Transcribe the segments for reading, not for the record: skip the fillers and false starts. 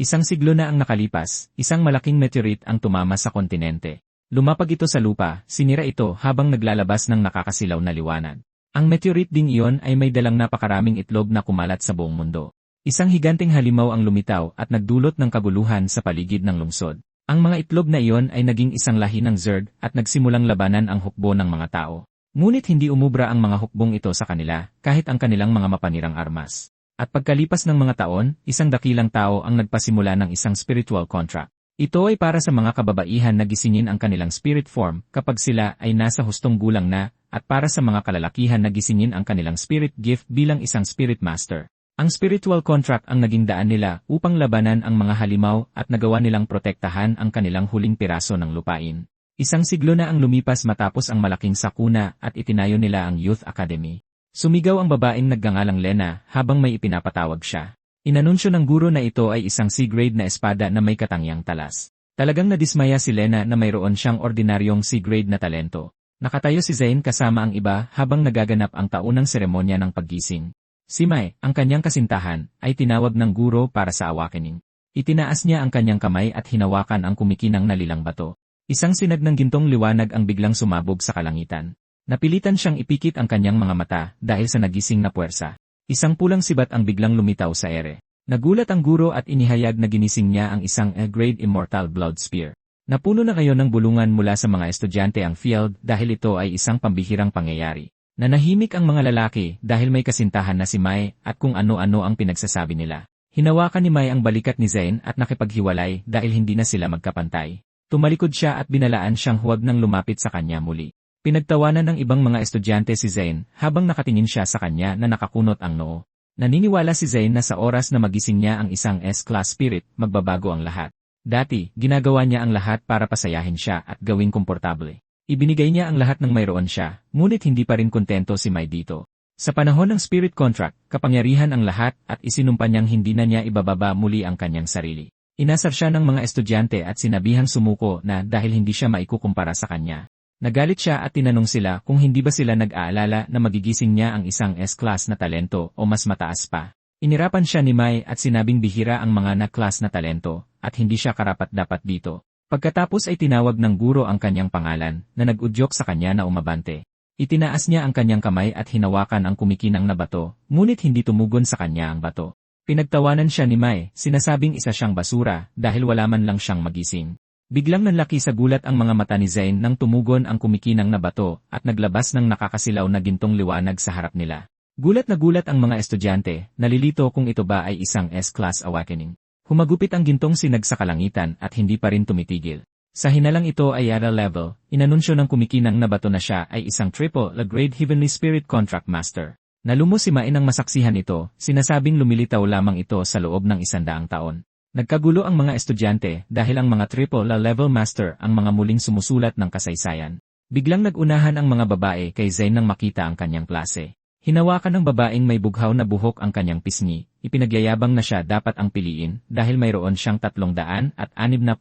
Isang siglo na ang nakalipas, isang malaking meteorite ang tumama sa kontinente. Lumapag ito sa lupa, sinira ito habang naglalabas ng nakakasilaw na liwanag. Ang meteorite ding iyon ay may dalang napakaraming itlog na kumalat sa buong mundo. Isang higanteng halimaw ang lumitaw at nagdulot ng kaguluhan sa paligid ng lungsod. Ang mga itlog na iyon ay naging isang lahi ng Zerg at nagsimulang labanan ang hukbo ng mga tao. Ngunit hindi umubra ang mga hukbong ito sa kanila, kahit ang kanilang mga mapanirang armas. At pagkalipas ng mga taon, isang dakilang tao ang nagpasimula ng isang spiritual contract. Ito ay para sa mga kababaihan na gisingin ang kanilang spirit form kapag sila ay nasa hustong gulang na, at para sa mga kalalakihan na gisingin ang kanilang spirit gift bilang isang spirit master. Ang spiritual contract ang naging daan nila upang labanan ang mga halimaw at nagawa nilang protektahan ang kanilang huling piraso ng lupain. Isang siglo na ang lumipas matapos ang malaking sakuna at itinayo nila ang Youth Academy. Sumigaw ang babaeng nagngangalang Lena habang may ipinapatawag siya. Inanunsyo ng guro na ito ay isang C-grade na espada na may katangyang talas. Talagang nadismaya si Lena na mayroon siyang ordinaryong C-grade na talento. Nakatayo si Zane kasama ang iba habang nagaganap ang taunang seremonya ng paggising. Si Mai, ang kanyang kasintahan, ay tinawag ng guro para sa awakening. Itinaas niya ang kanyang kamay at hinawakan ang kumikinang na lilang bato. Isang sinag ng gintong liwanag ang biglang sumabog sa kalangitan. Napilitan siyang ipikit ang kanyang mga mata dahil sa nagising na puwersa. Isang pulang sibat ang biglang lumitaw sa ere. Nagulat ang guro at inihayag na ginising niya ang isang A-grade Immortal Blood Spear. Napuno na ngayon ng bulungan mula sa mga estudyante ang field dahil ito ay isang pambihirang pangyayari. Nanahimik ang mga lalaki dahil may kasintahan na si Mai at kung ano-ano ang pinagsasabi nila. Hinawakan ni Mai ang balikat ni Zane at nakipaghiwalay dahil hindi na sila magkapantay. Tumalikod siya at binalaan siyang huwag nang lumapit sa kanya muli. Pinagtawanan ng ibang mga estudyante si Zane habang nakatingin siya sa kanya na nakakunot ang noo. Naniniwala si Zane na sa oras na magising niya ang isang S-class spirit, magbabago ang lahat. Dati, ginagawa niya ang lahat para pasayahin siya at gawing komportable. Ibinigay niya ang lahat ng mayroon siya, ngunit hindi pa rin kontento si Mai dito. Sa panahon ng spirit contract, kapangyarihan ang lahat at isinumpa niyang hindi na niya ibababa muli ang kanyang sarili. Inasar siya ng mga estudyante at sinabihang sumuko na dahil hindi siya maikukumpara sa kanya. Nagalit siya at tinanong sila kung hindi ba sila nag-aalala na magigising niya ang isang S-class na talento o mas mataas pa. Inirapan siya ni Mai at sinabing bihira ang mga na-class na talento at hindi siya karapat-dapat dito. Pagkatapos ay tinawag ng guro ang kanyang pangalan na nag-udyok sa kanya na umabante. Itinaas niya ang kanyang kamay at hinawakan ang kumikinang na bato, ngunit hindi tumugon sa kanya ang bato. Pinagtawanan siya ni Mai, sinasabing isa siyang basura dahil wala man lang siyang magising. Biglang nanlaki sa gulat ang mga mata ni Zane nang tumugon ang kumikinang na bato at naglabas ng nakakasilaw na gintong liwanag sa harap nila. Gulat na gulat ang mga estudyante, nalilito kung ito ba ay isang S-class awakening. Humagupit ang gintong sinag sa kalangitan at hindi pa rin tumitigil. Sa hinalang ito ay Yara level, inanunsyo ng kumikinang na bato na siya ay isang triple grade Heavenly Spirit Contract Master. Nalumos si Mai nang masaksihan ito, sinasabing lumilitaw lamang ito sa loob ng 100 taon. Nagkagulo ang mga estudyante dahil ang mga triple level master ang mga muling sumusulat ng kasaysayan. Biglang nagunahan ang mga babae kay Zane nang makita ang kanyang klase. Hinawakan ng babaeng may bughaw na buhok ang kanyang pisngi, ipinagyayabang na siya dapat ang piliin dahil mayroon siyang 360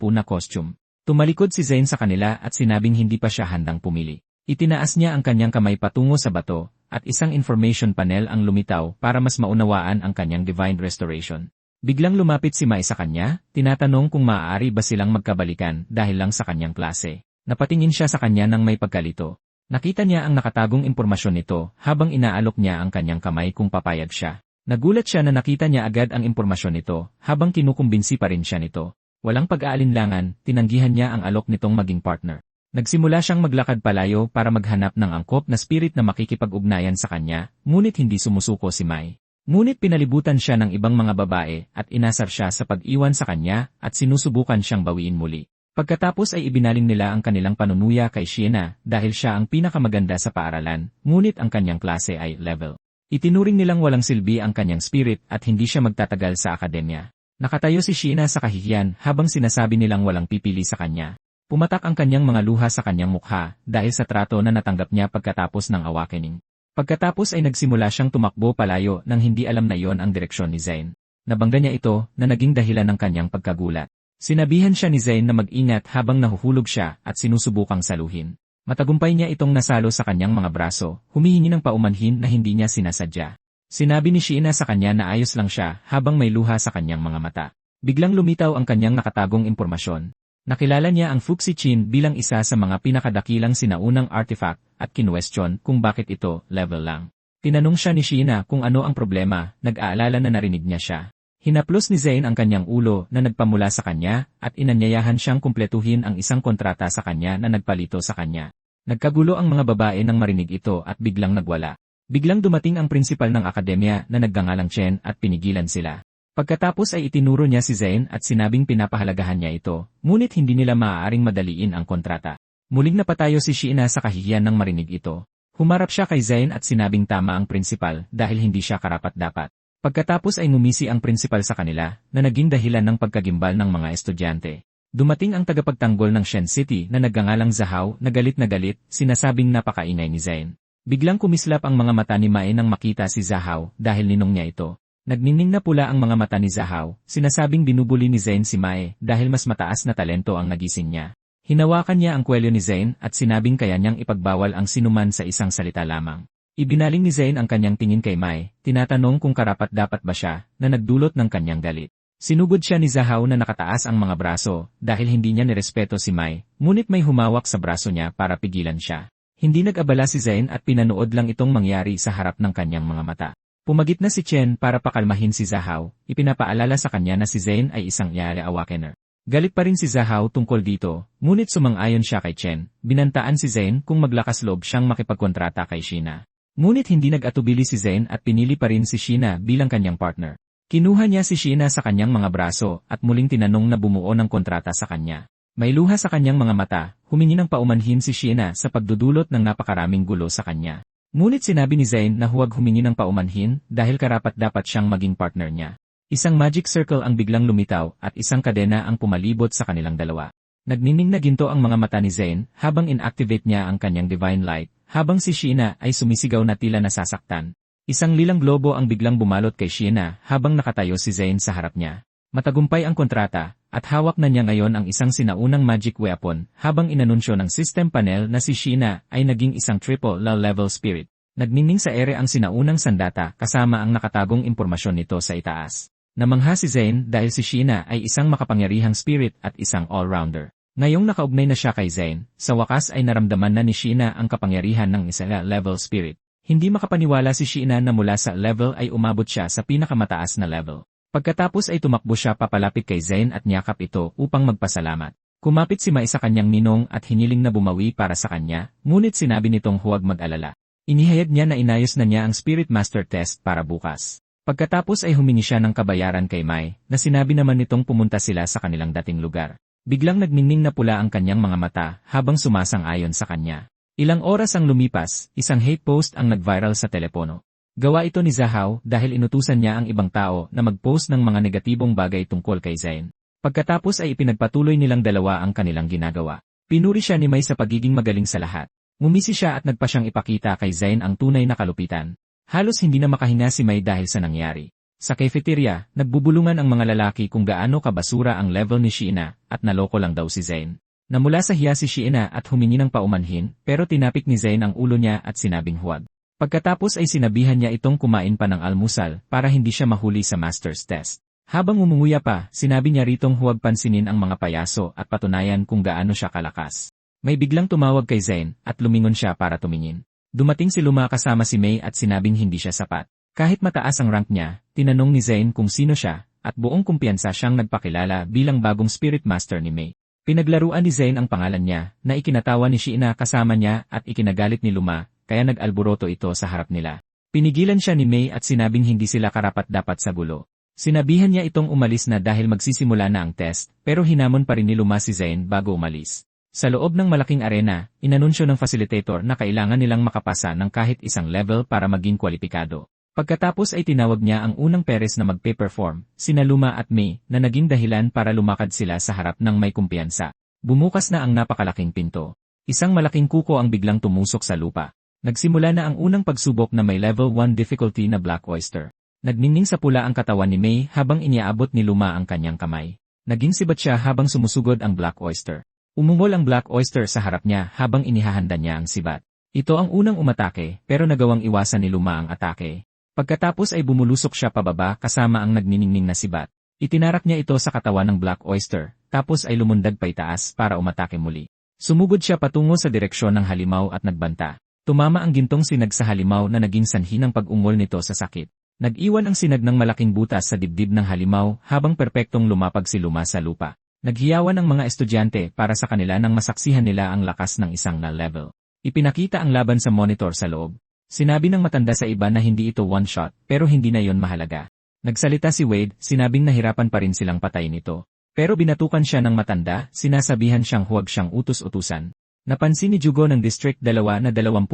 na costume. Tumalikod si Zane sa kanila at sinabing hindi pa siya handang pumili. Itinaas niya ang kanyang kamay patungo sa bato at isang information panel ang lumitaw para mas maunawaan ang kanyang divine restoration. Biglang lumapit si Mai sa kanya, tinatanong kung maaari ba silang magkabalikan dahil lang sa kanyang klase. Napatingin siya sa kanya nang may pagkalito. Nakita niya ang nakatagong impormasyon nito habang inaalok niya ang kanyang kamay kung papayag siya. Nagulat siya na nakita niya agad ang impormasyon nito habang kinukumbinsi pa rin siya nito. Walang pag-aalinlangan, tinanggihan niya ang alok nitong maging partner. Nagsimula siyang maglakad palayo para maghanap ng angkop na spirit na makikipag-ugnayan sa kanya, ngunit hindi sumusuko si Mai. Ngunit pinalibutan siya ng ibang mga babae at inasar siya sa pag-iwan sa kanya at sinusubukan siyang bawiin muli. Pagkatapos ay ibinaling nila ang kanilang panunuya kay Shiena dahil siya ang pinakamaganda sa paaralan, ngunit ang kanyang klase ay level. Itinuring nilang walang silbi ang kanyang spirit at hindi siya magtatagal sa akademya. Nakatayo si Shiena sa kahihiyan habang sinasabi nilang walang pipili sa kanya. Pumatak ang kanyang mga luha sa kanyang mukha dahil sa trato na natanggap niya pagkatapos ng awakening. Pagkatapos ay nagsimula siyang tumakbo palayo nang hindi alam na iyon ang direksyon ni Zane. Nabangga niya ito na naging dahilan ng kanyang pagkagulat. Sinabihan siya ni Zane na mag-ingat habang nahuhulog siya at sinusubukang saluhin. Matagumpay niya itong nasalo sa kanyang mga braso, humihingi ng paumanhin na hindi niya sinasadya. Sinabi ni Shiena sa kanya na ayos lang siya habang may luha sa kanyang mga mata. Biglang lumitaw ang kanyang nakatagong impormasyon. Nakilala niya ang Fuxi Qin bilang isa sa mga pinakadakilang sinaunang artifact at kinwestiyon kung bakit ito level lang. Tinanong siya ni Sheena kung ano ang problema, nag-aalala na narinig niya siya. Hinaplos ni Zane ang kanyang ulo na nagpamula sa kanya at inanyayahan siyang kumpletuhin ang isang kontrata sa kanya na nagpalito sa kanya. Nagkagulo ang mga babae nang marinig ito at biglang nagwala. Biglang dumating ang prinsipal ng akademya na naggangalang Chen at pinigilan sila. Pagkatapos ay itinuro niya si Zane at sinabing pinapahalagahan niya ito, ngunit hindi nila maaaring madaliin ang kontrata. Muling napatayo si Sheena sa kahihiyan nang marinig ito. Humarap siya kay Zane at sinabing tama ang prinsipal dahil hindi siya karapat-dapat. Pagkatapos ay ngumisi ang prinsipal sa kanila na naging dahilan ng pagkagimbal ng mga estudyante. Dumating ang tagapagtanggol ng Shen City na naggangalang Zhao na galit, sinasabing napakaingay ni Zane. Biglang kumislap ang mga mata ni Mae nang makita si Zhao dahil ninong niya ito. Nagnining na pula ang mga mata ni Zhao, sinasabing binubuli ni Zane si Mae dahil mas mataas na talento ang nagising niya. Hinawakan niya ang kwelyo ni Zane at sinabing kaya niyang ipagbawal ang sinuman sa isang salita lamang. Ibinaling ni Zane ang kanyang tingin kay Mae, tinatanong kung karapat-dapat ba siya, na nagdulot ng kanyang galit. Sinugod siya ni Zhao na nakataas ang mga braso dahil hindi niya nirespeto si Mae, ngunit may humawak sa braso niya para pigilan siya. Hindi nag-abala si Zane at pinanood lang itong mangyari sa harap ng kanyang mga mata. Pumagit na si Chen para pakalmahin si Zhao, ipinapaalala sa kanya na si Zane ay isang Yale Awakener. Galit pa rin si Zhao tungkol dito, ngunit sumang-ayon siya kay Chen, binantaan si Zane kung maglakas loob siyang makipagkontrata kay Sheena. Ngunit hindi nag-atubili si Zane at pinili pa rin si Sheena bilang kanyang partner. Kinuha niya si Sheena sa kanyang mga braso at muling tinanong na bumuo ng kontrata sa kanya. May luha sa kanyang mga mata, humingi ng paumanhin si Sheena sa pagdudulot ng napakaraming gulo sa kanya. Ngunit sinabi ni Zane na huwag humingi ng paumanhin dahil karapat-dapat siyang maging partner niya. Isang magic circle ang biglang lumitaw at isang kadena ang pumalibot sa kanilang dalawa. Nagnining na ginto ang mga mata ni Zane habang inactivate niya ang kanyang divine light, habang si Sheena ay sumisigaw na tila nasasaktan. Isang lilang globo ang biglang bumalot kay Sheena habang nakatayo si Zane sa harap niya. Matagumpay ang kontrata, at hawak na niya ngayon ang isang sinaunang magic weapon habang inanunsyo ng system panel na si Sheena ay naging isang triple level spirit. Nagnining sa ere ang sinaunang sandata kasama ang nakatagong impormasyon nito sa itaas. Namangha si Zane dahil si Sheena ay isang makapangyarihang spirit at isang all-rounder. Ngayong nakaugnay na siya kay Zane, sa wakas ay naramdaman na ni Sheena ang kapangyarihan ng isang level spirit. Hindi makapaniwala si Sheena na mula sa level ay umabot siya sa pinakamataas na level. Pagkatapos ay tumakbo siya papalapit kay Zane at niyakap ito upang magpasalamat. Kumapit si Mai sa kanyang ninong at hiniling na bumawi para sa kanya, ngunit sinabi nitong huwag mag-alala. Inihayag niya na inayos na niya ang Spirit Master Test para bukas. Pagkatapos ay humingi siya ng kabayaran kay Mai, na sinabi naman nitong pumunta sila sa kanilang dating lugar. Biglang nagningning na pula ang kanyang mga mata habang sumasang-ayon sa kanya. Ilang oras ang lumipas, isang hate post ang nag-viral sa telepono. Gawa ito ni Zhao dahil inutusan niya ang ibang tao na mag-post ng mga negatibong bagay tungkol kay Zane. Pagkatapos ay ipinagpatuloy nilang dalawa ang kanilang ginagawa. Pinuri siya ni Mai sa pagiging magaling sa lahat. Ngumisi siya at nagpa siyang ipakita kay Zane ang tunay na kalupitan. Halos hindi na makahinga si Mai dahil sa nangyari. Sa cafeteria, nagbubulungan ang mga lalaki kung gaano kabasura ang level ni Sheena at naloko lang daw si Zane. Namula sa hiya si Sheena at humingi ng paumanhin pero tinapik ni Zane ang ulo niya at sinabing huwag. Pagkatapos ay sinabihan niya itong kumain pa ng almusal para hindi siya mahuli sa master's test. Habang umunguya pa, sinabi niya ritong huwag pansinin ang mga payaso at patunayan kung gaano siya kalakas. May biglang tumawag kay Zane at lumingon siya para tumingin. Dumating si Luma kasama si Mai at sinabing hindi siya sapat. Kahit mataas ang rank niya, tinanong ni Zane kung sino siya at buong kumpiyansa siyang nagpakilala bilang bagong spirit master ni Mai. Pinaglaruan ni Zane ang pangalan niya na ikinatawa ni Sheena kasama niya at ikinagalit ni Luma. Kaya nag-alboroto ito sa harap nila. Pinigilan siya ni Mai at sinabing hindi sila karapat-dapat sa gulo. Sinabihan niya itong umalis na dahil magsisimula na ang test, pero hinamon pa rin ni Luma si Zane bago umalis. Sa loob ng malaking arena, inanunsyo ng facilitator na kailangan nilang makapasa ng kahit isang level para maging kwalipikado. Pagkatapos ay tinawag niya ang unang peres na magpe-perform, sina Luma at Mai, na naging dahilan para lumakad sila sa harap ng may kumpiyansa. Bumukas na ang napakalaking pinto. Isang malaking kuko ang biglang tumusok sa lupa. Nagsimula na ang unang pagsubok na may level 1 difficulty na Black Oyster. Nagningning sa pula ang katawan ni Mai habang iniaabot ni Luma ang kanyang kamay. Naging sibat siya habang sumusugod ang Black Oyster. Umungol ang Black Oyster sa harap niya habang inihahanda niya ang sibat. Ito ang unang umatake pero nagawang iwasan ni Luma ang atake. Pagkatapos ay bumulusok siya pababa kasama ang nagniningning na sibat. Itinarak niya ito sa katawan ng Black Oyster, tapos ay lumundag pa itaas para umatake muli. Sumugod siya patungo sa direksyon ng halimaw at nagbanta. Tumama ang gintong sinag sa halimaw na naging sanhi ng pag-ungol nito sa sakit. Nag-iwan ang sinag ng malaking butas sa dibdib ng halimaw habang perpektong lumapag si Luma sa lupa. Naghiyawan ang mga estudyante para sa kanila nang masaksihan nila ang lakas ng isang null level. Ipinakita ang laban sa monitor sa loob. Sinabi ng matanda sa iba na hindi ito one shot, pero hindi na yon mahalaga. Nagsalita si Wade, sinabing nahirapan pa rin silang patayin ito. Pero binatukan siya ng matanda, sinasabihan siyang huwag siyang utus-utusan. Napansin ni Jugo ng District 2 na 20%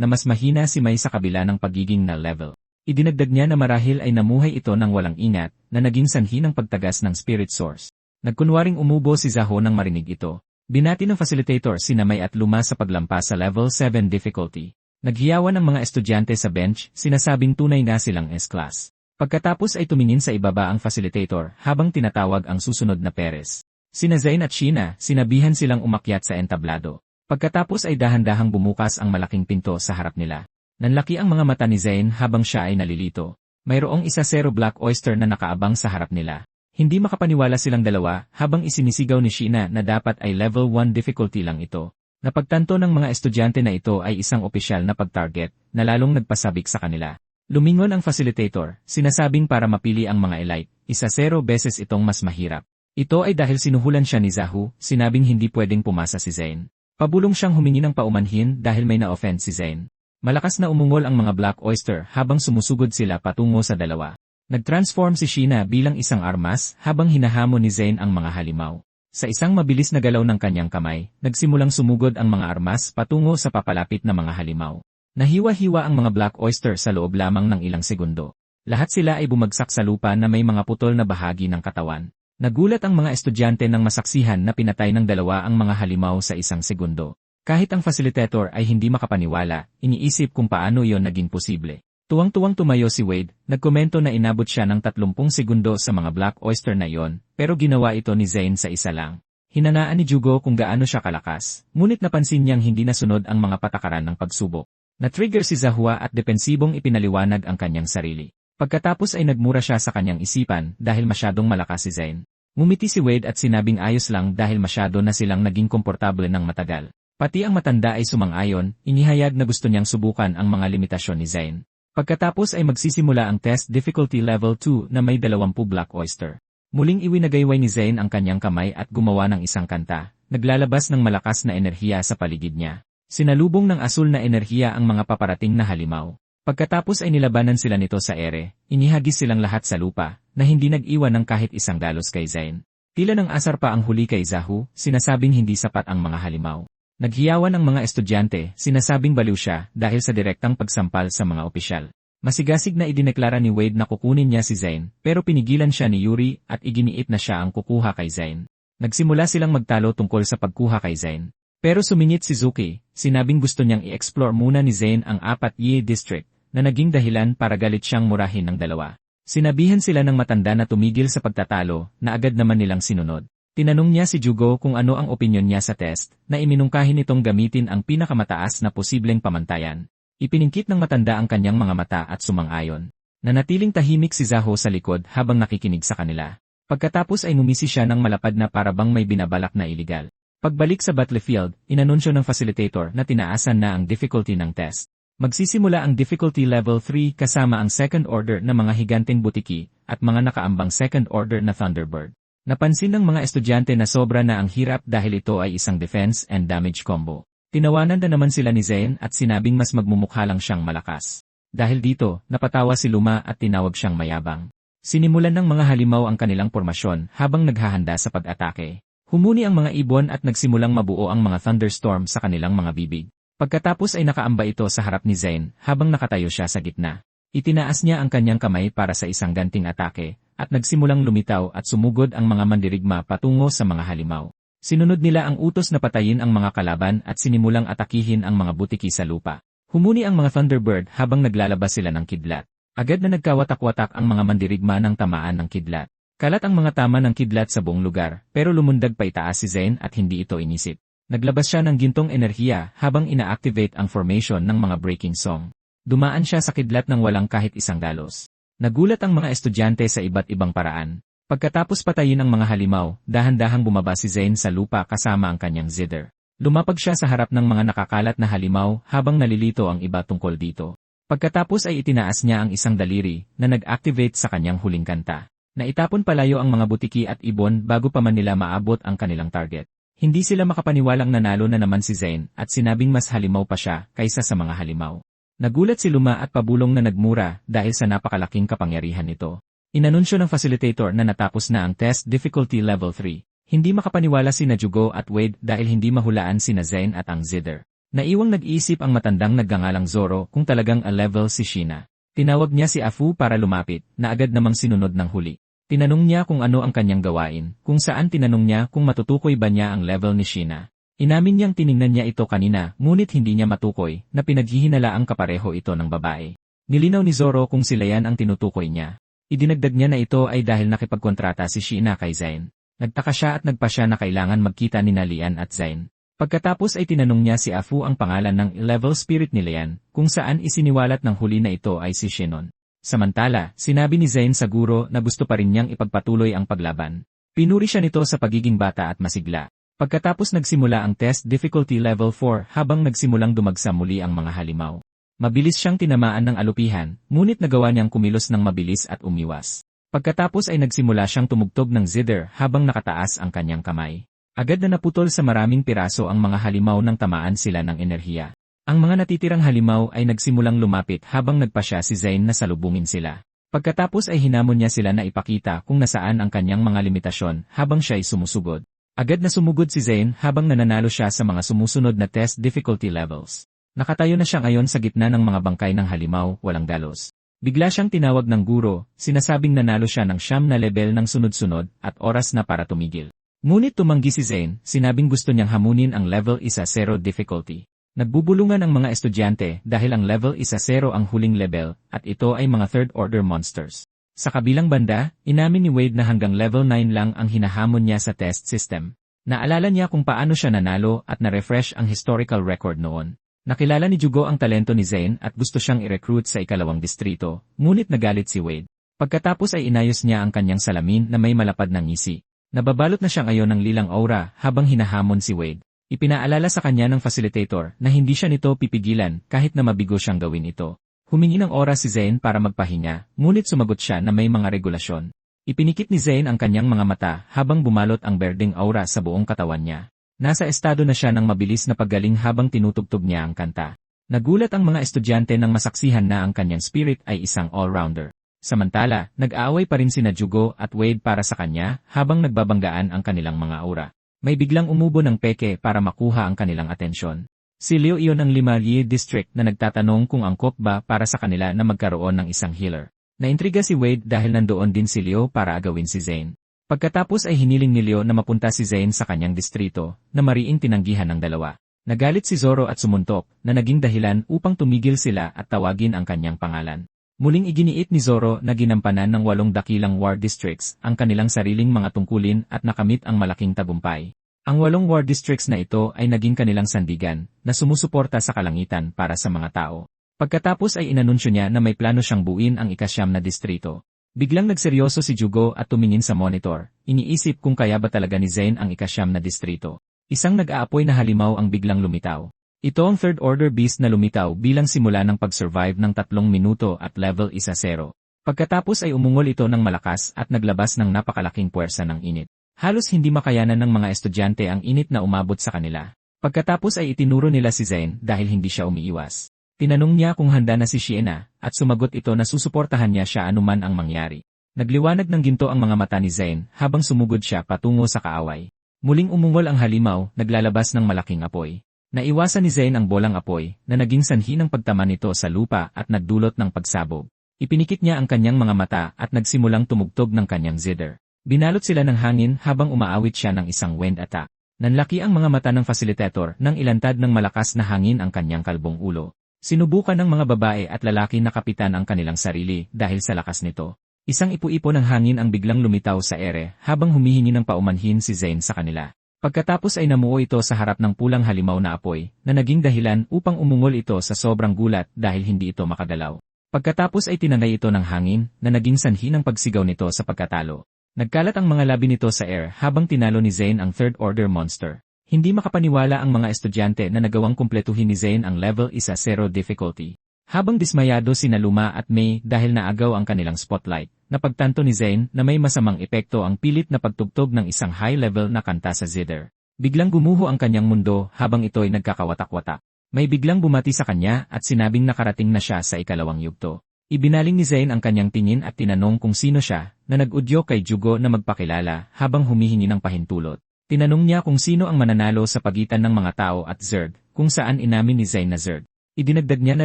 na mas mahina si Mai sa kabila ng pagiging null level. Idinagdag niya na marahil ay namuhay ito ng walang ingat, na naging sanhi ng pagtagas ng spirit source. Nagkunwaring umubo si Zaho nang marinig ito. Binati ng facilitator si Mai at Luma sa paglampas sa level 7 difficulty. Naghiyawan ang mga estudyante sa bench, sinasabing tunay na silang S-class. Pagkatapos ay tumingin sa ibaba ang facilitator habang tinatawag ang susunod na Perez. Sina Zain at Sheena, sinabihan silang umakyat sa entablado. Pagkatapos ay dahan-dahang bumukas ang malaking pinto sa harap nila. Nanlaki ang mga mata ni Zain habang siya ay nalilito. Mayroong isa zero Black Oyster na nakaabang sa harap nila. Hindi makapaniwala silang dalawa habang isinisigaw ni Sheena na dapat ay level 1 difficulty lang ito. Napagtanto ng mga estudyante na ito ay isang opisyal na pag-target na lalong nagpasabik sa kanila. Lumingon ang facilitator, sinasabing para mapili ang mga elite, isa 0 beses itong mas mahirap. Ito ay dahil sinuhulan siya ni Zahu, sinabing hindi pwedeng pumasa si Zain. Pabulong siyang humingi ng paumanhin dahil may na-offend si Zain. Malakas na umungol ang mga Black Oyster habang sumusugod sila patungo sa dalawa. Nag-transform si Sheena bilang isang armas habang hinahamon ni Zain ang mga halimaw. Sa isang mabilis na galaw ng kanyang kamay, nagsimulang sumugod ang mga armas patungo sa papalapit na mga halimaw. Nahiwa-hiwa ang mga Black Oyster sa loob lamang ng ilang segundo. Lahat sila ay bumagsak sa lupa na may mga putol na bahagi ng katawan. Nagulat ang mga estudyante nang masaksihan na pinatay ng dalawa ang mga halimaw sa isang segundo. Kahit ang facilitator ay hindi makapaniwala, iniisip kung paano iyon naging posible. Tuwang-tuwang tumayo si Wade, nagkomento na inabot siya ng 30 segundo sa mga Black Oyster na iyon, pero ginawa ito ni Zain sa isa lang. Hinanaan ni Jugo kung gaano siya kalakas, ngunit napansin niyang hindi nasunod ang mga patakaran ng pagsubok. Na-trigger si Zahua at depensibong ipinaliwanag ang kanyang sarili. Pagkatapos ay nagmura siya sa kanyang isipan dahil masyadong malakas si Zain. Ngumiti si Wade at sinabing ayos lang dahil masyado na silang naging komportable ng matagal. Pati ang matanda ay sumang-ayon, inihayag na gusto niyang subukan ang mga limitasyon ni Zain. Pagkatapos ay magsisimula ang test difficulty level 2 na may 20 Black Oyster. Muling iwinagayway ni Zain ang kanyang kamay at gumawa ng isang kanta, naglalabas ng malakas na enerhiya sa paligid niya. Sinalubong ng asul na enerhiya ang mga paparating na halimaw. Pagkatapos ay nilabanan sila nito sa ere, inihagis silang lahat sa lupa, na hindi nag-iwan ng kahit isang dalos kay Zain. Tila ng asar pa ang huli kay Zahu, sinasabing hindi sapat ang mga halimaw. Naghiyawan ang mga estudyante, sinasabing baliw siya dahil sa direktang pagsampal sa mga opisyal. Masigasig na idineklara ni Wade na kukunin niya si Zain, pero pinigilan siya ni Yuri at iginiit na siya ang kukuha kay Zain. Nagsimula silang magtalo tungkol sa pagkuha kay Zain. Pero sumingit si Zuki, sinabing gusto niyang i-explore muna ni Zain ang 4 District, na naging dahilan para galit siyang murahin ng dalawa. Sinabihan sila ng matanda na tumigil sa pagtatalo, na agad naman nilang sinunod. Tinanong niya si Jugo kung ano ang opinyon niya sa test, na iminungkahin nitong gamitin ang pinakamataas na posibleng pamantayan. Ipiningkit ng matanda ang kanyang mga mata at sumang-ayon. Nanatiling tahimik si Zaho sa likod habang nakikinig sa kanila. Pagkatapos ay ngumisi siya ng malapad na parabang may binabalak na iligal. Pagbalik sa battlefield, inanunsyo ng facilitator na tinaasan na ang difficulty ng test. Magsisimula ang difficulty level 3 kasama ang second order na mga higanteng butiki at mga nakaambang second order na Thunderbird. Napansin ng mga estudyante na sobra na ang hirap dahil ito ay isang defense and damage combo. Tinawanan na naman sila ni Zain at sinabing mas magmumukha lang siyang malakas. Dahil dito, napatawa si Luma at tinawag siyang mayabang. Sinimulan ng mga halimaw ang kanilang pormasyon habang naghahanda sa pag-atake. Humuni ang mga ibon at nagsimulang mabuo ang mga thunderstorm sa kanilang mga bibig. Pagkatapos ay nakaamba ito sa harap ni Zain habang nakatayo siya sa gitna. Itinaas niya ang kanyang kamay para sa isang ganting atake, at nagsimulang lumitaw at sumugod ang mga mandirigma patungo sa mga halimaw. Sinunod nila ang utos na patayin ang mga kalaban at sinimulang atakihin ang mga butiki sa lupa. Humuni ang mga Thunderbird habang naglalabas sila ng kidlat. Agad na nagkawatak-watak ang mga mandirigma ng tamaan ng kidlat. Kalat ang mga tama ng kidlat sa buong lugar, pero lumundag pa itaas si Zain at hindi ito inisip. Naglabas siya ng gintong enerhiya habang ina-activate ang formation ng mga breaking song. Dumaan siya sa kidlat ng walang kahit isang dalos. Nagulat ang mga estudyante sa iba't ibang paraan. Pagkatapos patayin ang mga halimaw, dahan-dahang bumaba si Zane sa lupa kasama ang kanyang zither. Lumapag siya sa harap ng mga nakakalat na halimaw habang nalilito ang iba tungkol dito. Pagkatapos ay itinaas niya ang isang daliri na nag-activate sa kanyang huling kanta. Naitapon palayo ang mga butiki at ibon bago pa man nila maabot ang kanilang target. Hindi sila makapaniwalang nanalo na naman si Zane at sinabing mas halimaw pa siya kaysa sa mga halimaw. Nagulat si Luma at pabulong na nagmura dahil sa napakalaking kapangyarihan nito. Inanunsyo ng facilitator na natapos na ang test difficulty level 3. Hindi makapaniwala sina Jugo at Wade dahil hindi mahulaan sina Zane at ang Zither. Naiwang nag-iisip ang matandang nagngangalang Zoro kung talagang a-level si Sheena. Tinawag niya si Afu para lumapit, na agad namang sinunod ng huli. Tinanong niya kung ano ang kanyang gawain, kung saan tinanong niya kung matutukoy ba niya ang level ni Sheena. Inamin niyang tiningnan niya ito kanina, ngunit hindi niya matukoy, na pinaghihinala ang kapareho ito ng babae. Nilinaw ni Zoro kung sila yan ang tinutukoy niya. Idinagdag niya na ito ay dahil nakipagkontrata si Sheena kay Zane. Nagtaka siya at nagpasya na kailangan magkita ni Lian at Zane. Pagkatapos ay tinanong niya si Afu ang pangalan ng level spirit ni Lian, kung saan isiniwalat ng huli na ito ay si Shinon. Samantala, sinabi ni Zane sa guro na gusto pa rin niyang ipagpatuloy ang paglaban. Pinuri siya nito sa pagiging bata at masigla. Pagkatapos nagsimula ang test difficulty level 4 habang nagsimulang dumagsa muli ang mga halimaw. Mabilis siyang tinamaan ng alupihan, ngunit nagawa niyang kumilos ng mabilis at umiwas. Pagkatapos ay nagsimula siyang tumugtog ng zither habang nakataas ang kanyang kamay. Agad na naputol sa maraming piraso ang mga halimaw nang tamaan sila ng enerhiya. Ang mga natitirang halimaw ay nagsimulang lumapit habang nagpasya si Zane na salubungin sila. Pagkatapos ay hinamon niya sila na ipakita kung nasaan ang kanyang mga limitasyon habang siya ay sumusugod. Agad na sumugod si Zane habang nananalo siya sa mga sumusunod na test difficulty levels. Nakatayo na siya ngayon sa gitna ng mga bangkay ng halimaw, walang dalos. Bigla siyang tinawag ng guro, sinasabing nanalo siya ng 9 na level ng sunod-sunod at oras na para tumigil. Ngunit tumanggi si Zane, sinabing gusto niyang hamunin ang level 1-0 difficulty. Nagbubulungan ang mga estudyante dahil ang level 1-0 ang huling level at ito ay mga third-order monsters. Sa kabilang banda, inamin ni Wade na hanggang level 9 lang ang hinahamon niya sa test system. Naalala niya kung paano siya nanalo at na-refresh ang historical record noon. Nakilala ni Jugo ang talento ni Zane at gusto siyang i-recruit sa ikalawang distrito, ngunit nagalit si Wade. Pagkatapos ay inayos niya ang kanyang salamin na may malapad na ngisi. Nababalot na siya ngayon ng lilang aura habang hinahamon si Wade. Ipinaalala sa kanya ng facilitator na hindi siya nito pipigilan kahit na mabigo siyang gawin ito. Humingi ng oras si Zane para magpahinga, ngunit sumagot siya na may mga regulasyon. Ipinikit ni Zane ang kanyang mga mata habang bumalot ang berdeng aura sa buong katawan niya. Nasa estado na siya ng mabilis na paggaling habang tinutugtog niya ang kanta. Nagulat ang mga estudyante nang masaksihan na ang kanyang spirit ay isang all-rounder. Samantala, nag-aaway pa rin sina Jugo at Wade para sa kanya habang nagbabanggaan ang kanilang mga aura. May biglang umubo ng peke para makuha ang kanilang atensyon. Si Leo iyon ang Limaye District na nagtatanong kung angkop ba para sa kanila na magkaroon ng isang healer. Naintriga si Wade dahil nandoon din si Leo para agawin si Zane. Pagkatapos ay hiniling ni Leo na mapunta si Zane sa kanyang distrito, na mariing tinanggihan ng dalawa. Nagalit si Zoro at sumuntok, na naging dahilan upang tumigil sila at tawagin ang kanyang pangalan. Muling iginiit ni Zoro na ginampanan ng 8 dakilang war districts ang kanilang sariling mga tungkulin at nakamit ang malaking tagumpay. Ang 8 war districts na ito ay naging kanilang sandigan, na sumusuporta sa kalangitan para sa mga tao. Pagkatapos ay inanunsyo niya na may plano siyang buuin ang ika-9 na distrito. Biglang nagseryoso si Jugo at tumingin sa monitor, iniisip kung kaya ba talaga ni Zane ang ika-9 na distrito. Isang nag-aapoy na halimaw ang biglang lumitaw. Ito ang third-order beast na lumitaw bilang simula ng pag-survive ng 3 minuto at level 1-0. Pagkatapos ay umungol ito ng malakas at naglabas ng napakalaking puwersa ng init. Halos hindi makayanan ng mga estudyante ang init na umabot sa kanila. Pagkatapos ay itinuro nila si Zane dahil hindi siya umiiwas. Tinanong niya kung handa na si Sheena, at sumagot ito na susuportahan niya siya anuman ang mangyari. Nagliwanag ng ginto ang mga mata ni Zane habang sumugod siya patungo sa kaaway. Muling umungol ang halimaw, naglalabas ng malaking apoy. Naiwasan ni Zane ang bolang apoy, na naging sanhi ng pagtama nito sa lupa at nagdulot ng pagsabog. Ipinikit niya ang kanyang mga mata at nagsimulang tumugtog ng kanyang zither. Binalot sila ng hangin habang umaawit siya ng isang wind attack. Nanlaki ang mga mata ng facilitator nang ilantad ng malakas na hangin ang kanyang kalbong ulo. Sinubukan ng mga babae at lalaki na kapitan ang kanilang sarili dahil sa lakas nito. Isang ipu-ipo ng hangin ang biglang lumitaw sa ere habang humihingi ng paumanhin si Zane sa kanila. Pagkatapos ay namuo ito sa harap ng pulang halimaw na apoy, na naging dahilan upang umungol ito sa sobrang gulat dahil hindi ito makagalaw. Pagkatapos ay tinangay ito ng hangin, na naging sanhi ng pagsigaw nito sa pagkatalo. Nagkalat ang mga labi nito sa air habang tinalo ni Zane ang Third Order Monster. Hindi makapaniwala ang mga estudyante na nagawang kumpletuhin ni Zane ang level 1-0 difficulty. Habang dismayado sina Luma at May dahil naagaw ang kanilang spotlight, napagtanto ni Zane na may masamang epekto ang pilit na pagtugtog ng isang high-level na kanta sa zither. Biglang gumuho ang kanyang mundo habang ito'y nagkakawatak-watak. May biglang bumati sa kanya at sinabing nakarating na siya sa ikalawang yugto. Ibinaling ni Zane ang kanyang tingin at tinanong kung sino siya, na nag-udyo kay Jugo na magpakilala habang humihingi ng pahintulot. Tinanong niya kung sino ang mananalo sa pagitan ng mga tao at Zerg, kung saan inamin ni Zane na Zerg. Idinagdag niya na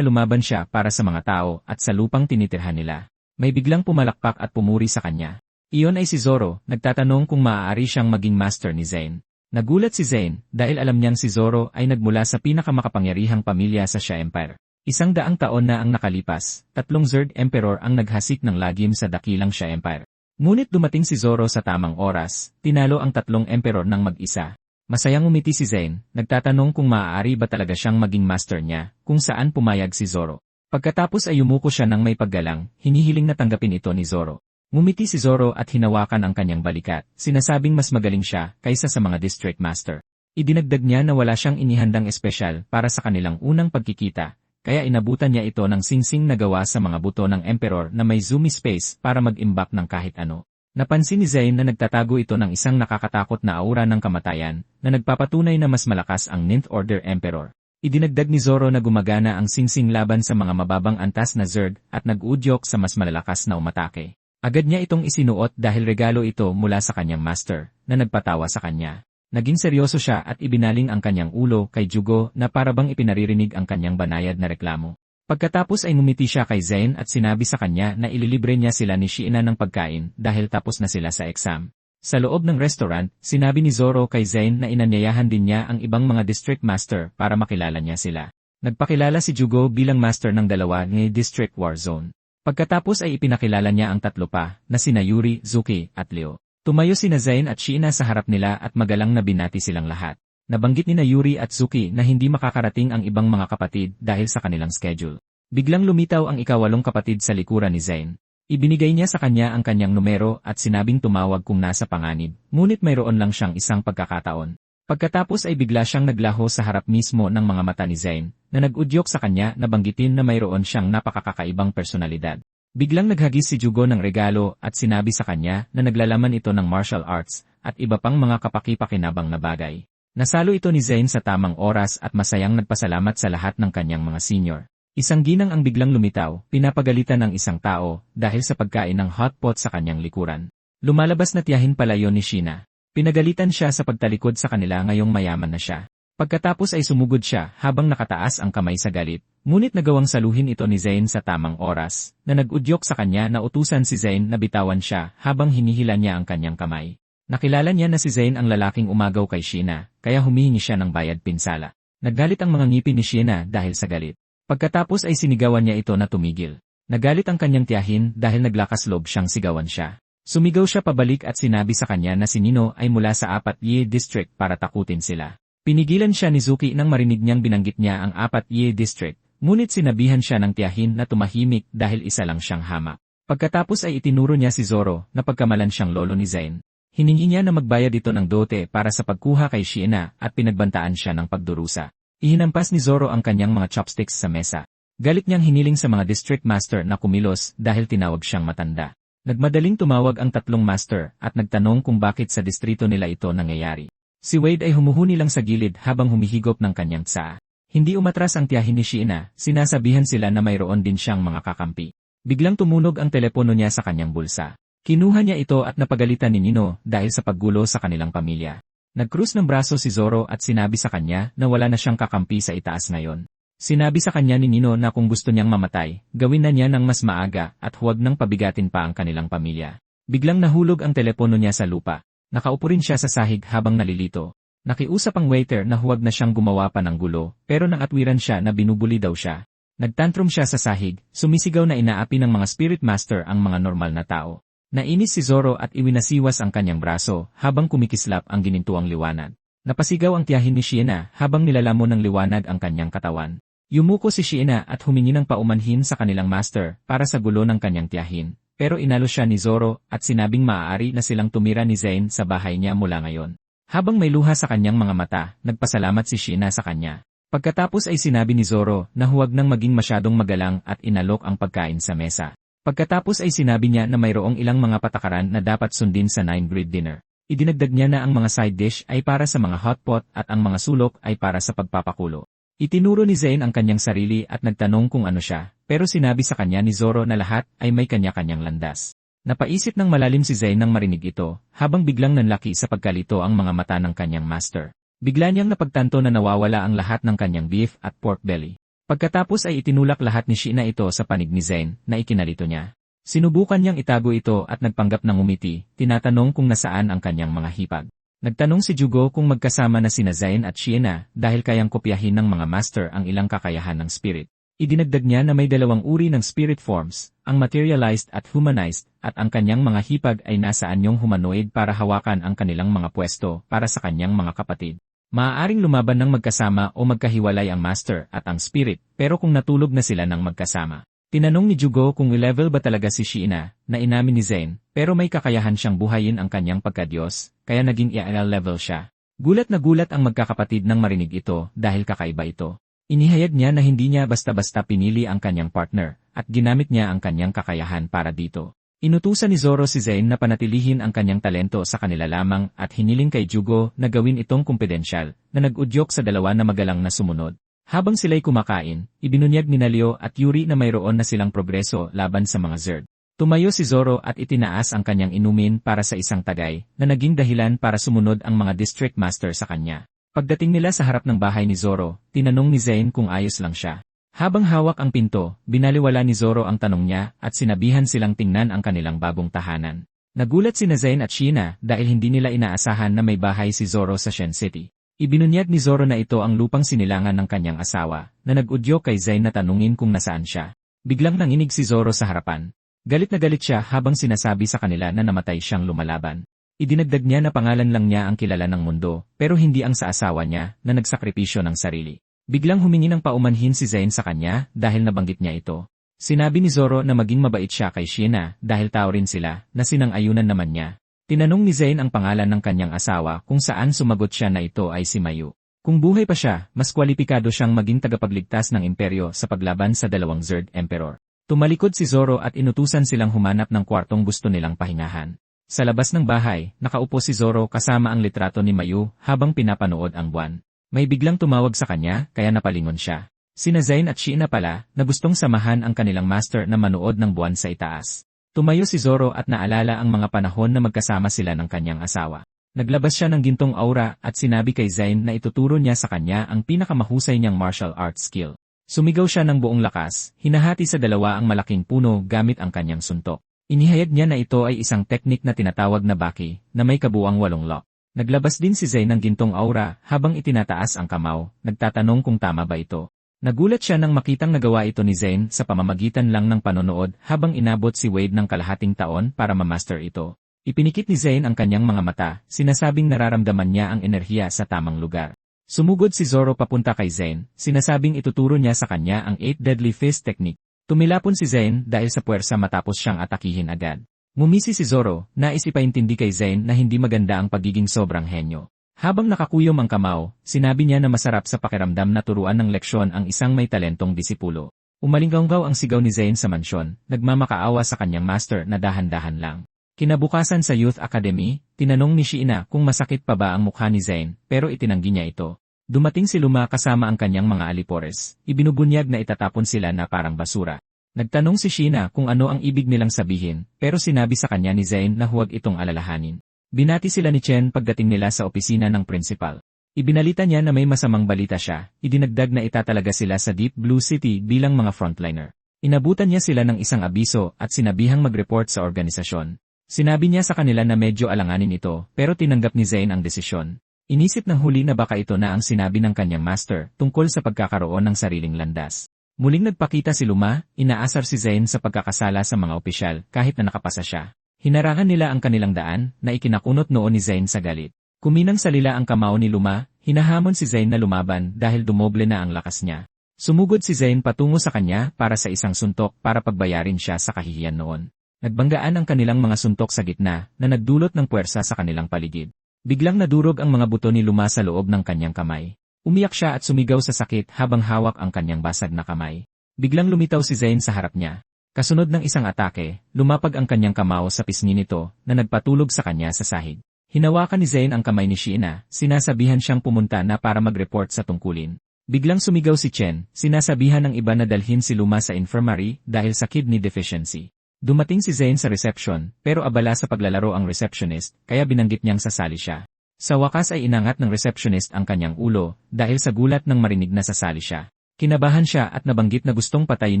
lumaban siya para sa mga tao at sa lupang tinitirhan nila. May biglang pumalakpak at pumuri sa kanya. Iyon ay si Zoro, nagtatanong kung maaari siyang maging master ni Zane. Nagulat si Zane dahil alam niyang si Zoro ay nagmula sa pinakamakapangyarihang pamilya sa Xia Empire. 100 taon na ang nakalipas, 3 Zerg Emperor ang naghasik ng lagim sa dakilang Xia Empire. Ngunit dumating si Zoro sa tamang oras, tinalo ang 3 Emperor ng mag-isa. Masayang umiti si Zane, nagtatanong kung maaari ba talaga siyang maging master niya, kung saan pumayag si Zoro. Pagkatapos ay yumuko siya ng may paggalang, hinihiling na tanggapin ito ni Zoro. Ngumiti si Zoro at hinawakan ang kanyang balikat, sinasabing mas magaling siya kaysa sa mga district master. Idinagdag niya na wala siyang inihandang espesyal para sa kanilang unang pagkikita, kaya inabutan niya ito ng singsing na gawa sa mga buto ng Emperor na may zoomy space para mag-imbak ng kahit ano. Napansin ni Zane na nagtatago ito ng isang nakakatakot na aura ng kamatayan na nagpapatunay na mas malakas ang Ninth Order Emperor. Idinagdag ni Zoro na gumagana ang singsing laban sa mga mababang antas na Zerg at nag-udyok sa mas malalakas na umatake. Agad niya itong isinuot dahil regalo ito mula sa kanyang master, na nagpatawa sa kanya. Naging seryoso siya at ibinaling ang kanyang ulo kay Jugo na parabang ipinaririnig ang kanyang banayad na reklamo. Pagkatapos ay ngumiti siya kay Zane at sinabi sa kanya na ililibre niya sila ni Shiina ng pagkain dahil tapos na sila sa exam. Sa loob ng restaurant, sinabi ni Zoro kay Zane na inanyayahan din niya ang ibang mga district master para makilala niya sila. Nagpakilala si Jugo bilang master ng dalawa ng District War Zone. Pagkatapos ay ipinakilala niya ang 3 pa na sina Yuri, Zuki at Leo. Tumayo sina Zane at Shiina sa harap nila at magalang na binati silang lahat. Nabanggit ni na Yuri at Zuki na hindi makakarating ang ibang mga kapatid dahil sa kanilang schedule. Biglang lumitaw ang ika-8 kapatid sa likuran ni Zane. Ibinigay niya sa kanya ang kanyang numero at sinabing tumawag kung nasa panganib, ngunit mayroon lang siyang isang pagkakataon. Pagkatapos ay bigla siyang naglaho sa harap mismo ng mga mata ni Zane, na nag-udyok sa kanya na banggitin na mayroon siyang napakakakaibang personalidad. Biglang naghagis si Jugo ng regalo at sinabi sa kanya na naglalaman ito ng martial arts at iba pang mga kapaki-pakinabang na bagay. Nasalo ito ni Zane sa tamang oras at masayang nagpasalamat sa lahat ng kanyang mga senior. Isang ginang ang biglang lumitaw, pinapagalitan ng isang tao dahil sa pagkain ng hotpot sa kanyang likuran. Lumalabas na tiyahin pala yon ni Shiina. Pinagalitan siya sa pagtalikod sa kanila ngayong mayaman na siya. Pagkatapos ay sumugod siya habang nakataas ang kamay sa galit, ngunit nagawang saluhin ito ni Zane sa tamang oras, na nag-udyok sa kanya na utusan si Zane na bitawan siya habang hinihila niya ang kanyang kamay. Nakilala niya na si Zane ang lalaking umagaw kay Shiina, kaya humihingi siya ng bayad pinsala. Naggalit ang mga ngipin ni Shiina dahil sa galit. Pagkatapos ay sinigawan niya ito na tumigil. Nagalit ang kanyang tiyahin dahil naglakas loob siyang sigawan siya. Sumigaw siya pabalik at sinabi sa kanya na si Nino ay mula sa 4 District para takutin sila. Pinigilan siya ni Zuki nang marinig niyang binanggit niya ang 4 District, ngunit sinabihan siya ng tiyahin na tumahimik dahil isa lang siyang hamak. Pagkatapos ay itinuro niya si Zoro na pagkamalan siyang lolo ni Zane. Hiningi niya na magbayad ito ng dote para sa pagkuha kay Shiina at pinagbantaan siya ng pagdurusa. Ihinampas ni Zoro ang kanyang mga chopsticks sa mesa. Galit niyang hiniling sa mga district master na kumilos dahil tinawag siyang matanda. Nagmadaling tumawag ang 3 master at nagtanong kung bakit sa distrito nila ito nangyayari. Si Wade ay humuhuni lang sa gilid habang humihigop ng kanyang tsaa. Hindi umatras ang tiyahin ni Shiina, sinasabihan sila na mayroon din siyang mga kakampi. Biglang tumunog ang telepono niya sa kanyang bulsa. Kinuha niya ito at napagalitan ni Nino dahil sa paggulo sa kanilang pamilya. Nagkrus ng braso si Zoro at sinabi sa kanya na wala na siyang kakampi sa itaas ngayon. Sinabi sa kanya ni Nino na kung gusto niyang mamatay, gawin na niya ng mas maaga at huwag nang pabigatin pa ang kanilang pamilya. Biglang nahulog ang telepono niya sa lupa. Nakaupo rin siya sa sahig habang nalilito. Nakiusap ang waiter na huwag na siyang gumawa pa ng gulo, pero nangatwiran siya na binubuli daw siya. Nagtantrum siya sa sahig, sumisigaw na inaapi ng mga spirit master ang mga normal na tao. Nainis si Zoro at iwinasiwas ang kanyang braso habang kumikislap ang ginintuang liwanag. Napasigaw ang tiyahin ni Shiina habang nilalamon ng liwanag ang kanyang katawan. Yumuko si Shiina at humingi ng paumanhin sa kanilang master para sa gulo ng kanyang tiyahin, pero inalo siya ni Zoro at sinabing maaari na silang tumira ni Zayn sa bahay niya mula ngayon. Habang may luha sa kanyang mga mata, nagpasalamat si Sheena sa kanya. Pagkatapos ay sinabi ni Zoro na huwag nang maging masyadong magalang at inalok ang pagkain sa mesa. Pagkatapos ay sinabi niya na mayroong ilang mga patakaran na dapat sundin sa 9-grid dinner. Idinagdag niya na ang mga side dish ay para sa mga hotpot at ang mga sulok ay para sa pagpapakulo. Itinuro ni Zayn ang kanyang sarili at nagtanong kung ano siya, pero sinabi sa kanya ni Zoro na lahat ay may kanya-kanyang landas. Napaisip ng malalim si Zayn nang marinig ito, habang biglang nanlaki sa pagkalito ang mga mata ng kanyang master. Bigla niyang napagtanto na nawawala ang lahat ng kanyang beef at pork belly. Pagkatapos ay itinulak lahat ni Sheena ito sa panig ni Zayn na ikinalito niya. Sinubukan niyang itago ito at nagpanggap ng umiti, tinatanong kung nasaan ang kanyang mga hipag. Nagtanong si Jugo kung magkasama na sina Zayn at Sheena dahil kayang kopyahin ng mga master ang ilang kakayahan ng spirit. Idinagdag niya na may dalawang uri ng spirit forms, ang materialized at humanized, at ang kanyang mga hipag ay nasa anyong humanoid para hawakan ang kanilang mga pwesto para sa kanyang mga kapatid. Maaaring lumaban ng magkasama o magkahiwalay ang master at ang spirit, pero kung natulog na sila ng magkasama. Tinanong ni Jugo kung i-level ba talaga si Sheena, na inamin ni Zayn, pero may kakayahan siyang buhayin ang kanyang pagkadyos, kaya naging IL level siya. Gulat na gulat ang magkakapatid nang marinig ito dahil kakaiba ito. Inihayag niya na hindi niya basta-basta pinili ang kanyang partner, at ginamit niya ang kanyang kakayahan para dito. Inutusan ni Zoro si Zayn na panatilihin ang kanyang talento sa kanila lamang at hiniling kay Jugo na gawin itong kumpidensyal, na nag-udyok sa dalawa na magalang na sumunod. Habang sila'y kumakain, ibinunyag ni Leo at Yuri na mayroon na silang progreso laban sa mga Zerd. Tumayo si Zoro at itinaas ang kanyang inumin para sa isang tagay, na naging dahilan para sumunod ang mga district master sa kanya. Pagdating nila sa harap ng bahay ni Zoro, tinanong ni Zayn kung ayos lang siya. Habang hawak ang pinto, binaliwala ni Zoro ang tanong niya at sinabihan silang tingnan ang kanilang bagong tahanan. Nagulat sina Zayn at Sheena dahil hindi nila inaasahan na may bahay si Zoro sa Shen City. Ibinunyag ni Zoro na ito ang lupang sinilangan ng kanyang asawa, na nag-udyo kay Zayn na tanungin kung nasaan siya. Biglang nanginig si Zoro sa harapan. Galit na galit siya habang sinasabi sa kanila na namatay siyang lumalaban. Idinagdag niya na pangalan lang niya ang kilala ng mundo, pero hindi ang sa asawa niya, na nagsakripisyo ng sarili. Biglang humingi ng paumanhin si Zayn sa kanya dahil nabanggit niya ito. Sinabi ni Zoro na maging mabait siya kay Sheena dahil tao rin sila, na sinang-ayunan naman niya. Tinanong ni Zayn ang pangalan ng kanyang asawa kung saan sumagot siya na ito ay si Mayu. Kung buhay pa siya, mas kwalipikado siyang maging tagapagligtas ng imperyo sa paglaban sa dalawang Zerd Emperor. Tumalikod si Zoro at inutusan silang humanap ng kwartong gusto nilang pahingahan. Sa labas ng bahay, nakaupo si Zoro kasama ang litrato ni Mayu habang pinapanood ang buwan. May biglang tumawag sa kanya kaya napalingon siya. Sina Zayn at Sheena pala na gustong samahan ang kanilang master na manood ng buwan sa itaas. Tumayo si Zoro at naalala ang mga panahon na magkasama sila ng kanyang asawa. Naglabas siya ng gintong aura at sinabi kay Zayn na ituturo niya sa kanya ang pinakamahusay niyang martial arts skill. Sumigaw siya ng buong lakas, hinahati sa dalawa ang malaking puno gamit ang kanyang suntok. Inihayag niya na ito ay isang teknik na tinatawag na baki, na may kabuang 8 lock. Naglabas din si Zayn ng gintong aura habang itinataas ang kamao, nagtatanong kung tama ba ito. Nagulat siya nang makitang nagawa ito ni Zayn sa pamamagitan lang ng panonood habang inabot si Wade ng kalahating taon para mamaster ito. Ipinikit ni Zayn ang kanyang mga mata, sinasabing nararamdaman niya ang enerhiya sa tamang lugar. Sumugod si Zoro papunta kay Zayn, sinasabing ituturo niya sa kanya ang 8 Deadly Fist Technique. Tumilapon si Zayn dahil sa puwersa matapos siyang atakihin agad. Ngumisi si Zoro, nais ipaintindi kay Zayn na hindi maganda ang pagiging sobrang henyo. Habang nakakuyom ang kamao, sinabi niya na masarap sa pakiramdam na turuan ng leksyon ang isang may talentong disipulo. Umalinggaw ang sigaw ni Zayn sa mansyon, nagmamakaawa sa kanyang master na dahan-dahan lang. Kinabukasan sa Youth Academy, tinanong ni Sheena kung masakit pa ba ang mukha ni Zayn, pero itinanggi niya ito. Dumating si Luma kasama ang kanyang mga alipores, ibinubunyag na itatapon sila na parang basura. Nagtanong si Sheena kung ano ang ibig nilang sabihin, pero sinabi sa kanya ni Zayn na huwag itong alalahanin. Binati sila ni Chen pagdating nila sa opisina ng principal. Ibinalita niya na may masamang balita siya, idinagdag na itatalaga sila sa Deep Blue City bilang mga frontliner. Inabutan niya sila ng isang abiso at sinabihang mag-report sa organisasyon. Sinabi niya sa kanila na medyo alanganin ito, pero tinanggap ni Zayn ang desisyon. Inisip ng huli na baka ito na ang sinabi ng kanyang master tungkol sa pagkakaroon ng sariling landas. Muling nagpakita si Luma, inaasar si Zayn sa pagkakasala sa mga opisyal kahit na nakapasa siya. Hinarangan nila ang kanilang daan na ikinakunot noon ni Zayn sa galit. Kuminang salila ang kamao ni Luma, hinahamon si Zayn na lumaban dahil dumoble na ang lakas niya. Sumugod si Zayn patungo sa kanya para sa isang suntok para pagbayarin siya sa kahihiyan noon. Nagbanggaan ang kanilang mga suntok sa gitna na nagdulot ng puwersa sa kanilang paligid. Biglang nadurog ang mga buto ni Luma sa loob ng kanyang kamay. Umiyak siya at sumigaw sa sakit habang hawak ang kanyang basag na kamay. Biglang lumitaw si Zayn sa harap niya. Kasunod ng isang atake, lumapag ang kanyang kamao sa pisngi nito na nagpatulog sa kanya sa sahig. Hinawakan ni Zayn ang kamay ni Sheena, sinasabihan siyang pumunta na para mag-report sa tungkulin. Biglang sumigaw si Chen, sinasabihan ng iba na dalhin si Luma sa infirmary dahil sa kidney deficiency. Dumating si Zayn sa reception, pero abala sa paglalaro ang receptionist, kaya binanggit niyang sasali siya. Sa wakas ay inangat ng receptionist ang kanyang ulo, dahil sa gulat nang marinig na sasali siya. Kinabahan siya at nabanggit na gustong patayin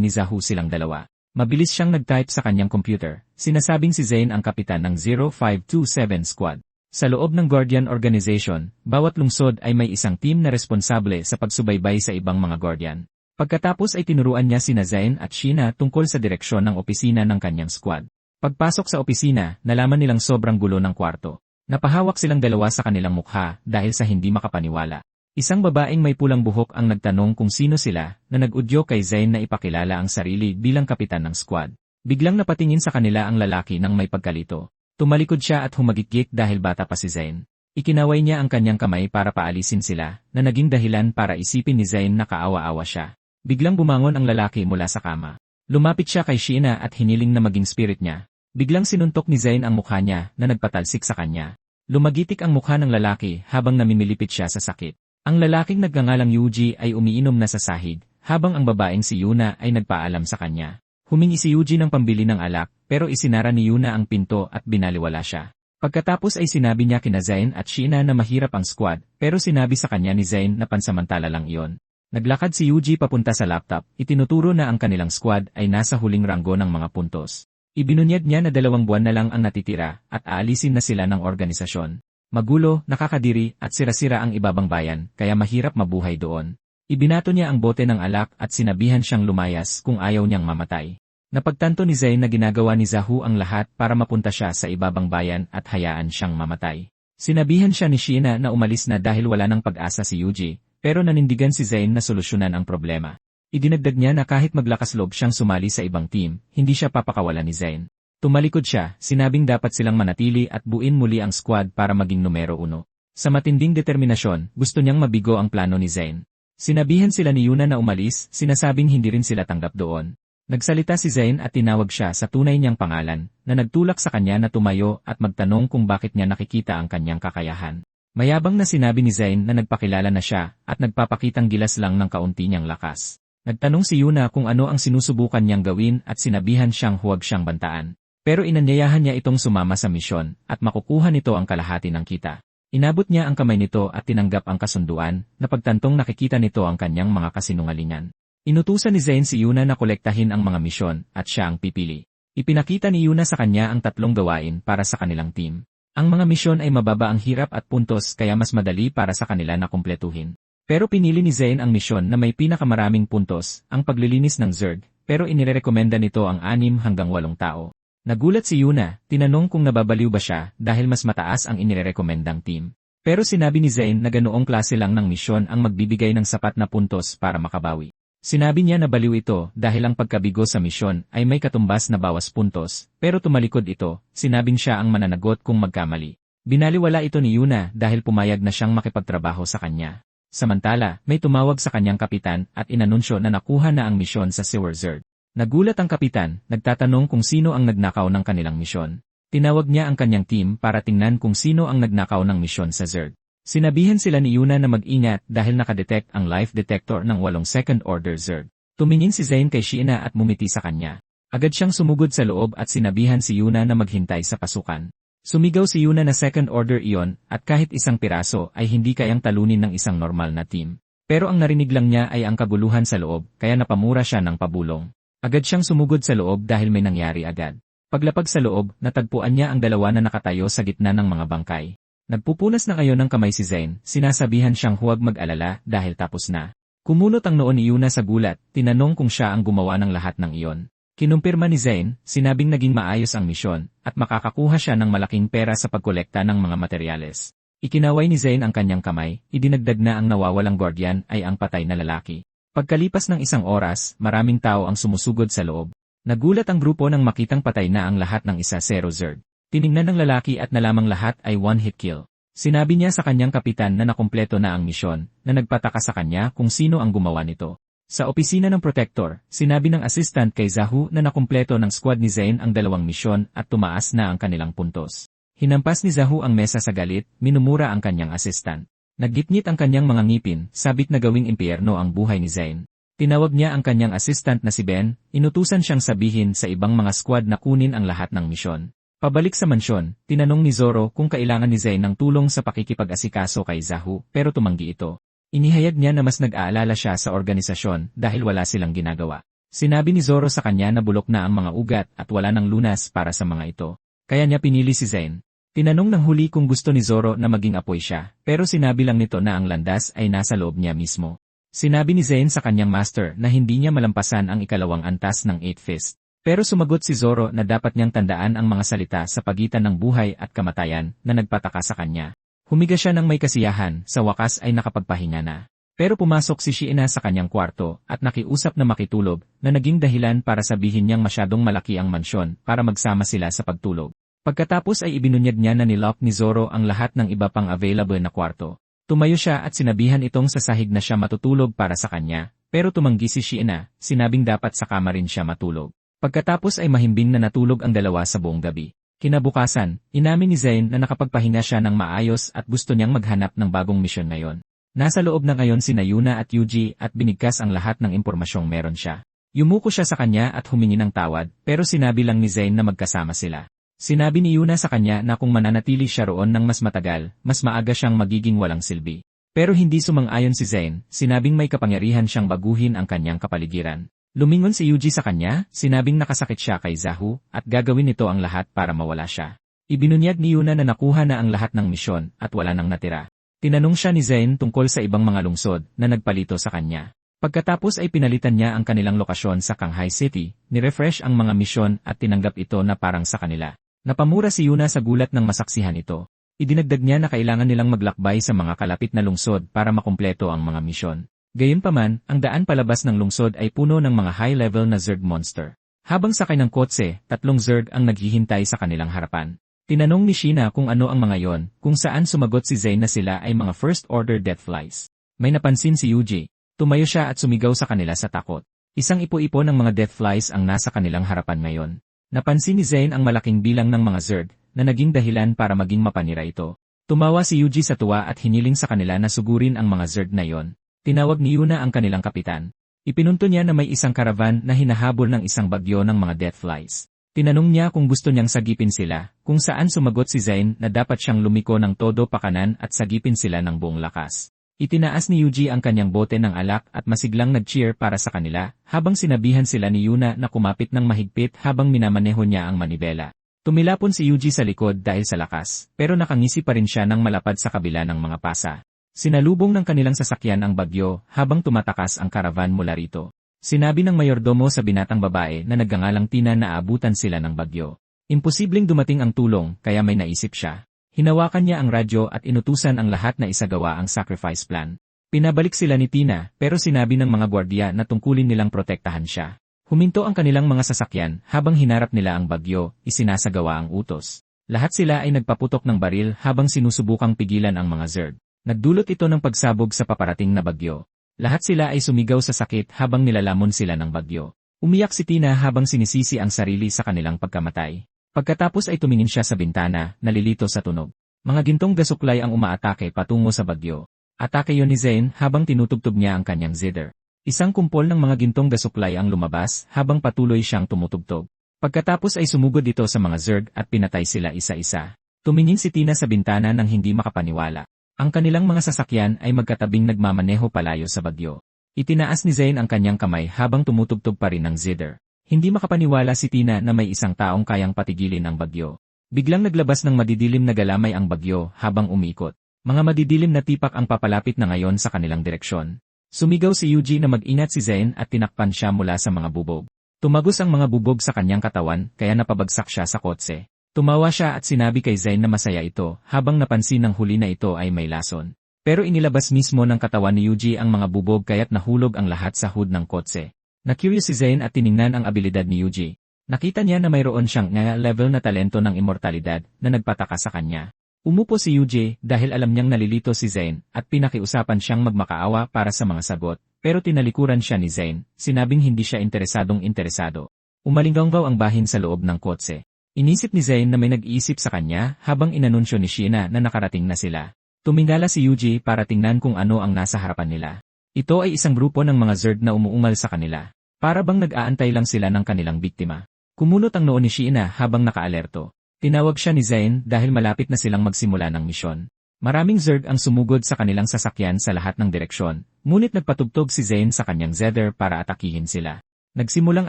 ni Zahu silang dalawa. Mabilis siyang nag-type sa kanyang computer, sinasabing si Zayn ang kapitan ng 0527 Squad. Sa loob ng Guardian Organization, bawat lungsod ay may isang team na responsable sa pagsubaybay sa ibang mga Guardian. Pagkatapos ay tinuruan niya sina Zayn at Sheena tungkol sa direksyon ng opisina ng kanyang squad. Pagpasok sa opisina, nalaman nilang sobrang gulo ng kwarto. Napahawak silang dalawa sa kanilang mukha dahil sa hindi makapaniwala. Isang babaeng may pulang buhok ang nagtanong kung sino sila na nag-udyo kay Zayn na ipakilala ang sarili bilang kapitan ng squad. Biglang napatingin sa kanila ang lalaki ng may pagkalito. Tumalikod siya at humagikik dahil bata pa si Zayn. Ikinaway niya ang kanyang kamay para paalisin sila na naging dahilan para isipin ni Zayn na kaawa-awa siya. Biglang bumangon ang lalaki mula sa kama. Lumapit siya kay Sheena at hiniling na maging spirit niya. Biglang sinuntok ni Zayn ang mukha niya na nagpatalsik sa kanya. Lumagitik ang mukha ng lalaki habang namimilipit siya sa sakit. Ang lalaking nagngangalang Yuji ay umiinom na sa sahig, habang ang babaeng si Yuna ay nagpaalam sa kanya. Humingi si Yuji ng pambili ng alak, pero isinara ni Yuna ang pinto at binaliwala siya. Pagkatapos ay sinabi niya kina Zayn at Sheena na mahirap ang squad, pero sinabi sa kanya ni Zayn na pansamantala lang iyon. Naglakad si Yuji papunta sa laptop, itinuturo na ang kanilang squad ay nasa huling ranggo ng mga puntos. Ibinunyag niya na 2 buwan na lang ang natitira at aalisin na sila ng organisasyon. Magulo, nakakadiri at sira-sira ang ibabang bayan, kaya mahirap mabuhay doon. Ibinato niya ang bote ng alak at sinabihan siyang lumayas kung ayaw niyang mamatay. Napagtanto ni Zayn na ginagawa ni Zahu ang lahat para mapunta siya sa ibabang bayan at hayaan siyang mamatay. Sinabihan siya ni Sheena na umalis na dahil wala ng pag-asa si Yuji. Pero nanindigan si Zayn na solusyonan ang problema. Idinagdag niya na kahit maglakas loob siyang sumali sa ibang team, hindi siya papakawalan ni Zayn. Tumalikod siya, sinabing dapat silang manatili at buuin muli ang squad para maging numero 1. Sa matinding determinasyon, gusto niyang mabigo ang plano ni Zayn. Sinabihan sila ni Yuna na umalis, sinasabing hindi rin sila tanggap doon. Nagsalita si Zayn at tinawag siya sa tunay niyang pangalan, na nagtulak sa kanya na tumayo at magtanong kung bakit niya nakikita ang kanyang kakayahan. Mayabang na sinabi ni Zayn na nagpakilala na siya at nagpapakitang gilas lang ng kaunti niyang lakas. Nagtanong si Yuna kung ano ang sinusubukan niyang gawin at sinabihan siyang huwag siyang bantaan. Pero inanyayahan niya itong sumama sa misyon at makukuha nito ang kalahati ng kita. Inabot niya ang kamay nito at tinanggap ang kasunduan na pagtantong nakikita nito ang kanyang mga kasinungalingan. Inutusan ni Zayn si Yuna na kolektahin ang mga misyon at siya ang pipili. Ipinakita ni Yuna sa kanya ang 3 gawain para sa kanilang team. Ang mga misyon ay mababa ang hirap at puntos kaya mas madali para sa kanila na kumpletuhin. Pero pinili ni Zayn ang misyon na may pinakamaraming puntos, ang paglilinis ng Zerg, pero inirekomenda nito ang 6 hanggang 8 tao. Nagulat si Yuna, tinanong kung nababaliw ba siya dahil mas mataas ang inirekomendang team. Pero sinabi ni Zayn na ganoong klase lang ng misyon ang magbibigay ng sapat na puntos para makabawi. Sinabi niya na baliw ito dahil ang pagkabigo sa misyon ay may katumbas na bawas puntos, pero tumalikod ito, sinabing siya ang mananagot kung magkamali. Binaliwala ito ni Yuna dahil pumayag na siyang makipagtrabaho sa kanya. Samantala, may tumawag sa kanyang kapitan at inanunsyo na nakuha na ang misyon sa Sewer Zerg. Nagulat ang kapitan, nagtatanong kung sino ang nagnakaw ng kanilang misyon. Tinawag niya ang kanyang team para tingnan kung sino ang nagnakaw ng misyon sa Zerg. Sinabihan sila ni Yuna na mag-ingat dahil nakadetect ang life detector ng 8 second-order Zerg. Tumingin si Zayn kay Sheena at mumiti sa kanya. Agad siyang sumugod sa loob at sinabihan si Yuna na maghintay sa pasukan. Sumigaw si Yuna na second-order iyon at kahit isang piraso ay hindi kayang talunin ng isang normal na team. Pero ang narinig lang niya ay ang kaguluhan sa loob kaya napamura siya ng pabulong. Agad siyang sumugod sa loob dahil may nangyari agad. Paglapag sa loob, natagpuan niya ang 2 na nakatayo sa gitna ng mga bangkay. Nagpupunas na ngayon ng kamay si Zayn, sinasabihan siyang huwag mag-alala dahil tapos na. Kumunot ang noon ni Yuna sa gulat, tinanong kung siya ang gumawa ng lahat ng iyon. Kinumpirma ni Zayn, sinabing naging maayos ang misyon, at makakakuha siya ng malaking pera sa pagkolekta ng mga materyales. Ikinaway ni Zayn ang kanyang kamay, idinagdag na ang nawawalang guardian ay ang patay na lalaki. Pagkalipas ng 1 oras, maraming tao ang sumusugod sa loob. Nagulat ang grupo nang makitang patay na ang lahat ng 1-0 Zerg. Tiningnan ng lalaki at nalamang lahat ay one-hit kill. Sinabi niya sa kanyang kapitan na nakumpleto na ang misyon, na nagpataka sa kanya kung sino ang gumawa nito. Sa opisina ng Protector, sinabi ng assistant kay Zahu na nakumpleto ng squad ni Zain ang 2 misyon at tumaas na ang kanilang puntos. Hinampas ni Zahu ang mesa sa galit, minumura ang kanyang assistant. Naggitngit ang kanyang mga ngipin, sabik na gawing impyerno ang buhay ni Zain. Tinawag niya ang kanyang assistant na si Ben, inutusan siyang sabihin sa ibang mga squad na kunin ang lahat ng misyon. Pabalik sa mansyon, tinanong ni Zoro kung kailangan ni Zain ng tulong sa pakikipag-asikaso kay Zahu, pero tumanggi ito. Inihayag niya na mas nag-aalala siya sa organisasyon dahil wala silang ginagawa. Sinabi ni Zoro sa kanya na bulok na ang mga ugat at wala ng lunas para sa mga ito. Kaya niya pinili si Zain. Tinanong ng huli kung gusto ni Zoro na maging apoy siya, pero sinabi lang nito na ang landas ay nasa loob niya mismo. Sinabi ni Zain sa kanyang master na hindi niya malampasan ang ikalawang antas ng 8 Fist. Pero sumagot si Zoro na dapat niyang tandaan ang mga salita sa pagitan ng buhay at kamatayan na nagpataka sa kanya. Humiga siya ng may kasiyahan, sa wakas ay nakapagpahinga na. Pero pumasok si Shiina sa kanyang kwarto at nakiusap na makitulog na naging dahilan para sabihin niyang masyadong malaki ang mansyon para magsama sila sa pagtulog. Pagkatapos ay ibinunyag niya na nilock ni Zoro ang lahat ng iba pang available na kwarto. Tumayo siya at sinabihan itong sa sahig na siya matutulog para sa kanya, pero tumanggi si Shiina, sinabing dapat sa kama rin siya matulog. Pagkatapos ay mahimbing na natulog ang dalawa sa buong gabi. Kinabukasan, inamin ni Zain na nakapagpahinga siya ng maayos at gusto niyang maghanap ng bagong misyon ngayon. Nasa loob na ngayon si Yuna at Yuji at binigkas ang lahat ng impormasyong meron siya. Yumuko siya sa kanya at humingi ng tawad, pero sinabi lang ni Zain na magkasama sila. Sinabi ni Yuna sa kanya na kung mananatili siya roon ng mas matagal, mas maaga siyang magiging walang silbi. Pero hindi sumang-ayon si Zain, sinabing may kapangyarihan siyang baguhin ang kanyang kapaligiran. Lumingon si Yuji sa kanya, sinabing nakasakit siya kay Zahu, at gagawin nito ang lahat para mawala siya. Ibinunyag ni Yuna na nakuha na ang lahat ng misyon, at wala nang natira. Tinanong siya ni Zain tungkol sa ibang mga lungsod, na nagpalito sa kanya. Pagkatapos ay pinalitan niya ang kanilang lokasyon sa Shanghai City, nirefresh ang mga misyon at tinanggap ito na parang sa kanila. Napamura si Yuna sa gulat ng masaksihan ito. Idinagdag niya na kailangan nilang maglakbay sa mga kalapit na lungsod para makumpleto ang mga misyon. Gayunpaman, ang daan palabas ng lungsod ay puno ng mga high-level na Zerg monster. Habang sakay ng kotse, 3 Zerg ang naghihintay sa kanilang harapan. Tinanong ni Shiina kung ano ang mga yon, kung saan sumagot si Zain na sila ay mga First-Order Deathflies. May napansin si Yuji. Tumayo siya at sumigaw sa kanila sa takot. Isang ipo-ipo ng mga Deathflies ang nasa kanilang harapan ngayon. Napansin ni Zain ang malaking bilang ng mga Zerg, na naging dahilan para maging mapanira ito. Tumawa si Yuji sa tuwa at hiniling sa kanila na sugurin ang mga Zerg na yon. Tinawag ni Yuna ang kanilang kapitan. Ipinunto niya na may isang karavan na hinahabol ng isang bagyo ng mga Deathflies. Tinanong niya kung gusto niyang sagipin sila, kung saan sumagot si Zain na dapat siyang lumiko ng todo pakanan at sagipin sila ng buong lakas. Itinaas ni Yuji ang kanyang bote ng alak at masiglang nag-cheer para sa kanila, habang sinabihan sila ni Yuna na kumapit ng mahigpit habang minamaneho niya ang manibela. Tumilapon si Yuji sa likod dahil sa lakas, pero nakangisi pa rin siya ng malapad sa kabila ng mga pasa. Sinalubong ng kanilang sasakyan ang bagyo habang tumatakas ang karavan mula rito. Sinabi ng mayordomo sa binatang babae na nagngangalang Tina na aabutan sila ng bagyo. Imposibleng dumating ang tulong, kaya may naisip siya. Hinawakan niya ang radyo at inutusan ang lahat na isagawa ang sacrifice plan. Pinabalik sila ni Tina, pero sinabi ng mga gwardiya na tungkulin nilang protektahan siya. Huminto ang kanilang mga sasakyan habang hinarap nila ang bagyo, isinasagawa ang utos. Lahat sila ay nagpaputok ng baril habang sinusubukang pigilan ang mga Zerg. Nagdulot ito ng pagsabog sa paparating na bagyo. Lahat sila ay sumigaw sa sakit habang nilalamon sila ng bagyo. Umiyak si Tina habang sinisisi ang sarili sa kanilang pagkamatay. Pagkatapos ay tumingin siya sa bintana, nalilito sa tunog. Mga gintong gasuklay ang umaatake patungo sa bagyo. Atake yon ni Zain habang tinutugtog niya ang kanyang zither. Isang kumpol ng mga gintong gasuklay ang lumabas habang patuloy siyang tumutugtog. Pagkatapos ay sumugod ito sa mga Zerg at pinatay sila isa-isa. Tumingin si Tina sa bintana nang hindi makapaniwala. Ang kanilang mga sasakyan ay magkatabing nagmamaneho palayo sa bagyo. Itinaas ni Zain ang kanyang kamay habang tumutugtog pa rin ng zither. Hindi makapaniwala si Tina na may isang taong kayang patigilin ang bagyo. Biglang naglabas ng madidilim na galamay ang bagyo habang umiikot. Mga madidilim na tipak ang papalapit na ngayon sa kanilang direksyon. Sumigaw si Yuji na mag-ingat si Zain at tinakpan siya mula sa mga bubog. Tumagos ang mga bubog sa kanyang katawan kaya napabagsak siya sa kotse. Tumawa siya at sinabi kay Zain na masaya ito habang napansin ng huli na ito ay may lason. Pero inilabas mismo ng katawan ni Yuji ang mga bubog kaya't nahulog ang lahat sa hood ng kotse. Na-curious si Zane at tiningnan ang abilidad ni Yuji. Nakita niya na mayroon siyang level na talento ng immortalidad na nagpataka sa kanya. Umupo si Yuji dahil alam niyang nalilito si Zane at pinakiusapan siyang magmakaawa para sa mga sagot, pero tinalikuran siya ni Zane, sinabing hindi siya interesado. Umalinggaw ang bahin sa loob ng kotse. Inisip ni Zane na may nag-iisip sa kanya habang inanunsyo ni Sheena na nakarating na sila. Tumingala si Yuji para tingnan kung ano ang nasa harapan nila. Ito ay isang grupo ng mga Zerg na umuungal sa kanila. Para bang nag-aantay lang sila ng kanilang biktima. Kumunot ang noo ni Sheena habang nakaalerto. Tinawag siya ni Zane dahil malapit na silang magsimula ng misyon. Maraming Zerg ang sumugod sa kanilang sasakyan sa lahat ng direksyon, ngunit nagpatugtog si Zane sa kanyang Zedder para atakihin sila. Nagsimulang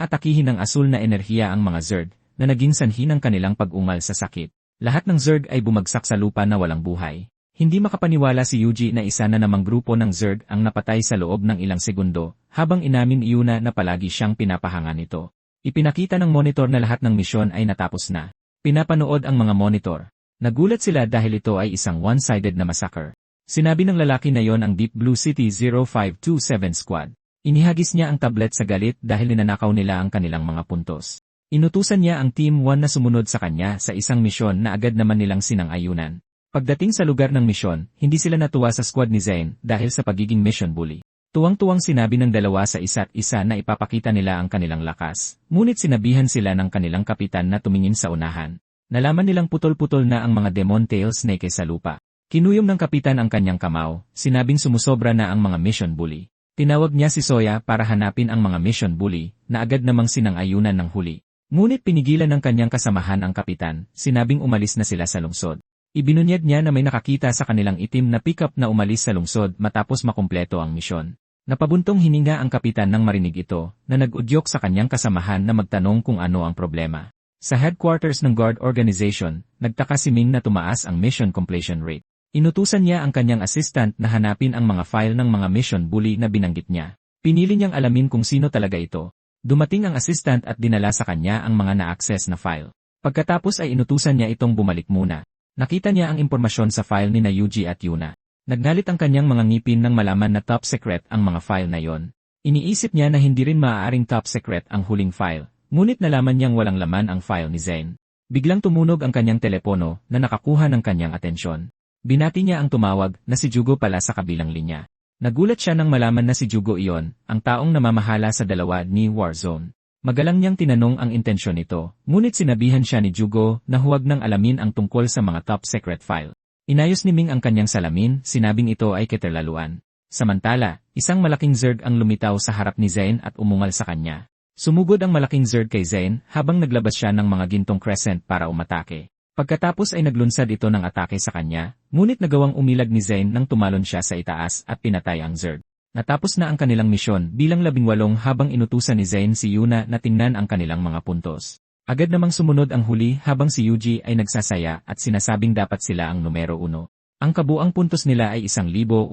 atakihin ng asul na enerhiya ang mga Zerg, na naging sanhi ng kanilang pag-ungal sa sakit. Lahat ng Zerg ay bumagsak sa lupa na walang buhay. Hindi makapaniwala si Yuji na isa na namang grupo ng Zerg ang napatay sa loob ng ilang segundo, habang inamin ni Yuna na palagi siyang pinapahanga nito. Ipinakita ng monitor na lahat ng misyon ay natapos na. Pinapanood ang mga monitor. Nagulat sila dahil ito ay isang one-sided na massacre. Sinabi ng lalaki na yon ang Deep Blue City 0527 Squad. Inihagis niya ang tablet sa galit dahil ninanakaw nila ang kanilang mga puntos. Inutusan niya ang Team 1 na sumunod sa kanya sa isang misyon na agad naman nilang sinang-ayunan. Pagdating sa lugar ng misyon, hindi sila natuwa sa squad ni Zane dahil sa pagiging mission bully. Tuwang-tuwang sinabi ng dalawa sa isa't isa na ipapakita nila ang kanilang lakas, ngunit sinabihan sila ng kanilang kapitan na tumingin sa unahan. Nalaman nilang putol-putol na ang mga demon tail snake sa lupa. Kinuyom ng kapitan ang kanyang kamao, sinabing sumusobra na ang mga mission bully. Tinawag niya si Soya para hanapin ang mga mission bully, na agad namang sinang-ayunan ng huli. Ngunit pinigilan ng kanyang kasamahan ang kapitan, sinabing umalis na sila sa lungsod. Ibinunyag niya na may nakakita sa kanilang itim na pickup na umalis sa lungsod matapos makumpleto ang misyon. Napabuntong hininga ang kapitan nang marinig ito, na nag-udyok sa kanyang kasamahan na magtanong kung ano ang problema. Sa headquarters ng Guard Organization, nagtaka si Ming na tumaas ang mission completion rate. Inutusan niya ang kanyang assistant na hanapin ang mga file ng mga mission bully na binanggit niya. Pinili niyang alamin kung sino talaga ito. Dumating ang assistant at dinala sa kanya ang mga na-access na file. Pagkatapos ay inutusan niya itong bumalik muna. Nakita niya ang impormasyon sa file ni na Yuji at Yuna. Naggalit ang kanyang mga ngipin nang malaman na top secret ang mga file na yon. Iniisip niya na hindi rin maaaring top secret ang huling file, ngunit nalaman niyang walang laman ang file ni Zane. Biglang tumunog ang kanyang telepono na nakakuha ng kanyang atensyon. Binati niya ang tumawag na si Jugo pala sa kabilang linya. Nagulat siya nang malaman na si Jugo iyon, ang taong namamahala sa dalawa ni Warzone. Magalang niyang tinanong ang intensyon nito, ngunit sinabihan siya ni Jugo na huwag nang alamin ang tungkol sa mga top secret file. Inayos ni Ming ang kanyang salamin, sinabing ito ay keterlaluan. Samantala, isang malaking Zerg ang lumitaw sa harap ni Zane at umungal sa kanya. Sumugod ang malaking Zerg kay Zane habang naglabas siya ng mga gintong crescent para umatake. Pagkatapos ay naglunsad ito ng atake sa kanya, ngunit nagawang umilag ni Zane nang tumalon siya sa itaas at pinatay ang Zerg. Natapos na ang kanilang misyon bilang 18 habang inutusan ni Zane si Yuna na tingnan ang kanilang mga puntos. Agad namang sumunod ang huli habang si Yuji ay nagsasaya at sinasabing dapat sila ang numero 1. Ang kabuang puntos nila ay 1,800,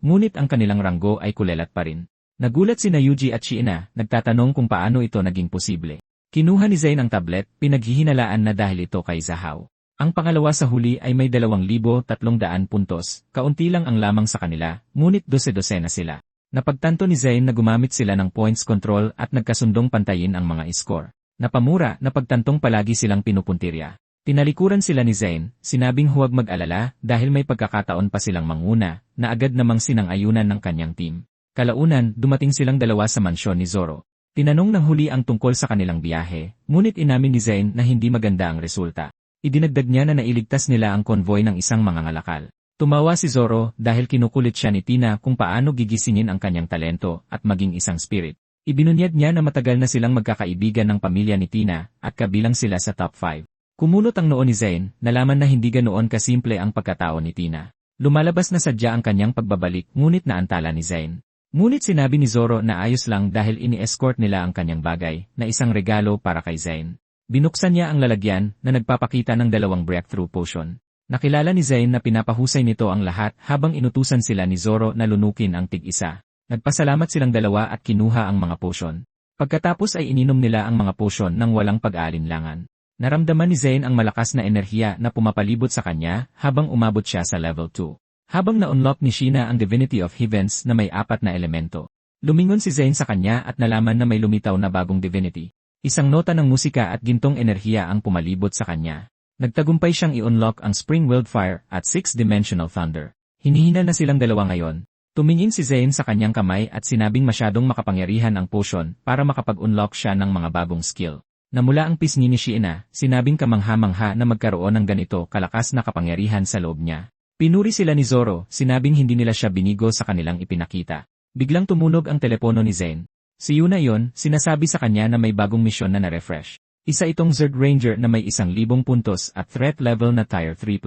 ngunit ang kanilang ranggo ay kulelat pa rin. Nagulat sina Yuji at Sheena, nagtatanong kung paano ito naging posible. Kinuha ni Zane ang tablet, pinaghihinalaan na dahil ito kay Zahao. Ang pangalawa sa huli ay may 2,300 puntos, kaunti lang ang lamang sa kanila, ngunit 12 na sila. Napagtanto ni Zane na gumamit sila ng points control at nagkasundong pantayin ang mga score. Napamura na pagtantong palagi silang pinupuntirya. Tinalikuran sila ni Zane, sinabing huwag mag-alala dahil may pagkakataon pa silang manguna, na agad namang sinang-ayunan ng kanyang team. Kalaunan, dumating silang dalawa sa mansyon ni Zoro. Tinanong ng huli ang tungkol sa kanilang biyahe, ngunit inamin ni Zane na hindi maganda ang resulta. Idinagdag niya na nailigtas nila ang konvoy ng isang mangangalakal. Tumawa si Zoro dahil kinukulit siya ni Tina kung paano gigisingin ang kanyang talento at maging isang spirit. Ibinunyag niya na matagal na silang magkakaibigan ng pamilya ni Tina at kabilang sila sa top 5. Kumunot ang noo ni Zane, nalaman na hindi ganoon kasimple ang pagkatao ni Tina. Lumalabas na sadya ang kanyang pagbabalik ngunit naantala ni Zane. Ngunit sinabi ni Zoro na ayos lang dahil ini-escort nila ang kanyang bagay na isang regalo para kay Zane. Binuksan niya ang lalagyan na nagpapakita ng 2 breakthrough potion. Nakilala ni Zane na pinapahusay nito ang lahat habang inutusan sila ni Zoro na lunukin ang tig-isa. Nagpasalamat silang dalawa at kinuha ang mga potion. Pagkatapos ay ininom nila ang mga potion nang walang pag-aalinlangan. Naramdaman ni Zane ang malakas na enerhiya na pumapalibot sa kanya habang umabot siya sa level 2. Habang na-unlock ni Sheena ang Divinity of Heavens na may 4 na elemento. Lumingon si Zane sa kanya at nalaman na may lumitaw na bagong divinity. Isang nota ng musika at gintong enerhiya ang pumalibot sa kanya. Nagtagumpay siyang i-unlock ang Spring Wildfire at 6-dimensional Thunder. Hinihinal na silang dalawa ngayon. Tumingin si Zane sa kanyang kamay at sinabing masyadong makapangyarihan ang potion para makapag-unlock siya ng mga bagong skill. Namula ang pisngi ni Shiina, sinabing kamangha-mangha na magkaroon ng ganito kalakas na kapangyarihan sa loob niya. Pinuri sila ni Zoro, sinabing hindi nila siya binigo sa kanilang ipinakita. Biglang tumunog ang telepono ni Zane. Si Yuna yon, sinasabi sa kanya na may bagong misyon na na-refresh. Isa itong Zerg Ranger na may 1,000 puntos at threat level na Tier 3+.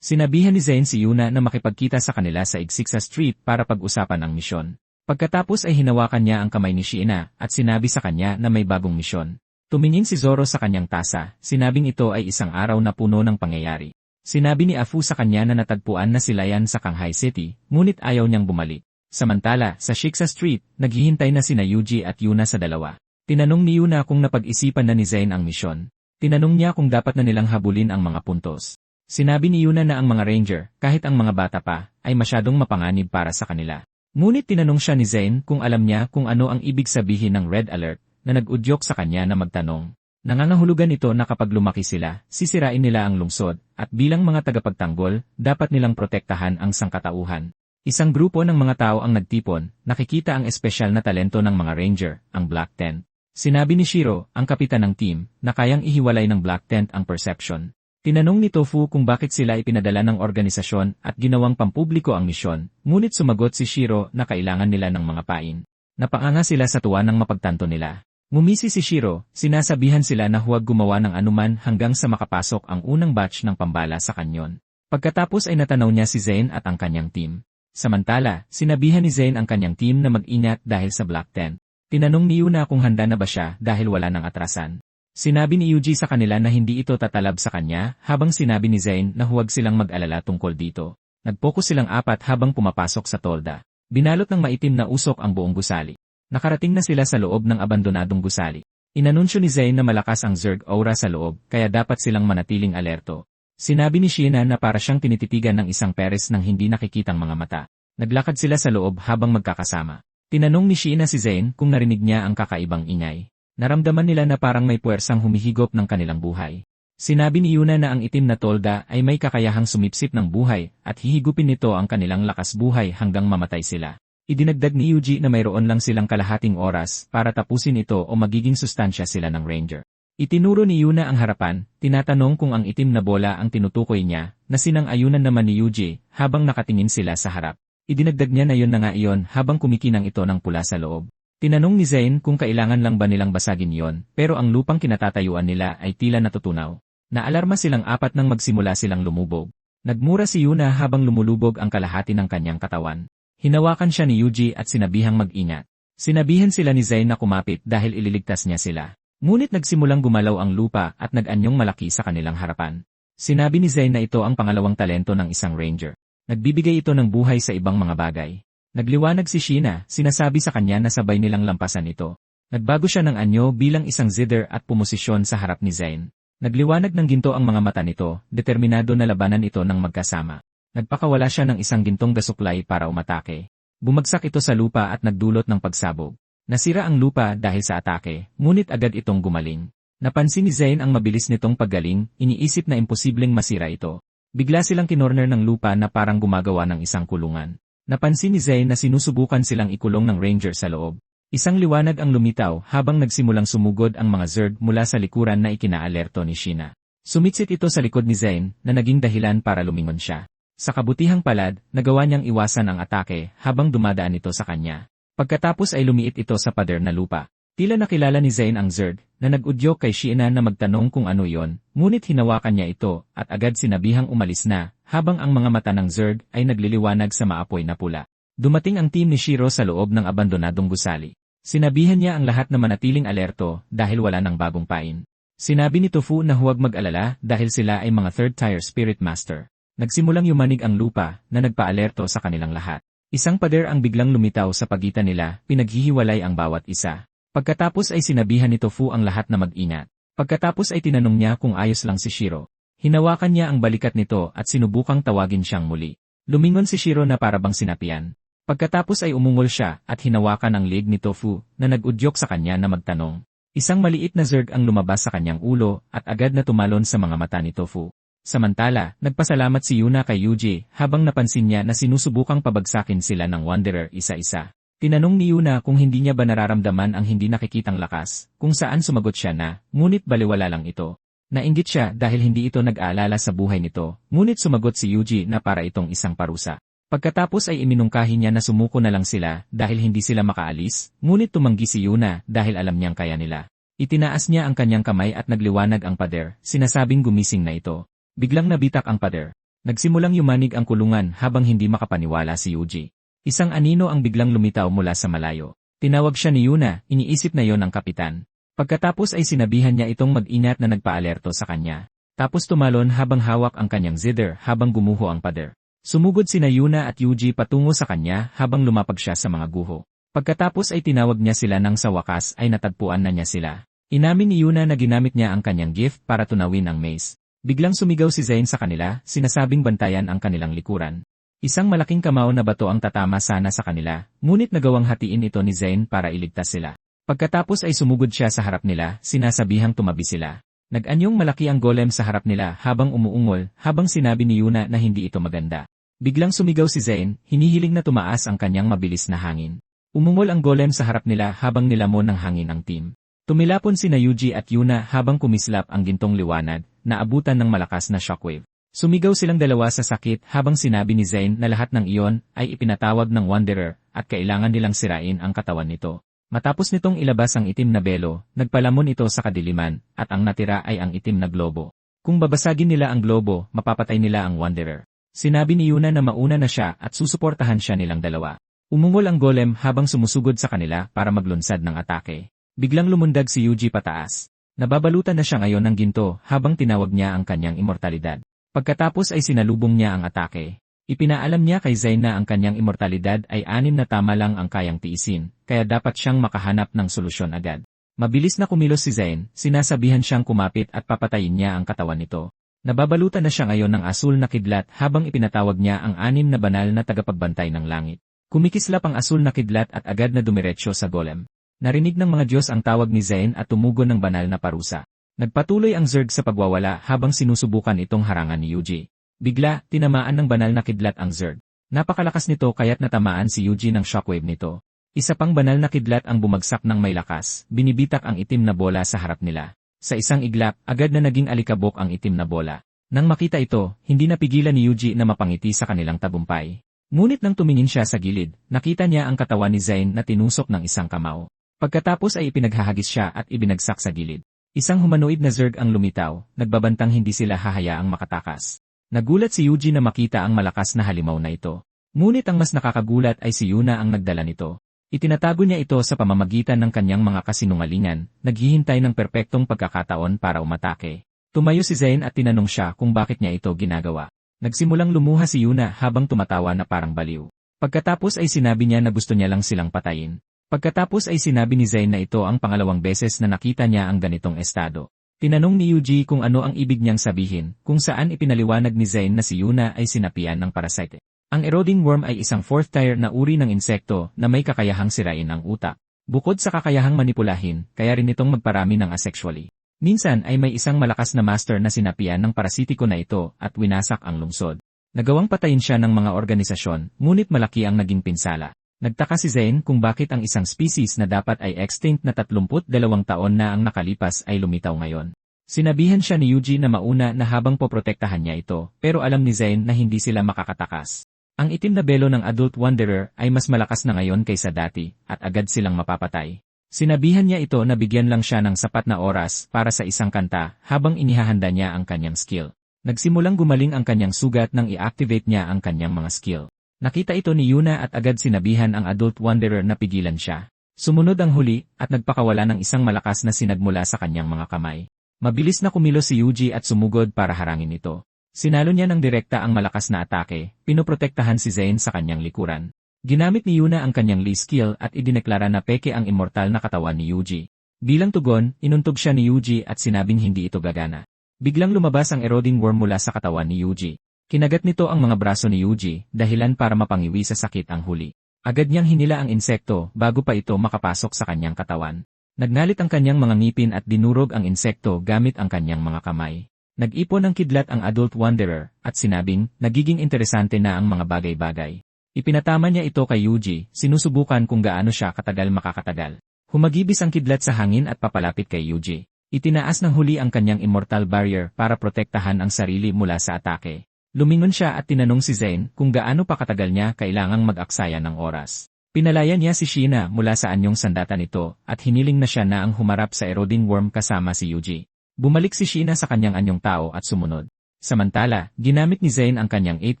Sinabihan ni Zane si Yuna na makipagkita sa kanila sa igsik sa street para pag-usapan ang misyon. Pagkatapos ay hinawakan niya ang kamay ni Shiina at sinabi sa kanya na may bagong misyon. Tumingin si Zoro sa kanyang tasa, sinabing ito ay isang araw na puno ng pangyayari. Sinabi ni Afu sa kanya na natagpuan na sila yan sa Shanghai City, ngunit ayaw niyang bumalik. Samantala, sa Shiksa Street, naghihintay na sina Yuji at Yuna sa dalawa. Tinanong ni Yuna kung napag-isipan na ni Zane ang misyon. Tinanong niya kung dapat na nilang habulin ang mga puntos. Sinabi ni Yuna na ang mga ranger, kahit ang mga bata pa, ay masyadong mapanganib para sa kanila. Ngunit tinanong siya ni Zane kung alam niya kung ano ang ibig sabihin ng Red Alert, na nag-udyok sa kanya na magtanong. Nangangahulugan ito na kapag lumaki sila, sisirain nila ang lungsod, at bilang mga tagapagtanggol, dapat nilang protektahan ang sangkatauhan. Isang grupo ng mga tao ang nagtipon, nakikita ang espesyal na talento ng mga ranger, ang Black Tent. Sinabi ni Shiro, ang kapitan ng team, na kayang ihiwalay ng Black Tent ang perception. Tinanong ni Tofu kung bakit sila ipinadala ng organisasyon at ginawang pampubliko ang misyon, ngunit sumagot si Shiro na kailangan nila ng mga pain. Napanganga sila sa tuwa ng mapagtanto nila. Ngumisi si Shiro, sinasabihan sila na huwag gumawa ng anuman hanggang sa makapasok ang unang batch ng pambala sa kanyon. Pagkatapos ay natanaw niya si Zane at ang kanyang team. Samantala, sinabihan ni Zane ang kanyang team na mag-ingat dahil sa Black Tent. Tinanong ni Yuna kung handa na ba siya dahil wala nang atrasan. Sinabi ni Yuji sa kanila na hindi ito tatalab sa kanya, habang sinabi ni Zane na huwag silang mag-alala tungkol dito. Nag-focus silang apat habang pumapasok sa tolda. Binalot ng maitim na usok ang buong gusali. Nakarating na sila sa loob ng abandonadong gusali. Inanunsyo ni Zane na malakas ang Zerg aura sa loob, kaya dapat silang manatiling alerto. Sinabi ni Shiina na para siyang tinititigan ng isang peres ng hindi nakikitang mga mata. Naglakad sila sa loob habang magkakasama. Tinanong ni Shiina si Zane kung narinig niya ang kakaibang ingay. Naramdaman nila na parang may puwersang humihigop ng kanilang buhay. Sinabi ni Yuna na ang itim na tolda ay may kakayahang sumipsip ng buhay at hihigupin nito ang kanilang lakas buhay hanggang mamatay sila. Idinagdag ni Yuji na mayroon lang silang kalahating oras para tapusin ito o magiging sustansya sila ng Ranger. Itinuro ni Yuna ang harapan, tinatanong kung ang itim na bola ang tinutukoy niya, na sinang-ayunan naman ni Yuji habang nakatingin sila sa harap. Idinagdag niya na yun na nga iyon habang kumikinang ito ng pula sa loob. Tinanong ni Zane kung kailangan lang ba nilang basagin yon, pero ang lupang kinatatayuan nila ay tila natutunaw. Naalarma silang apat nang magsimula silang lumubog. Nagmura si Yuna habang lumulubog ang kalahati ng kanyang katawan. Hinawakan siya ni Yuji at sinabihang mag-ingat. Sinabihan sila ni Zane na kumapit dahil ililigtas niya sila. Ngunit nagsimulang gumalaw ang lupa at nag-anyong malaki sa kanilang harapan. Sinabi ni Zane na ito ang pangalawang talento ng isang ranger. Nagbibigay ito ng buhay sa ibang mga bagay. Nagliwanag si Shiina, sinasabi sa kanya na sabay nilang lampasan ito. Nagbago siya ng anyo bilang isang zither at pumosisyon sa harap ni Zane. Nagliwanag ng ginto ang mga mata nito, determinado na labanan ito ng magkasama. Nagpakawala siya ng isang gintong gasuklay para umatake. Bumagsak ito sa lupa at nagdulot ng pagsabog. Nasira ang lupa dahil sa atake, ngunit agad itong gumaling. Napansin ni Zane ang mabilis nitong paggaling, iniisip na imposibleng masira ito. Bigla silang kinorner ng lupa na parang gumagawa ng isang kulungan. Napansin ni Zane na sinusubukan silang ikulong ng ranger sa loob. Isang liwanag ang lumitaw habang nagsimulang sumugod ang mga Zerg mula sa likuran na ikinaalerto ni Shiina. Sumitsit ito sa likod ni Zane na naging dahilan para lumingon siya. Sa kabutihang palad, nagawa niyang iwasan ang atake habang dumadaan ito sa kanya. Pagkatapos ay lumiit ito sa pader na lupa. Tila nakilala ni Zane ang Zerg na nag-udyok kay Shiina na magtanong kung ano yon, ngunit hinawakan niya ito at agad sinabihang umalis na, habang ang mga mata ng Zerg ay nagliliwanag sa maapoy na pula. Dumating ang team ni Shiro sa loob ng abandonadong gusali. Sinabihan niya ang lahat na manatiling alerto dahil wala ng bagong pain. Sinabi ni Tofu na huwag mag-alala dahil sila ay mga third-tier spirit master. Nagsimulang yumanig ang lupa na nagpa-alerto sa kanilang lahat. Isang pader ang biglang lumitaw sa pagitan nila, pinaghihiwalay ang bawat isa. Pagkatapos ay sinabihan ni Tofu ang lahat na mag-ingat. Pagkatapos ay tinanong niya kung ayos lang si Shiro. Hinawakan niya ang balikat nito at sinubukang tawagin siyang muli. Lumingon si Shiro na parabang sinapian. Pagkatapos ay umungol siya at hinawakan ang leg ni Tofu na nag-udyok sa kanya na magtanong. Isang maliit na Zerg ang lumabas sa kanyang ulo at agad na tumalon sa mga mata ni Tofu. Samantala, nagpasalamat si Yuna kay Yuji habang napansin niya na sinusubukang pabagsakin sila ng Wanderer isa-isa. Tinanong ni Yuna kung hindi niya ba nararamdaman ang hindi nakikitang lakas, kung saan sumagot siya na, ngunit baliwala lang ito. Nainggit siya dahil hindi ito nag-aalala sa buhay nito, ngunit sumagot si Yuji na para itong isang parusa. Pagkatapos ay iminungkahi niya na sumuko na lang sila dahil hindi sila makaalis, ngunit tumanggi si Yuna dahil alam niyang kaya nila. Itinaas niya ang kanyang kamay at nagliwanag ang pader, sinasabing gumising na ito. Biglang nabitak ang pader. Nagsimulang yumanig ang kulungan habang hindi makapaniwala si Yuji. Isang anino ang biglang lumitaw mula sa malayo. Tinawag siya ni Yuna, iniisip na yon ang kapitan. Pagkatapos ay sinabihan niya itong mag-ingat na nagpaalerto sa kanya. Tapos tumalon habang hawak ang kanyang zither habang gumuho ang pader. Sumugod sina Yuna at Yuji patungo sa kanya habang lumapag siya sa mga guho. Pagkatapos ay tinawag niya sila nang sa wakas ay natagpuan na niya sila. Inamin ni Yuna na ginamit niya ang kanyang gift para tunawin ang maze. Biglang sumigaw si Zain sa kanila, sinasabing bantayan ang kanilang likuran. Isang malaking kamao na bato ang tatama sana sa kanila, ngunit nagawang hatiin ito ni Zain para iligtas sila. Pagkatapos ay sumugod siya sa harap nila, sinasabihang tumabi sila. Nag-anyong malaki ang golem sa harap nila habang umuungol, habang sinabi ni Yuna na hindi ito maganda. Biglang sumigaw si Zain, hinihiling na tumaas ang kanyang mabilis na hangin. Umungol ang golem sa harap nila habang nilamon ng hangin ang team. Tumilapon sina Yuji at Yuna habang kumislap ang gintong liwanag, na abutan ng malakas na shockwave. Sumigaw silang dalawa sa sakit habang sinabi ni Zain na lahat ng iyon ay ipinatawag ng Wanderer at kailangan nilang sirain ang katawan nito. Matapos nitong ilabas ang itim na belo, nagpalamon ito sa kadiliman at ang natira ay ang itim na globo. Kung babasagin nila ang globo, mapapatay nila ang Wanderer. Sinabi ni Yuna na mauna na siya at susuportahan siya nilang dalawa. Umungol ang golem habang sumusugod sa kanila para maglunsad ng atake. Biglang lumundag si Yuji pataas. Nababalutan na siya ngayon ng ginto habang tinawag niya ang kanyang immortalidad. Pagkatapos ay sinalubong niya ang atake. Ipinaalam niya kay Zain na ang kanyang immortalidad ay 6 na tama lang ang kayang tiisin, kaya dapat siyang makahanap ng solusyon agad. Mabilis na kumilos si Zain, sinasabihan siyang kumapit at papatayin niya ang katawan nito. Nababalutan na siya ngayon ng asul na kidlat habang ipinatawag niya ang 6 na banal na tagapagbantay ng langit. Kumikislap ang asul na kidlat at agad na dumiretso sa golem. Narinig ng mga Diyos ang tawag ni Zain at tumugon ng banal na parusa. Nagpatuloy ang Zerg sa pagwawala habang sinusubukan itong harangan ni Yuji. Bigla, tinamaan ng banal na kidlat ang Zerg. Napakalakas nito kaya't natamaan si Yuji ng shockwave nito. Isa pang banal na kidlat ang bumagsak ng may lakas, binibitak ang itim na bola sa harap nila. Sa isang iglap, agad na naging alikabok ang itim na bola. Nang makita ito, hindi napigilan ni Yuji na mapangiti sa kanilang tagumpay. Ngunit nang tumingin siya sa gilid, nakita niya ang katawan ni Zain na tinusok ng isang kamao. Pagkatapos ay ipinaghahagis siya at ibinagsak sa gilid. Isang humanoid na Zerg ang lumitaw, nagbabantang hindi sila hahayaang makatakas. Nagulat si Yuji na makita ang malakas na halimaw na ito. Ngunit ang mas nakakagulat ay si Yuna ang nagdala nito. Itinatago niya ito sa pamamagitan ng kanyang mga kasinungalingan, naghihintay ng perpektong pagkakataon para umatake. Tumayo si Zain at tinanong siya kung bakit niya ito ginagawa. Nagsimulang lumuha si Yuna habang tumatawa na parang baliw. Pagkatapos ay sinabi niya na gusto niya lang silang patayin. Pagkatapos ay sinabi ni Zain na ito ang pangalawang beses na nakita niya ang ganitong estado. Tinanong ni Yuji kung ano ang ibig niyang sabihin, kung saan ipinaliwanag ni Zain na si Yuna ay sinapian ng parasite. Ang eroding worm ay isang fourth tier na uri ng insekto na may kakayahang sirain ang utak. Bukod sa kakayahang manipulahin, kaya rin itong magparami ng asexually. Minsan ay may isang malakas na master na sinapian ng parasitiko na ito at winasak ang lungsod. Nagawang patayin siya ng mga organisasyon, ngunit malaki ang naging pinsala. Nagtaka si Zain kung bakit ang isang species na dapat ay extinct na 32 taon na ang nakalipas ay lumitaw ngayon. Sinabihan siya ni Yuji na mauna na habang poprotektahan niya ito, pero alam ni Zain na hindi sila makakatakas. Ang itim na belo ng Adult Wanderer ay mas malakas na ngayon kaysa dati, at agad silang mapapatay. Sinabihan niya ito na bigyan lang siya ng sapat na oras para sa isang kanta habang inihahanda niya ang kanyang skill. Nagsimulang gumaling ang kanyang sugat nang i-activate niya ang kanyang mga skill. Nakita ito ni Yuna at agad sinabihan ang Adult Wanderer na pigilan siya. Sumunod ang huli at nagpakawala ng isang malakas na sinag mula sa kanyang mga kamay. Mabilis na kumilos si Yuji at sumugod para harangin ito. Sinalo niya ng direkta ang malakas na atake, pinoprotektahan si Zain sa kanyang likuran. Ginamit ni Yuna ang kanyang Lee skill at idineklara na peke ang immortal na katawan ni Yuji. Bilang tugon, inuntog siya ni Yuji at sinabing hindi ito gagana. Biglang lumabas ang eroding worm mula sa katawan ni Yuji. Kinagat nito ang mga braso ni Yuji, dahilan para mapangiwi sa sakit ang huli. Agad niyang hinila ang insekto bago pa ito makapasok sa kanyang katawan. Nagnalit ang kanyang mga ngipin at dinurog ang insekto gamit ang kanyang mga kamay. Nag-ipon ng kidlat ang Adult Wanderer at sinabing, nagiging interesante na ang mga bagay-bagay. Ipinatama niya ito kay Yuji, sinusubukan kung gaano siya katagal makakatagal. Humagibis ang kidlat sa hangin at papalapit kay Yuji. Itinaas ng huli ang kanyang immortal barrier para protektahan ang sarili mula sa atake. Lumingon siya at tinanong si Zane kung gaano pa katagal niya kailangang mag-aksaya ng oras. Pinalaya niya si Sheena mula sa anyong sandata nito at hiniling na siya na ang humarap sa eroding worm kasama si Yuji. Bumalik si Sheena sa kanyang anyong tao at sumunod. Samantala, ginamit ni Zane ang kanyang 8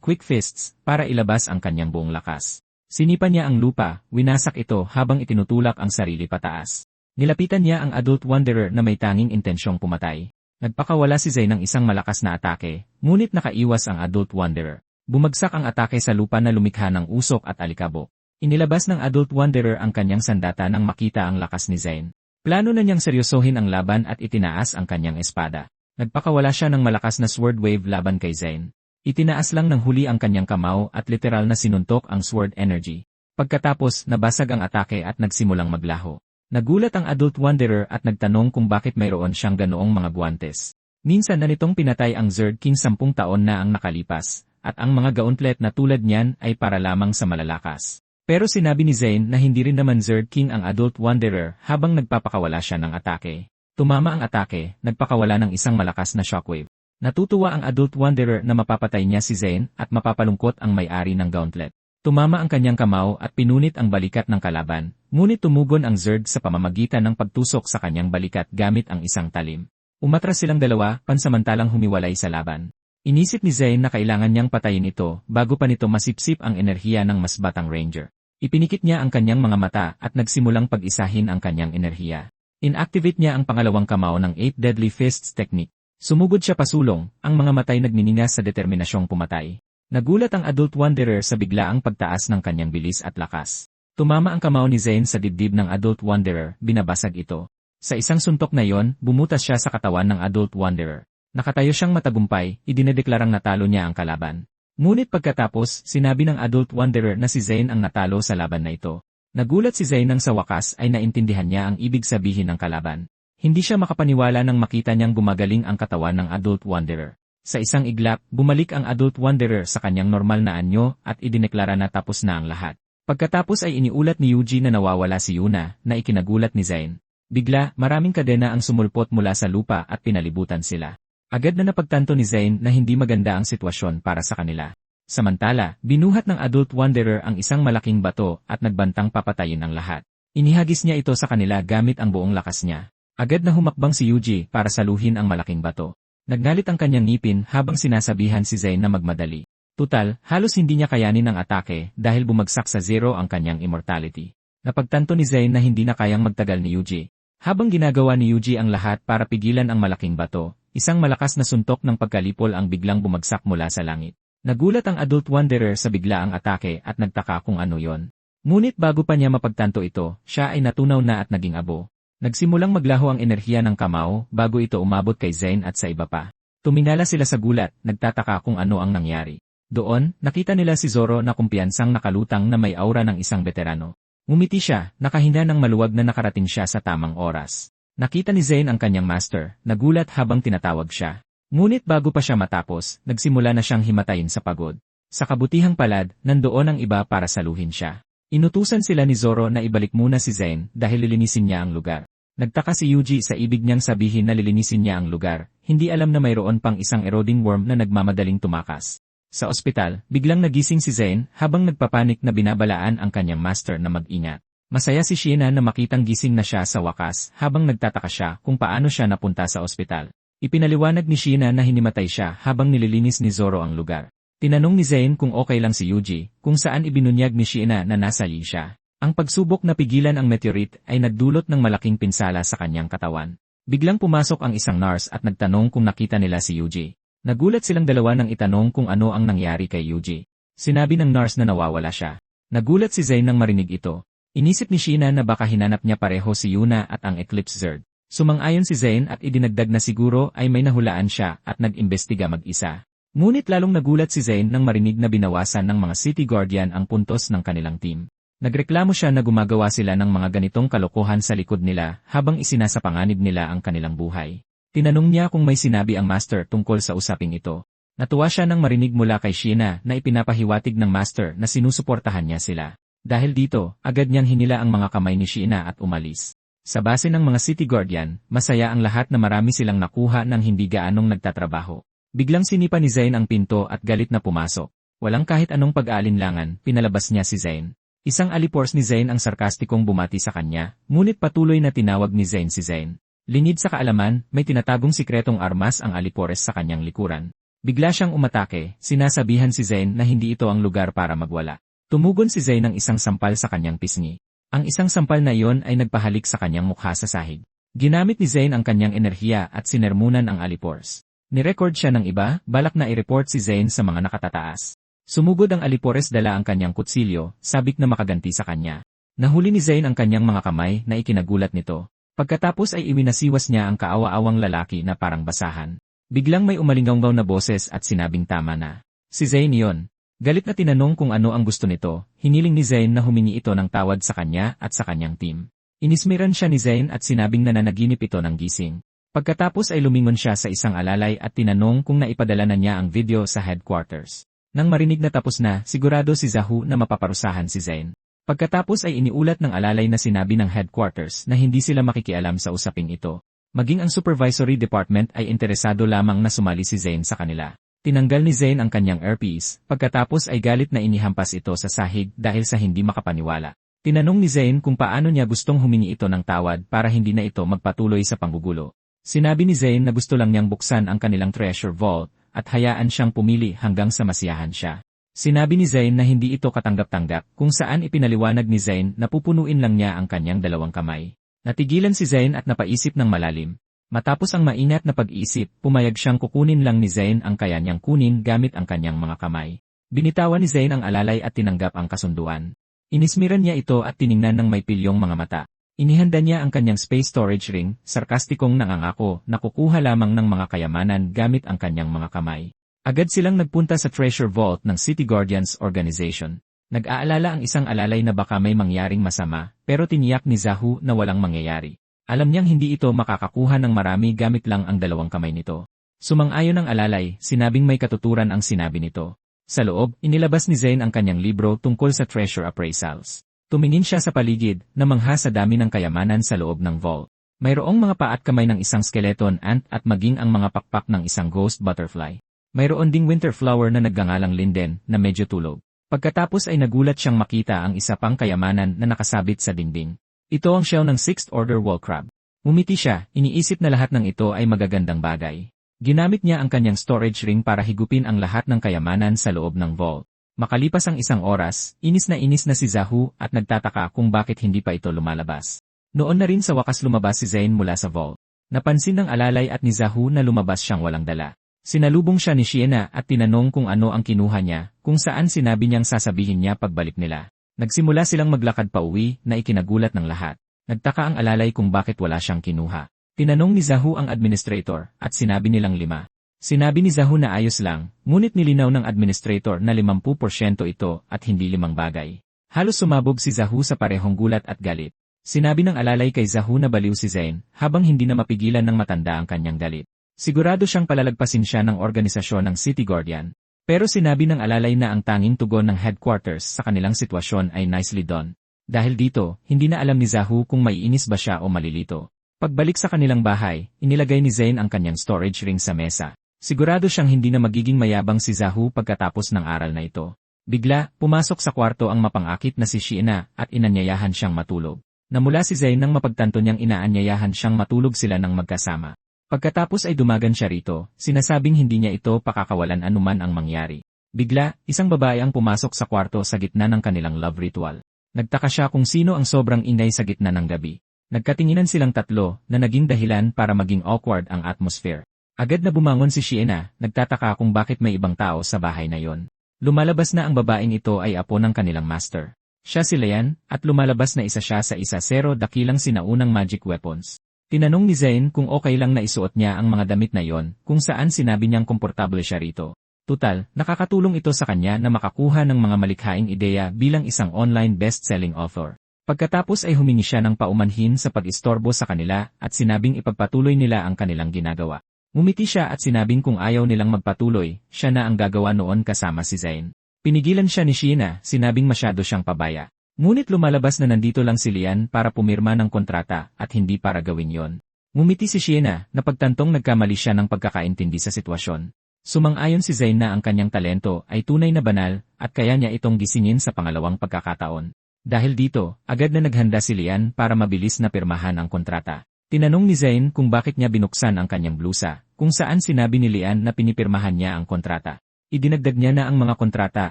quick fists para ilabas ang kanyang buong lakas. Sinipa niya ang lupa, winasak ito habang itinutulak ang sarili pataas. Nilapitan niya ang Adult Wanderer na may tanging intensyong pumatay. Nagpakawala si Zane ng isang malakas na atake, ngunit nakaiwas ang Adult Wanderer. Bumagsak ang atake sa lupa na lumikha ng usok at alikabok. Inilabas ng Adult Wanderer ang kanyang sandata nang makita ang lakas ni Zane. Plano na niyang seryosohin ang laban at itinaas ang kanyang espada. Nagpakawala siya ng malakas na sword wave laban kay Zane. Itinaas lang ng huli ang kanyang kamao at literal na sinuntok ang sword energy. Pagkatapos, nabasag ang atake at nagsimulang maglaho. Nagulat ang Adult Wanderer at nagtanong kung bakit mayroon siyang ganoong mga guwantes. Minsan na nitong pinatay ang Zerd King 10 taon na ang nakalipas, at ang mga gauntlet na tulad niyan ay para lamang sa malalakas. Pero sinabi ni Zane na hindi rin naman Zerd King ang Adult Wanderer habang nagpapakawala siya ng atake. Tumama ang atake, nagpakawala ng isang malakas na shockwave. Natutuwa ang Adult Wanderer na mapapatay niya si Zane at mapapalungkot ang may-ari ng gauntlet. Tumama ang kanyang kamao at pinunit ang balikat ng kalaban, ngunit tumugon ang Zerd sa pamamagitan ng pagtusok sa kanyang balikat gamit ang isang talim. Umatras silang dalawa, pansamantalang humiwalay sa laban. Inisip ni Zane na kailangan niyang patayin ito bago pa nito masipsip ang enerhiya ng mas batang ranger. Ipinikit niya ang kanyang mga mata at nagsimulang pag-isahin ang kanyang enerhiya. Inactivate niya ang pangalawang kamao ng 8 Deadly Fists technique. Sumugod siya pasulong, ang mga matay nagniningas sa determinasyong pumatay. Nagulat ang Adult Wanderer sa biglaang pagtaas ng kanyang bilis at lakas. Tumama ang kamao ni Zane sa dibdib ng Adult Wanderer, binabasag ito. Sa isang suntok na yon, bumutas siya sa katawan ng Adult Wanderer. Nakatayo siyang matagumpay, idinedeklarang natalo niya ang kalaban. Ngunit pagkatapos, sinabi ng Adult Wanderer na si Zane ang natalo sa laban na ito. Nagulat si Zane nang sa wakas ay naintindihan niya ang ibig sabihin ng kalaban. Hindi siya makapaniwala nang makita niyang gumagaling ang katawan ng Adult Wanderer. Sa isang iglap, bumalik ang Adult Wanderer sa kanyang normal na anyo at idineklara na tapos na ang lahat. Pagkatapos ay iniulat ni Yuji na nawawala si Yuna, na ikinagulat ni Zane. Bigla, maraming kadena ang sumulpot mula sa lupa at pinalibutan sila. Agad na napagtanto ni Zane na hindi maganda ang sitwasyon para sa kanila. Samantala, binuhat ng Adult Wanderer ang isang malaking bato at nagbantang papatayin ang lahat. Inihagis niya ito sa kanila gamit ang buong lakas niya. Agad na humakbang si Yuji para saluhin ang malaking bato. Nagnalit ang kanyang ngipin habang sinasabihan si Zane na magmadali. Tutal, halos hindi niya kayanin ang atake dahil bumagsak sa zero ang kanyang immortality. Napagtanto ni Zane na hindi na kayang magtagal ni Yuji. Habang ginagawa ni Yuji ang lahat para pigilan ang malaking bato, isang malakas na suntok ng pagkalipol ang biglang bumagsak mula sa langit. Nagulat ang Adult Wanderer sa biglaang atake at nagtaka kung ano yon. Ngunit bago pa niya mapagtanto ito, siya ay natunaw na at naging abo. Nagsimulang maglaho ang enerhiya ng kamao bago ito umabot kay Zane at sa iba pa. Tuminala sila sa gulat, nagtataka kung ano ang nangyari. Doon, nakita nila si Zoro na kumpiyansang nakalutang na may aura ng isang veterano. Ngumiti siya, nakahinga ng maluwag na nakarating siya sa tamang oras. Nakita ni Zane ang kanyang master, nagulat habang tinatawag siya. Ngunit bago pa siya matapos, nagsimula na siyang himatayin sa pagod. Sa kabutihang palad, nandoon ang iba para saluhin siya. Inutusan sila ni Zoro na ibalik muna si Zane dahil lilinisin niya ang lugar. Nagtaka si Yuji sa ibig niyang sabihin na lilinisin niya ang lugar, hindi alam na mayroon pang isang eroding worm na nagmamadaling tumakas. Sa ospital, biglang nagising si Zane habang nagpapanik na binabalaan ang kanyang master na mag-ingat. Masaya si Sheena na makitang gising na siya sa wakas habang nagtataka siya kung paano siya napunta sa ospital. Ipinaliwanag ni Sheena na hinimatay siya habang nililinis ni Zoro ang lugar. Tinanong ni Zane kung okay lang si Yuji, kung saan ibinunyag ni Sheena na nasa li siya. Ang pagsubok na pigilan ang meteorite ay nagdulot ng malaking pinsala sa kanyang katawan. Biglang pumasok ang isang nurse at nagtanong kung nakita nila si Yuji. Nagulat silang dalawa nang itanong kung ano ang nangyari kay Yuji. Sinabi ng nurse na nawawala siya. Nagulat si Zane nang marinig ito. Inisip ni Sheena na baka hinanap niya pareho si Yuna at ang Eclipse Zerd. Sumang-ayon si Zane at idinagdag na siguro ay may nahulaan siya at nag-imbestiga mag-isa. Ngunit lalong nagulat si Zane nang marinig na binawasan ng mga City Guardian ang puntos ng kanilang team. Nagreklamo siya na gumagawa sila ng mga ganitong kalokohan sa likod nila habang isinasapanganib nila ang kanilang buhay. Tinanong niya kung may sinabi ang master tungkol sa usaping ito. Natuwa siya nang marinig mula kay Sheena na ipinapahiwatig ng master na sinusuportahan niya sila. Dahil dito, agad niyang hinila ang mga kamay ni Sheena at umalis. Sa base ng mga City Guardian, masaya ang lahat na marami silang nakuha ng hindi gaanong nagtatrabaho. Biglang sinipa ni Zayn ang pinto at galit na pumasok. Walang kahit anong pag-aalinlangan, pinalabas niya si Zayn. Isang alipors ni Zayn ang sarkastikong bumati sa kanya, ngunit patuloy na tinawag ni Zayn si Zayn. Lingid sa kaalaman, may tinatagong sikretong armas ang alipores sa kanyang likuran. Bigla siyang umatake, sinasabihan si Zayn na hindi ito ang lugar para magwala. Tumugon si Zayn ng isang sampal sa kanyang pisngi. Ang isang sampal na iyon ay nagpahalik sa kanyang mukha sa sahig. Ginamit ni Zayn ang kanyang enerhiya at sinermunan ang alipores. Nirecord siya ng iba, balak na i-report si Zayn sa mga nakatataas. Sumugod ang alipores dala ang kanyang kutsilyo, sabik na makaganti sa kanya. Nahuli ni Zayn ang kanyang mga kamay na ikinagulat nito. Pagkatapos ay iwinasiwas niya ang kaawa-awang lalaki na parang basahan. Biglang may umalinggaw na boses at sinabing tama na. Si Zayn iyon. Galit na tinanong kung ano ang gusto nito, hiniling ni Zayn na humingi ito ng tawad sa kanya at sa kanyang team. Inismiran siya ni Zayn at sinabing nananaginip ito ng gising. Pagkatapos ay lumingon siya sa isang alalay at tinanong kung naipadala na niya ang video sa headquarters. Nang marinig na tapos na, sigurado si Zahu na mapaparusahan si Zayn. Pagkatapos ay iniulat ng alalay na sinabi ng headquarters na hindi sila makikialam sa usaping ito. Maging ang supervisory department ay interesado lamang na sumali si Zayn sa kanila. Tinanggal ni Zayn ang kanyang earpiece, pagkatapos ay galit na inihampas ito sa sahig dahil sa hindi makapaniwala. Tinanong ni Zayn kung paano niya gustong humingi ito ng tawad para hindi na ito magpatuloy sa panggugulo. Sinabi ni Zayn na gusto lang niyang buksan ang kanilang treasure vault, at hayaan siyang pumili hanggang sa masiyahan siya. Sinabi ni Zayn na hindi ito katanggap-tanggap kung saan ipinaliwanag ni Zayn na pupunuin lang niya ang kanyang dalawang kamay. Natigilan si Zayn at napaisip ng malalim. Matapos ang maingat na pag-iisip, pumayag siyang kukunin lang ni Zayn ang kaya niyang kunin gamit ang kanyang mga kamay. Binitawan ni Zayn ang alalay at tinanggap ang kasunduan. Inismiran niya ito at tiningnan ng may pilyong mga mata. Inihanda niya ang kanyang space storage ring, sarkastikong nangangako na kukuha lamang ng mga kayamanan gamit ang kanyang mga kamay. Agad silang nagpunta sa treasure vault ng City Guardians Organization. Nag-aalala ang isang alalay na baka may mangyaring masama, pero tiniyak ni Zahu na walang mangyayari. Alam niyang hindi ito makakakuha ng marami gamit lang ang dalawang kamay nito. Sumang-ayon ang alalay, sinabing may katuturan ang sinabi nito. Sa loob, inilabas ni Zayn ang kanyang libro tungkol sa treasure appraisals. Tumingin siya sa paligid, namangha sa dami ng kayamanan sa loob ng vault. Mayroong mga paa at kamay ng isang skeleton ant at maging ang mga pakpak ng isang ghost butterfly. Mayroon ding winter flower na nagngangalang linden na medyo tulog. Pagkatapos ay nagulat siyang makita ang isa pang kayamanan na nakasabit sa dingding. Ito ang shell ng 6th Order wall crab. Umiti siya, iniisip na lahat ng ito ay magagandang bagay. Ginamit niya ang kanyang storage ring para higupin ang lahat ng kayamanan sa loob ng vault. Makalipas ang isang oras, inis na si Zahu at nagtataka kung bakit hindi pa ito lumalabas. Noon na rin sa wakas lumabas si Zayn mula sa vault. Napansin ng alalay at ni Zahu na lumabas siyang walang dala. Sinalubong siya ni Sheena at tinanong kung ano ang kinuha niya, kung saan sinabi niyang sasabihin niya pagbalik nila. Nagsimula silang maglakad pa uwi na ikinagulat ng lahat. Nagtaka ang alalay kung bakit wala siyang kinuha. Tinanong ni Zahu ang administrator at sinabi nilang 5. Sinabi ni Zahu na ayos lang, ngunit nilinaw ng administrator na 50% ito at hindi 5 bagay. Halos sumabog si Zahu sa parehong gulat at galit. Sinabi ng alalay kay Zahu na baliw si Zayn, habang hindi na mapigilan ng matanda ang kanyang galit. Sigurado siyang palalagpasin siya ng organisasyon ng City Guardian. Pero sinabi ng alalay na ang tanging tugon ng headquarters sa kanilang sitwasyon ay nicely done. Dahil dito, hindi na alam ni Zahu kung maiinis ba siya o malilito. Pagbalik sa kanilang bahay, inilagay ni Zayn ang kanyang storage ring sa mesa. Sigurado siyang hindi na magiging mayabang si Zahu pagkatapos ng aral na ito. Bigla, pumasok sa kwarto ang mapangakit na si Sheena at inanyayahan siyang matulog. Namula si Zayn nang mapagtanto niyang inaanyayahan siyang matulog sila ng magkasama. Pagkatapos ay dumagan siya rito, sinasabing hindi niya ito pakakawalan anuman ang mangyari. Bigla, isang babae ang pumasok sa kwarto sa gitna ng kanilang love ritual. Nagtaka siya kung sino ang sobrang ingay sa gitna ng gabi. Nagkatinginan silang tatlo na naging dahilan para maging awkward ang atmosphere. Agad na bumangon si Sheena, nagtataka kung bakit may ibang tao sa bahay na yon. Lumalabas na ang babaeng ito ay apo ng kanilang master. Siya si Leanne, at lumalabas na isa siya sa isa-0 dakilang sinaunang magic weapons. Tinanong ni Zayn kung okay lang na isuot niya ang mga damit na yon, kung saan sinabi niyang komportable siya rito. Tutal, nakakatulong ito sa kanya na makakuha ng mga malikhaing ideya bilang isang online best-selling author. Pagkatapos ay humingi siya ng paumanhin sa pag-istorbo sa kanila at sinabing ipagpatuloy nila ang kanilang ginagawa. Ngumiti siya at sinabing kung ayaw nilang magpatuloy, siya na ang gagawa noon kasama si Zayn. Pinigilan siya ni Sheena, sinabing masyado siyang pabaya. Ngunit lumalabas na nandito lang si Lian para pumirma ng kontrata at hindi para gawin yon. Ngumiti si Sheena na pagtantong nagkamali siya ng pagkakaintindi sa sitwasyon. Sumang-ayon si Zayn na ang kanyang talento ay tunay na banal at kaya niya itong gisingin sa pangalawang pagkakataon. Dahil dito, agad na naghanda si Lian para mabilis na pirmahan ang kontrata. Tinanong ni Zayn kung bakit niya binuksan ang kanyang blusa, kung saan sinabi ni Lian na pinipirmahan niya ang kontrata. Idinagdag niya na ang mga kontrata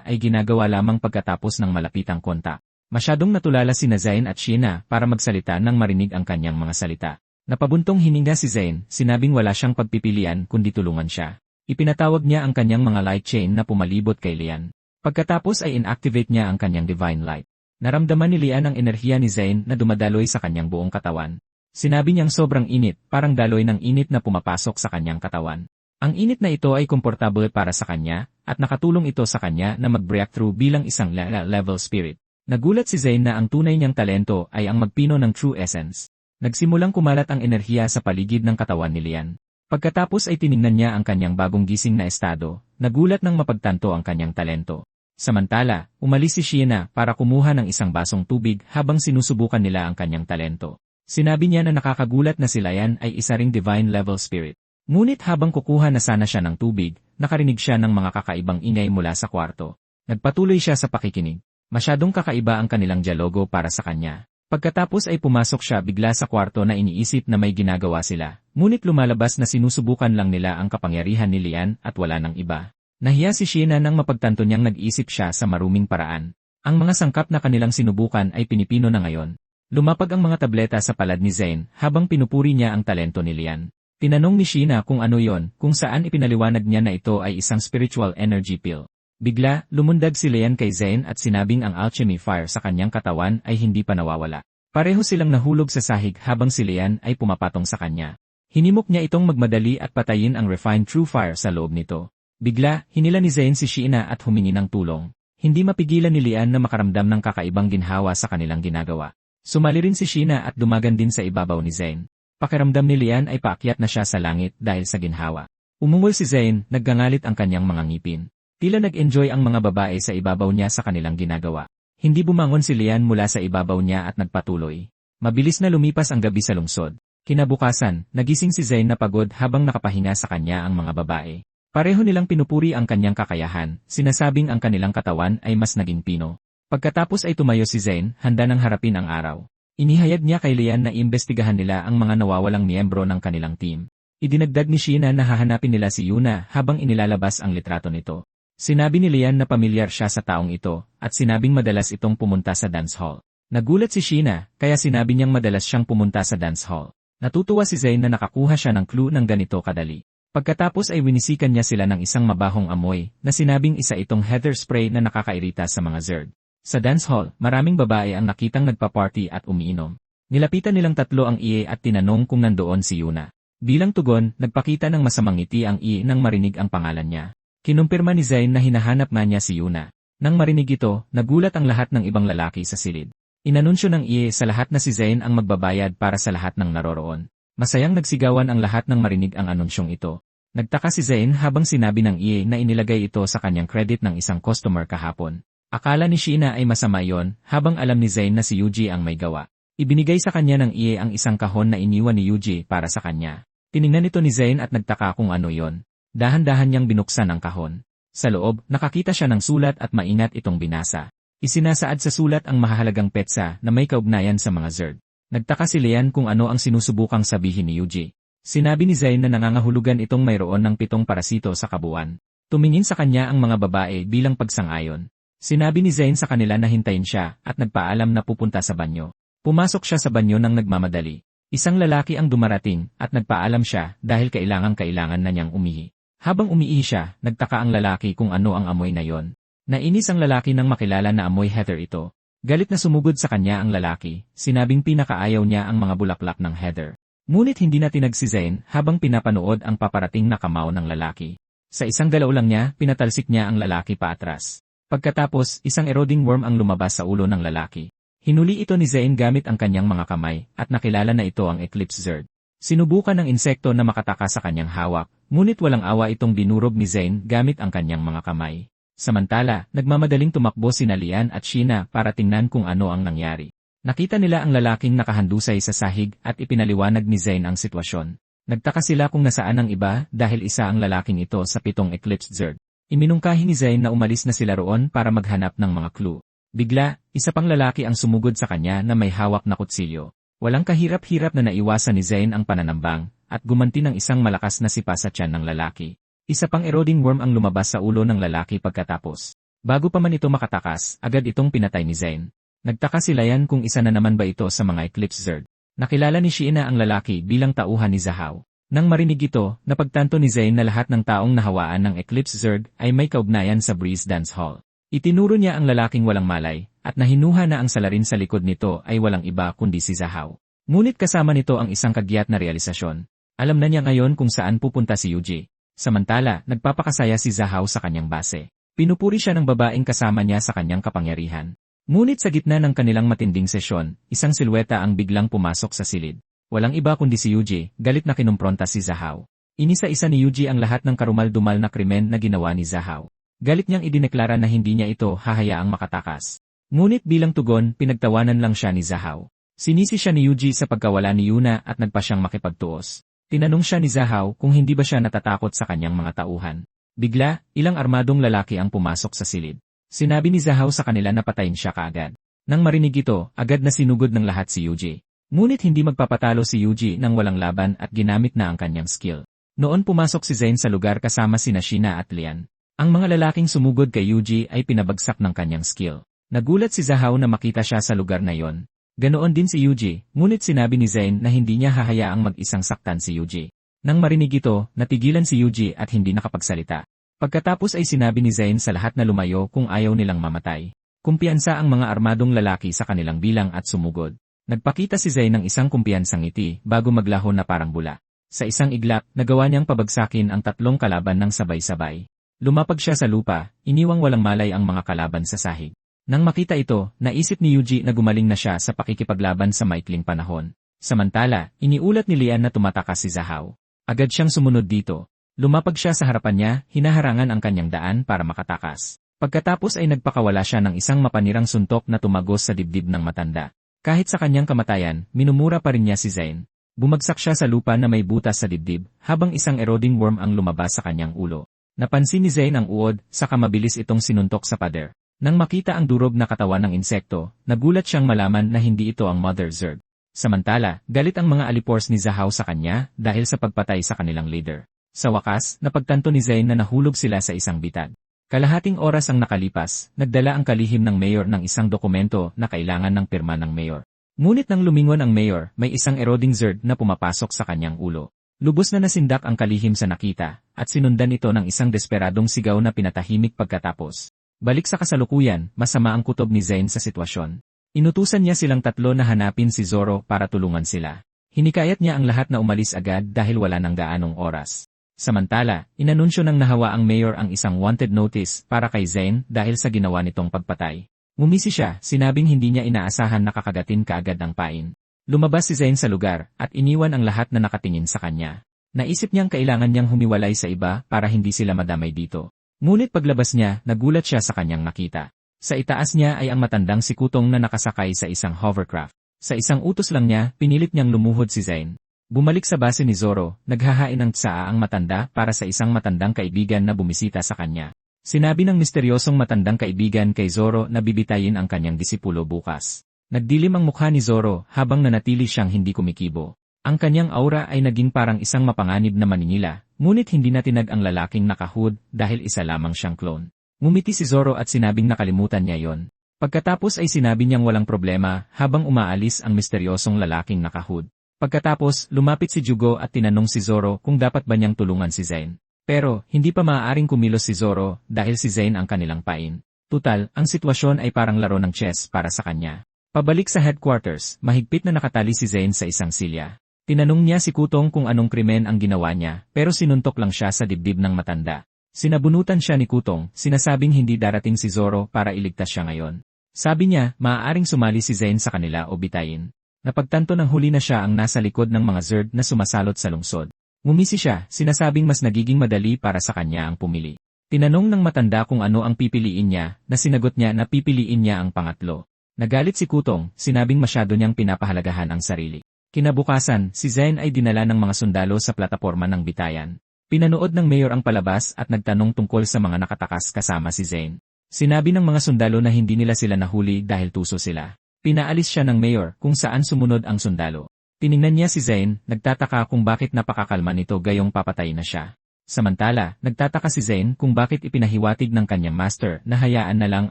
ay ginagawa lamang pagkatapos ng malapitang kontak. Masyadong natulala sina Zayn at Sheena para magsalita nang marinig ang kanyang mga salita. Napabuntong hininga si Zayn, sinabing wala siyang pagpipilian kundi tulungan siya. Ipinatawag niya ang kanyang mga light chain na pumalibot kay Lian. Pagkatapos ay inactivate niya ang kanyang divine light. Naramdaman ni Lian ang enerhiya ni Zayn na dumadaloy sa kanyang buong katawan. Sinabi niyang sobrang init, parang daloy ng init na pumapasok sa kanyang katawan. Ang init na ito ay komportable para sa kanya, at nakatulong ito sa kanya na mag-breakthrough bilang isang level spirit. Nagulat si Zayn na ang tunay niyang talento ay ang magpino ng true essence. Nagsimulang kumalat ang enerhiya sa paligid ng katawan ni Lian. Pagkatapos ay tiningnan niya ang kanyang bagong gising na estado, nagulat nang mapagtanto ang kanyang talento. Samantala, umalis si Sheena para kumuha ng isang basong tubig habang sinusubukan nila ang kanyang talento. Sinabi niya na nakakagulat na si Lian ay isa ring divine level spirit. Ngunit habang kukuha na sana siya ng tubig, nakarinig siya ng mga kakaibang ingay mula sa kwarto. Nagpatuloy siya sa pakikinig. Masyadong kakaiba ang kanilang dialogo para sa kanya. Pagkatapos ay pumasok siya bigla sa kwarto na iniisip na may ginagawa sila. Ngunit lumalabas na sinusubukan lang nila ang kapangyarihan ni Lian at wala nang iba. Nahiya si Sheena nang mapagtanto niyang nag-isip siya sa maruming paraan. Ang mga sangkap na kanilang sinubukan ay pinipino na ngayon. Lumapag ang mga tableta sa palad ni Zayn habang pinupuri niya ang talento ni Lian. Tinanong ni Sheena kung ano yon, kung saan ipinaliwanag niya na ito ay isang spiritual energy pill. Bigla, lumundag si Lian kay Zayn at sinabing ang alchemy fire sa kanyang katawan ay hindi pa nawawala. Pareho silang nahulog sa sahig habang si Lian ay pumapatong sa kanya. Hinimok niya itong magmadali at patayin ang refined true fire sa loob nito. Bigla, hinila ni Zayn si Sheena at humingi ng tulong. Hindi mapigilan ni Lian na makaramdam ng kakaibang ginhawa sa kanilang ginagawa. Sumali rin si Sheena at dumagan din sa ibabaw ni Zayn. Pakiramdam ni Lian ay paakyat na siya sa langit dahil sa ginhawa. Umungol si Zayn, naggangalit ang kanyang mga ngipin. Tila nag-enjoy ang mga babae sa ibabaw niya sa kanilang ginagawa. Hindi bumangon si Lian mula sa ibabaw niya at nagpatuloy. Mabilis na lumipas ang gabi sa lungsod. Kinabukasan, nagising si Zayn na pagod habang nakapahinga sa kanya ang mga babae. Pareho nilang pinupuri ang kanyang kakayahan, sinasabing ang kanilang katawan ay mas naging pino. Pagkatapos ay tumayo si Zayn, handa nang harapin ang araw. Inihayag niya kay Lian na imbestigahan nila ang mga nawawalang miyembro ng kanilang team. Idinagdag ni Sheena na hahanapin nila si Yuna habang inilalabas ang litrato nito. Sinabi ni Lian na pamilyar siya sa taong ito, at sinabing madalas itong pumunta sa dance hall. Nagulat si Sheena, kaya sinabi niyang madalas siyang pumunta sa dance hall. Natutuwa si Zayn na nakakuha siya ng clue ng ganito kadali. Pagkatapos ay winisikan niya sila ng isang mabahong amoy, na sinabing isa itong heather spray na nakakairita sa mga zerd. Sa dance hall, maraming babae ang nakitang nagpa-party at umiinom. Nilapitan nilang tatlo ang iye at tinanong kung nandoon si Yuna. Bilang tugon, nagpakita ng masamang ngiti ang iye nang marinig ang pangalan niya. Kinumpirma ni Zayn na hinahanap nga niya si Yuna. Nang marinig ito, nagulat ang lahat ng ibang lalaki sa silid. Inanunsyo ng iye sa lahat na si Zayn ang magbabayad para sa lahat ng naroroon. Masayang nagsigawan ang lahat nang marinig ang anunsyong ito. Nagtaka si Zayn habang sinabi ng iye na inilagay ito sa kanyang credit ng isang customer kahapon. Akala ni Sheena ay masama yon, habang alam ni Zayn na si Yuji ang may gawa. Ibinigay sa kanya ng iye ang isang kahon na iniwan ni Yuji para sa kanya. Tiningnan ito ni Zayn at nagtaka kung ano yon. Dahan-dahan niyang binuksan ang kahon. Sa loob, nakakita siya ng sulat at maingat itong binasa. Isinasaad sa sulat ang mahahalagang petsa na may kaugnayan sa mga zerd. Nagtaka si Lian kung ano ang sinusubukang sabihin ni Yuji. Sinabi ni Zayn na nangangahulugan itong mayroon ng 7 parasito sa kabuuan. Tumingin sa kanya ang mga babae bilang pagsang-ayon. Sinabi ni Zayn sa kanila na hintayin siya at nagpaalam na pupunta sa banyo. Pumasok siya sa banyo nang nagmamadali. Isang lalaki ang dumarating at nagpaalam siya dahil kailangan na niyang umihi. Habang umiihi siya, nagtaka ang lalaki kung ano ang amoy na yon. Nainis ang lalaki nang makilala na amoy heather ito. Galit na sumugod sa kanya ang lalaki, sinabing pinakaayaw niya ang mga bulaklak ng heather. Ngunit hindi na tinag si Zayn habang pinapanood ang paparating na kamao ng lalaki. Sa isang galaw lang niya, pinatalsik niya ang lalaki paatras. Pagkatapos, isang eroding worm ang lumabas sa ulo ng lalaki. Hinuli ito ni Zane gamit ang kanyang mga kamay, at nakilala na ito ang Eclipse Zerd. Sinubukan ng insekto na makataka sa kanyang hawak, ngunit walang awa itong dinurog ni Zane gamit ang kanyang mga kamay. Samantala, nagmamadaling tumakbo sina Lian at Sheena para tingnan kung ano ang nangyari. Nakita nila ang lalaking nakahandusay sa sahig at ipinaliwanag ni Zane ang sitwasyon. Nagtaka sila kung nasaan ang iba dahil isa ang lalaking ito sa 7 Eclipse Zerd. Iminungkahi ni Zane na umalis na sila roon para maghanap ng mga clue. Bigla, isa pang lalaki ang sumugod sa kanya na may hawak na kutsilyo. Walang kahirap-hirap na naiwasan ni Zane ang pananambang, at gumanti ng isang malakas na sipa sa tiyan ng lalaki. Isa pang eroding worm ang lumabas sa ulo ng lalaki pagkatapos. Bago pa man ito makatakas, agad itong pinatay ni Zane. Nagtaka si Lian kung isa na naman ba ito sa mga Eclipse Zerd. Nakilala ni Sheena ang lalaki bilang tauhan ni Zhao. Nang marinig ito, napagtanto ni Zane na lahat ng taong nahawaan ng Eclipse Zerd ay may kaugnayan sa Breeze Dance Hall. Itinuro niya ang lalaking walang malay, at nahinuha na ang salarin sa likod nito ay walang iba kundi si Zhao. Ngunit kasama nito ang isang kagyat na realisasyon. Alam na niya ngayon kung saan pupunta si Yuji. Samantala, nagpapakasaya si Zhao sa kanyang base. Pinupuri siya ng babaeng kasama niya sa kanyang kapangyarihan. Ngunit sa gitna ng kanilang matinding sesyon, isang silweta ang biglang pumasok sa silid. Walang iba kundi si Yuji, galit na kinumpronta si Zhao. Inisa-isa ni Yuji ang lahat ng karumal-dumal na krimen na ginawa ni Zhao. Galit niyang idineklara na hindi niya ito hahayaang makatakas. Ngunit bilang tugon, pinagtawanan lang siya ni Zhao. Sinisi siya ni Yuji sa pagkawala ni Yuna at nagpa siyang makipagtuos. Tinanong siya ni Zhao kung hindi ba siya natatakot sa kanyang mga tauhan. Bigla, ilang armadong lalaki ang pumasok sa silid. Sinabi ni Zhao sa kanila na patayin siya kaagad. Nang marinig ito, agad na sinugod ng lahat si Yuji. Ngunit hindi magpapatalo si Yuji nang walang laban at ginamit na ang kanyang skill. Noon pumasok si Zane sa lugar kasama sina Sheena at Lian. Ang mga lalaking sumugod kay Yuji ay pinabagsak ng kanyang skill. Nagulat si Zhao na makita siya sa lugar na yon. Ganoon din si Yuji, ngunit sinabi ni Zane na hindi niya hahayaang mag-isang saktan si Yuji. Nang marinig ito, natigilan si Yuji at hindi nakapagsalita. Pagkatapos ay sinabi ni Zane sa lahat na lumayo kung ayaw nilang mamatay. Kumpiyansa ang mga armadong lalaki sa kanilang bilang at sumugod. Nagpakita si Zane ng isang kumpiyansang ngiti bago maglaho na parang bula. Sa isang iglap, nagawa niyang pabagsakin ang 3 kalaban ng sabay-sabay. Lumapag siya sa lupa, iniwang walang malay ang mga kalaban sa sahig. Nang makita ito, naisip ni Yuji na gumaling na siya sa pakikipaglaban sa maikling panahon. Samantala, iniulat ni Lian na tumatakas si Zhao. Agad siyang sumunod dito. Lumapag siya sa harapan niya, hinaharangan ang kanyang daan para makatakas. Pagkatapos ay nagpakawala siya ng isang mapanirang suntok na tumagos sa dibdib ng matanda. Kahit sa kanyang kamatayan, minumura pa rin niya si Zane. Bumagsak siya sa lupa na may butas sa dibdib, habang isang eroding worm ang lumabas sa kanyang ulo. Napansin ni Zane ang uod, saka mabilis itong sinuntok sa pader. Nang makita ang durog na katawan ng insekto, nagulat siyang malaman na hindi ito ang Mother Zerd. Samantala, galit ang mga alipors ni Zhao sa kanya dahil sa pagpatay sa kanilang leader. Sa wakas, napagtanto ni Zane na nahulog sila sa isang bitad. Kalahating oras ang nakalipas, nagdala ang kalihim ng mayor ng isang dokumento na kailangan ng pirma ng mayor. Ngunit nang lumingon ang mayor, may isang eroding Zerd na pumapasok sa kanyang ulo. Lubos na nasindak ang kalihim sa nakita, at sinundan ito ng isang desperadong sigaw na pinatahimik pagkatapos. Balik sa kasalukuyan, masama ang kutob ni Zane sa sitwasyon. Inutusan niya silang 3 na hanapin si Zoro para tulungan sila. Hinikayat niya ang lahat na umalis agad dahil wala nang gaanong oras. Samantala, inanunsyo ng nahawa ang mayor ang isang wanted notice para kay Zane dahil sa ginawa nitong pagpatay. Ngumisi siya, sinabing hindi niya inaasahan na kakagatin kaagad ang pain. Lumabas si Zane sa lugar at iniwan ang lahat na nakatingin sa kanya. Naisip niyang kailangan niyang humiwalay sa iba para hindi sila madamay dito. Ngunit paglabas niya, nagulat siya sa kanyang nakita. Sa itaas niya ay ang matandang si Kutong na nakasakay sa isang hovercraft. Sa isang utos lang niya, pinilit niyang lumuhod si Zane. Bumalik sa base ni Zoro, naghahain ng tsaa ang matanda para sa isang matandang kaibigan na bumisita sa kanya. Sinabi ng misteryosong matandang kaibigan kay Zoro na bibitayin ang kanyang disipulo bukas. Nagdilim ang mukha ni Zoro habang nanatili siyang hindi kumikibo. Ang kanyang aura ay naging parang isang mapanganib na maninila, ngunit hindi natinag ang lalaking nakahood dahil isa lamang siyang clone. Ngumiti si Zoro at sinabing nakalimutan niya yon. Pagkatapos ay sinabi niyang walang problema habang umaalis ang misteryosong lalaking nakahood. Pagkatapos, lumapit si Jugo at tinanong si Zoro kung dapat ba niyang tulungan si Zane. Pero, hindi pa maaaring kumilos si Zoro dahil si Zane ang kanilang pain. Tutal, ang sitwasyon ay parang laro ng chess para sa kanya. Pabalik sa headquarters, mahigpit na nakatali si Zane sa isang silya. Tinanong niya si Kutong kung anong krimen ang ginawa niya, pero sinuntok lang siya sa dibdib ng matanda. Sinabunutan siya ni Kutong, sinasabing hindi darating si Zoro para iligtas siya ngayon. Sabi niya, maaaring sumali si Zen sa kanila o bitayin. Napagtanto ng huli na siya ang nasa likod ng mga Zerd na sumasalot sa lungsod. Ngumisi siya, sinasabing mas nagiging madali para sa kanya ang pumili. Tinanong ng matanda kung ano ang pipiliin niya, na sinagot niya na pipiliin niya ang pangatlo. Nagalit si Kutong, sinabing masyado niyang pinapahalagahan ang sarili. Kinabukasan, si Zen ay dinala ng mga sundalo sa plataporma ng bitayan. Pinanood ng mayor ang palabas at nagtanong tungkol sa mga nakatakas kasama si Zen. Sinabi ng mga sundalo na hindi nila sila nahuli dahil tuso sila. Pinaalis siya ng mayor kung saan sumunod ang sundalo. Tiningnan niya si Zen, nagtataka kung bakit napakakalma nito gayong papatay na siya. Samantala, nagtataka si Zen kung bakit ipinahiwatig ng kanyang master na hayaan na lang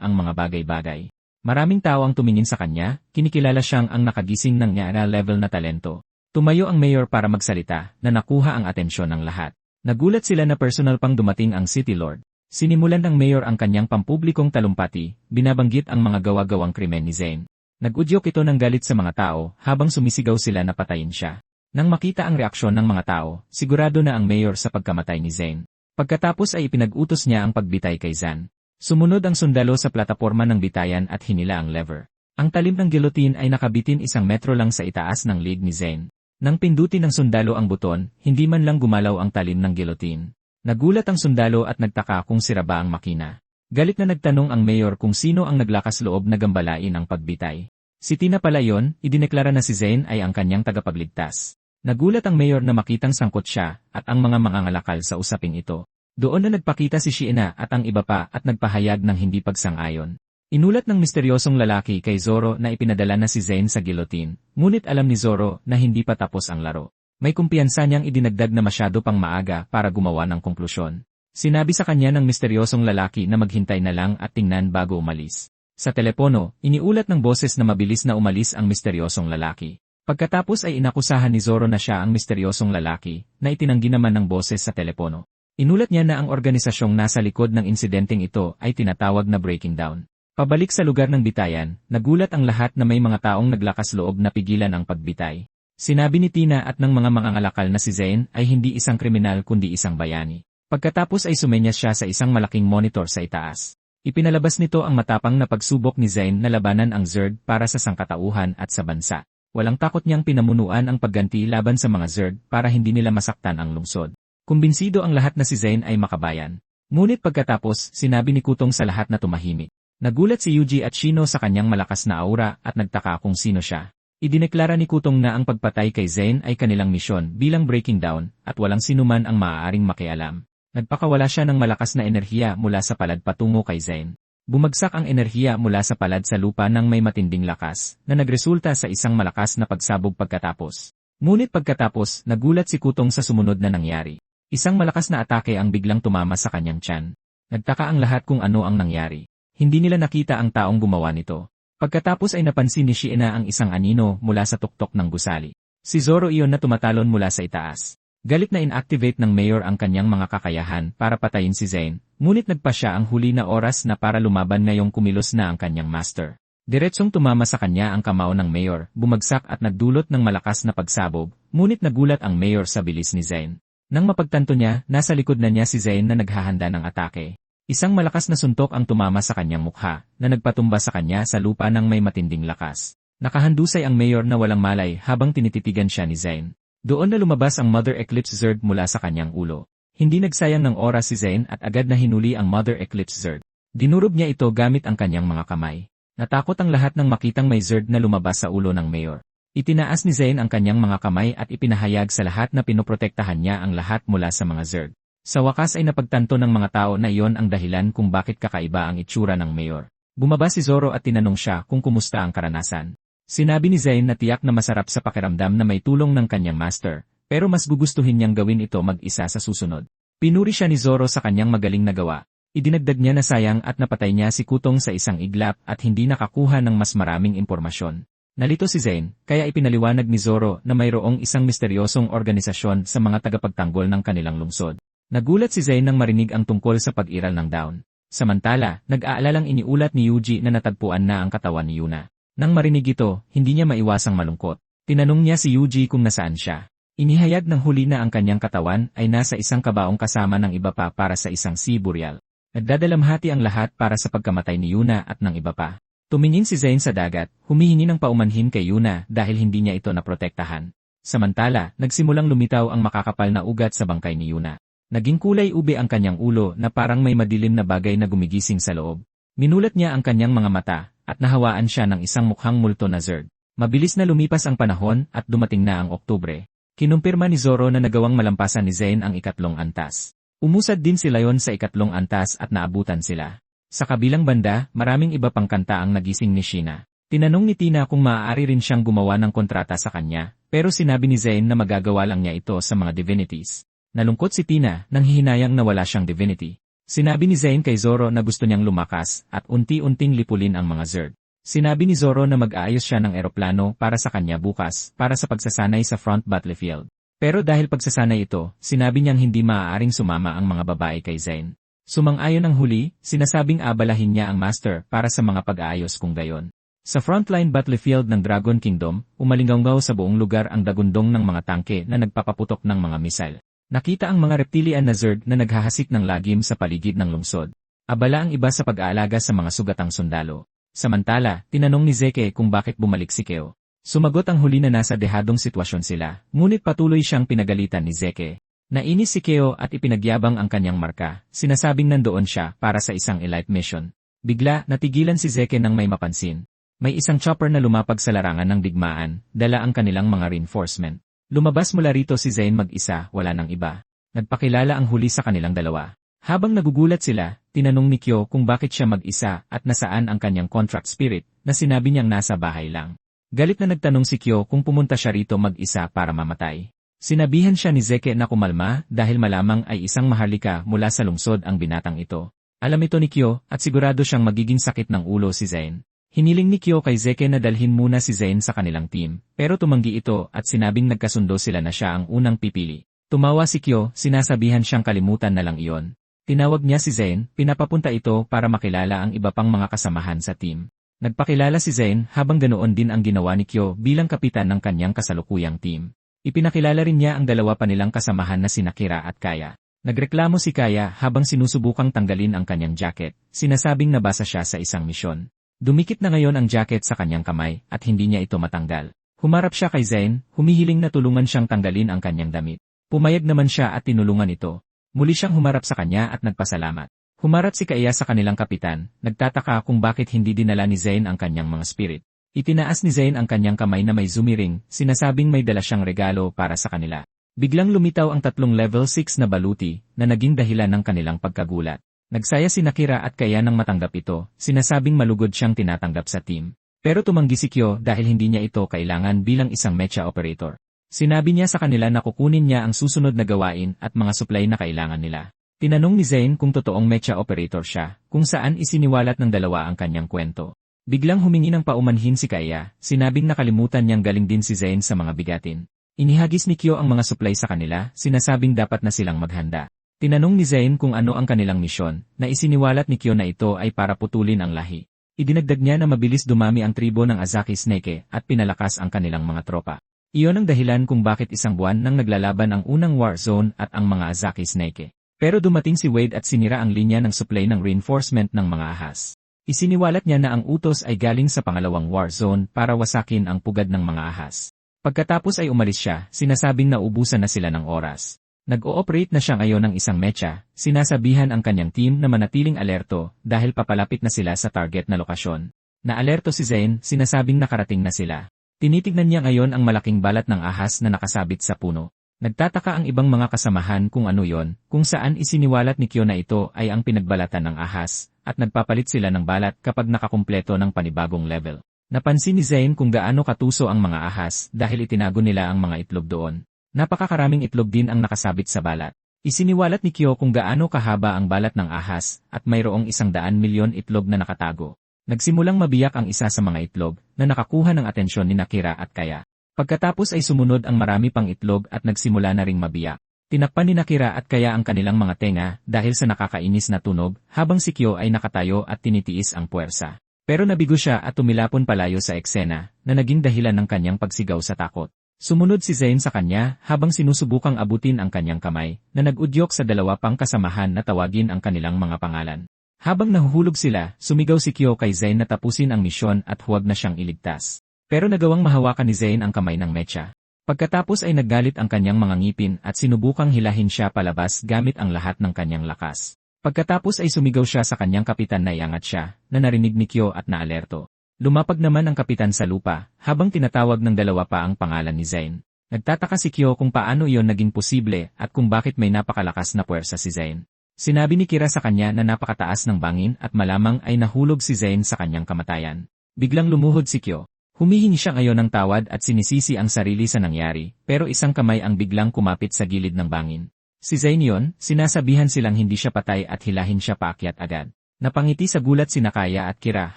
ang mga bagay-bagay. Maraming tao ang tumingin sa kanya, kinikilala siyang ang nakagising ng nyara level na talento. Tumayo ang mayor para magsalita, na nakuha ang atensyon ng lahat. Nagulat sila na personal pang dumating ang City Lord. Sinimulan ng mayor ang kanyang pampublikong talumpati, binabanggit ang mga gawa-gawang krimen ni Zen. Nag-udyok ito ng galit sa mga tao habang sumisigaw sila na patayin siya. Nang makita ang reaksyon ng mga tao, sigurado na ang mayor sa pagkamatay ni Zen. Pagkatapos ay ipinag-utos niya ang pagbitay kay Zan. Sumunod ang sundalo sa plataporma ng bitayan at hinila ang lever. Ang talim ng guillotine ay nakabitin 1 metro lang sa itaas ng leg ni Zen. Nang pindutin ng sundalo ang buton, hindi man lang gumalaw ang talim ng guillotine. Nagulat ang sundalo at nagtaka kung sira ba ang makina. Galit na nagtanong ang mayor kung sino ang naglakas loob na gambalain ang pagbitay. Si Tina pala yon, idineklara na si Zen ay ang kanyang tagapagligtas. Nagulat ang mayor na makitang sangkot siya at ang mga mangangalakal sa usaping ito. Doon na nagpakita si Shiina at ang iba pa at nagpahayag ng hindi pagsang-ayon. Inulat ng misteryosong lalaki kay Zoro na ipinadala na si Zen sa guillotine, ngunit alam ni Zoro na hindi pa tapos ang laro. May kumpiyansa niyang idinagdag na masyado pang maaga para gumawa ng konklusyon. Sinabi sa kanya ng misteryosong lalaki na maghintay na lang at tingnan bago umalis. Sa telepono, iniulat ng boses na mabilis na umalis ang misteryosong lalaki. Pagkatapos ay inakusahan ni Zoro na siya ang misteryosong lalaki, na itinanggi naman ng boses sa telepono. Inulat niya na ang organisasyong nasa likod ng insidenteng ito ay tinatawag na Breaking Down. Pabalik sa lugar ng bitayan, nagulat ang lahat na may mga taong naglakas loob na pigilan ang pagbitay. Sinabi ni Tina at ng mga mangangalakal na si Zen ay hindi isang kriminal kundi isang bayani. Pagkatapos ay sumenyas siya sa isang malaking monitor sa itaas. Ipinalabas nito ang matapang na pagsubok ni Zen na labanan ang Zerd para sa sangkatauhan at sa bansa. Walang takot niyang pinamunuan ang pagganti laban sa mga Zerd para hindi nila masaktan ang lungsod. Kumbinsido ang lahat na si Zen ay makabayan. Ngunit pagkatapos, sinabi ni Kutong sa lahat na tumahimik. Nagulat si Yuji at Shino sa kanyang malakas na aura at nagtaka kung sino siya. Idineklara ni Kutong na ang pagpatay kay Zen ay kanilang misyon bilang Breaking Down at walang sinuman ang maaaring makialam. Nagpakawala siya ng malakas na enerhiya mula sa palad patungo kay Zen. Bumagsak ang enerhiya mula sa palad sa lupa ng may matinding lakas, na nagresulta sa isang malakas na pagsabog pagkatapos. Ngunit pagkatapos, nagulat si Kutong sa sumunod na nangyari. Isang malakas na atake ang biglang tumama sa kanyang tiyan. Nagtaka ang lahat kung ano ang nangyari. Hindi nila nakita ang taong gumawa nito. Pagkatapos ay napansin ni Shiina ang isang anino mula sa tuktok ng gusali. Si Zoro iyon na tumatalon mula sa itaas. Galit na inactivate ng mayor ang kanyang mga kakayahan para patayin si Zen, ngunit nagpa siya ang huli na oras na para lumaban ngayong kumilos na ang kanyang master. Diretsong tumama sa kanya ang kamao ng mayor, bumagsak at nagdulot ng malakas na pagsabog, ngunit nagulat ang mayor sa bilis ni Zen. Nang mapagtanto niya, nasa likod na niya si Zen na naghahanda ng atake. Isang malakas na suntok ang tumama sa kanyang mukha, na nagpatumba sa kanya sa lupa ng may matinding lakas. Nakahandusay ang mayor na walang malay habang tinititigan siya ni Zen. Doon na lumabas ang Mother Eclipse Zerd mula sa kanyang ulo. Hindi nagsayang ng oras si Zen at agad na hinuli ang Mother Eclipse Zerd. Dinurob niya ito gamit ang kanyang mga kamay. Natakot ang lahat nang makitang may Zerd na lumabas sa ulo ng mayor. Itinaas ni Zen ang kanyang mga kamay at ipinahayag sa lahat na pinoprotektahan niya ang lahat mula sa mga Zerd. Sa wakas ay napagtanto ng mga tao na iyon ang dahilan kung bakit kakaiba ang itsura ng mayor. Bumaba si Zoro at tinanong siya kung kumusta ang karanasan. Sinabi ni Zen na tiyak na masarap sa pakiramdam na may tulong ng kanyang master, pero mas gugustuhin niyang gawin ito mag-isa sa susunod. Pinuri siya ni Zoro sa kanyang magaling na gawa. Idinagdag niya na sayang at napatay niya si Kutong sa isang iglap at hindi nakakuha ng mas maraming impormasyon. Nalito si Zen, kaya ipinaliwanag ni Zoro na mayroong isang misteryosong organisasyon sa mga tagapagtanggol ng kanilang lungsod. Nagulat si Zen nang marinig ang tungkol sa pag-iral ng Dawn. Samantala, nag-aalalang iniulat ni Yuji na natagpuan na ang katawan ni Yuna. Nang marinig ito, hindi niya maiwasang malungkot. Tinanong niya si Yuji kung nasaan siya. Inihayag ng huli na ang kanyang katawan ay nasa isang kabaong kasama ng iba pa para sa isang sea burial. Nagdadalamhati ang lahat para sa pagkamatay ni Yuna at ng iba pa. Tumingin si Zayn sa dagat, humihingi ng paumanhin kay Yuna dahil hindi niya ito naprotektahan. Samantala, nagsimulang lumitaw ang makakapal na ugat sa bangkay ni Yuna. Naging kulay ube ang kanyang ulo na parang may madilim na bagay na gumigising sa loob. Minulat niya ang kanyang mga mata, at nahawaan siya ng isang mukhang multo na Zerg. Mabilis na lumipas ang panahon at dumating na ang Oktubre. Kinumpirma ni Zoro na nagawang malampasan ni Zayn ang ikatlong antas. Umusad din si Lion sa ikatlong antas at naabutan sila. Sa kabilang banda, maraming iba pang kanta ang nagising ni Sheena. Tinanong ni Tina kung maaari rin siyang gumawa ng kontrata sa kanya, pero sinabi ni Zayn na magagawa lang niya ito sa mga divinities. Nalungkot si Tina nang hihinayang na wala siyang divinity. Sinabi ni Zayn kay Zoro na gusto niyang lumakas at unti-unting lipulin ang mga Zerg. Sinabi ni Zoro na mag-aayos siya ng eroplano para sa kanya bukas para sa pagsasanay sa front battlefield. Pero dahil pagsasanay ito, sinabi niyang hindi maaaring sumama ang mga babae kay Zayn. Sumang-ayon ang huli, sinasabing abalahin niya ang master para sa mga pag-aayos kung gayon. Sa frontline battlefield ng Dragon Kingdom, umalinggaw sa buong lugar ang dagundong ng mga tangke na nagpapaputok ng mga misal. Nakita ang mga reptilian na Zerg na naghahasik ng lagim sa paligid ng lungsod. Abala ang iba sa pag-aalaga sa mga sugatang sundalo. Samantala, tinanong ni Zeke kung bakit bumalik si Keo. Sumagot ang huli na nasa dehadong sitwasyon sila, ngunit patuloy siyang pinagalitan ni Zeke. Nainis si Keo at ipinagyabang ang kanyang marka, sinasabing nandoon siya para sa isang elite mission. Bigla, natigilan si Zeke nang may mapansin. May isang chopper na lumapag sa larangan ng digmaan, dala ang kanilang mga reinforcement. Lumabas mula rito si Zayn mag-isa, wala nang iba. Nagpakilala ang huli sa kanilang dalawa. Habang nagugulat sila, tinanong ni Kyo kung bakit siya mag-isa at nasaan ang kanyang contract spirit, na sinabi niyang nasa bahay lang. Galit na nagtanong si Kyo kung pumunta siya rito mag-isa para mamatay. Sinabihan siya ni Zeke na kumalma dahil malamang ay isang maharlika mula sa lungsod ang binatang ito. Alam ito ni Kyo at sigurado siyang magiging sakit ng ulo si Zayn. Hiniling ni Kyo kay Zeke na dalhin muna si Zayn sa kanilang team, pero tumanggi ito at sinabing nagkasundo sila na siya ang unang pipili. Tumawa si Kyo, sinasabihan siyang kalimutan na lang iyon. Tinawag niya si Zayn, pinapapunta ito para makilala ang iba pang mga kasamahan sa team. Nagpakilala si Zayn habang ganoon din ang ginawa ni Kyo bilang kapitan ng kanyang kasalukuyang team. Ipinakilala rin niya ang dalawa pa nilang kasamahan na sina Kira at Kaya. Nagreklamo si Kaya habang sinusubukang tanggalin ang kanyang jacket, sinasabing nabasa siya sa isang misyon. Dumikit na ngayon ang jacket sa kanyang kamay at hindi niya ito matanggal. Humarap siya kay Zayn, humihiling na tulungan siyang tanggalin ang kanyang damit. Pumayag naman siya at tinulungan ito. Muli siyang humarap sa kanya at nagpasalamat. Humarap si Kaya sa kanilang kapitan, nagtataka kung bakit hindi dinala ni Zayn ang kanyang mga spirit. Itinaas ni Zayn ang kanyang kamay na may zumiring, sinasabing may dala siyang regalo para sa kanila. Biglang lumitaw ang tatlong level 6 na baluti, na naging dahilan ng kanilang pagkagulat. Nagsaya si Kira at Kaya nang matanggap ito, sinasabing malugod siyang tinatanggap sa team. Pero tumanggi si Kyo dahil hindi niya ito kailangan bilang isang mecha operator. Sinabi niya sa kanila na kukunin niya ang susunod na gawain at mga supply na kailangan nila. Tinanong ni Zayn kung totoong mecha operator siya, kung saan isiniwalat ng dalawa ang kanyang kwento. Biglang humingi ng paumanhin si Kaya, sinabing nakalimutan niyang galing din si Zayn sa mga bigatin. Inihagis ni Kyo ang mga supply sa kanila, sinasabing dapat na silang maghanda. Tinanong ni Zayn kung ano ang kanilang misyon, na isiniwalat ni Kyo na ito ay para putulin ang lahi. Idinagdag niya na mabilis dumami ang tribo ng Azaki Snake at pinalakas ang kanilang mga tropa. Iyon ang dahilan kung bakit isang buwan nang naglalaban ang unang war zone at ang mga Azaki Snake. Pero dumating si Wade at sinira ang linya ng supply ng reinforcement ng mga ahas. Isiniwalat niya na ang utos ay galing sa pangalawang war zone para wasakin ang pugad ng mga ahas. Pagkatapos ay umalis siya, sinasabing naubusan na sila ng oras. Nag-ooperate na siya ngayon ng isang mecha, sinasabihan ang kanyang team na manatiling alerto dahil papalapit na sila sa target na lokasyon. Na-alerto si Zayn, sinasabing nakarating na sila. Tinitignan niya ngayon ang malaking balat ng ahas na nakasabit sa puno. Nagtataka ang ibang mga kasamahan kung ano yon, kung saan isiniwalat ni Kyo na ito ay ang pinagbalatan ng ahas, at nagpapalit sila ng balat kapag nakakumpleto ng panibagong level. Napansin ni Zayn kung gaano katuso ang mga ahas dahil itinago nila ang mga itlog doon. Napakakaraming itlog din ang nakasabit sa balat. Isiniwalat ni Kyo kung gaano kahaba ang balat ng ahas at mayroong 100 milyon itlog na nakatago. Nagsimulang mabiyak ang isa sa mga itlog na nakakuha ng atensyon ni Kira at Kaya. Pagkatapos ay sumunod ang marami pang itlog at nagsimula na ring mabiyak. Tinakpan ni Kira at Kaya ang kanilang mga tenga dahil sa nakakainis na tunog habang si Kyo ay nakatayo at tinitiis ang puwersa. Pero nabigo siya at tumilapon palayo sa eksena na naging dahilan ng kanyang pagsigaw sa takot. Sumunod si Zayn sa kanya habang sinusubukang abutin ang kanyang kamay na nag-udyok sa dalawa pang kasamahan na tawagin ang kanilang mga pangalan. Habang nahuhulog sila, sumigaw si Kyo kay Zayn na tapusin ang misyon at huwag na siyang iligtas. Pero nagawang mahawakan ni Zayn ang kamay ng mecha. Pagkatapos ay naggalit ang kanyang mga ngipin at sinubukang hilahin siya palabas gamit ang lahat ng kanyang lakas. Pagkatapos ay sumigaw siya sa kanyang kapitan na iangat siya, na narinig ni Kyo at naalerto. Lumapag naman ang kapitan sa lupa, habang tinatawag ng dalawa pa ang pangalan ni Zayn. Nagtataka si Kyo kung paano iyon naging posible at kung bakit may napakalakas na puwersa si Zayn. Sinabi ni Kira sa kanya na napakataas ng bangin at malamang ay nahulog si Zayn sa kanyang kamatayan. Biglang lumuhod si Kyo. Humihingi siya ngayon ng tawad at sinisisi ang sarili sa nangyari, pero isang kamay ang biglang kumapit sa gilid ng bangin. Si Zayn yon, sinasabihan silang hindi siya patay at hilahin siya paakyat agad. Napangiti sa gulat si Nakaya at Kira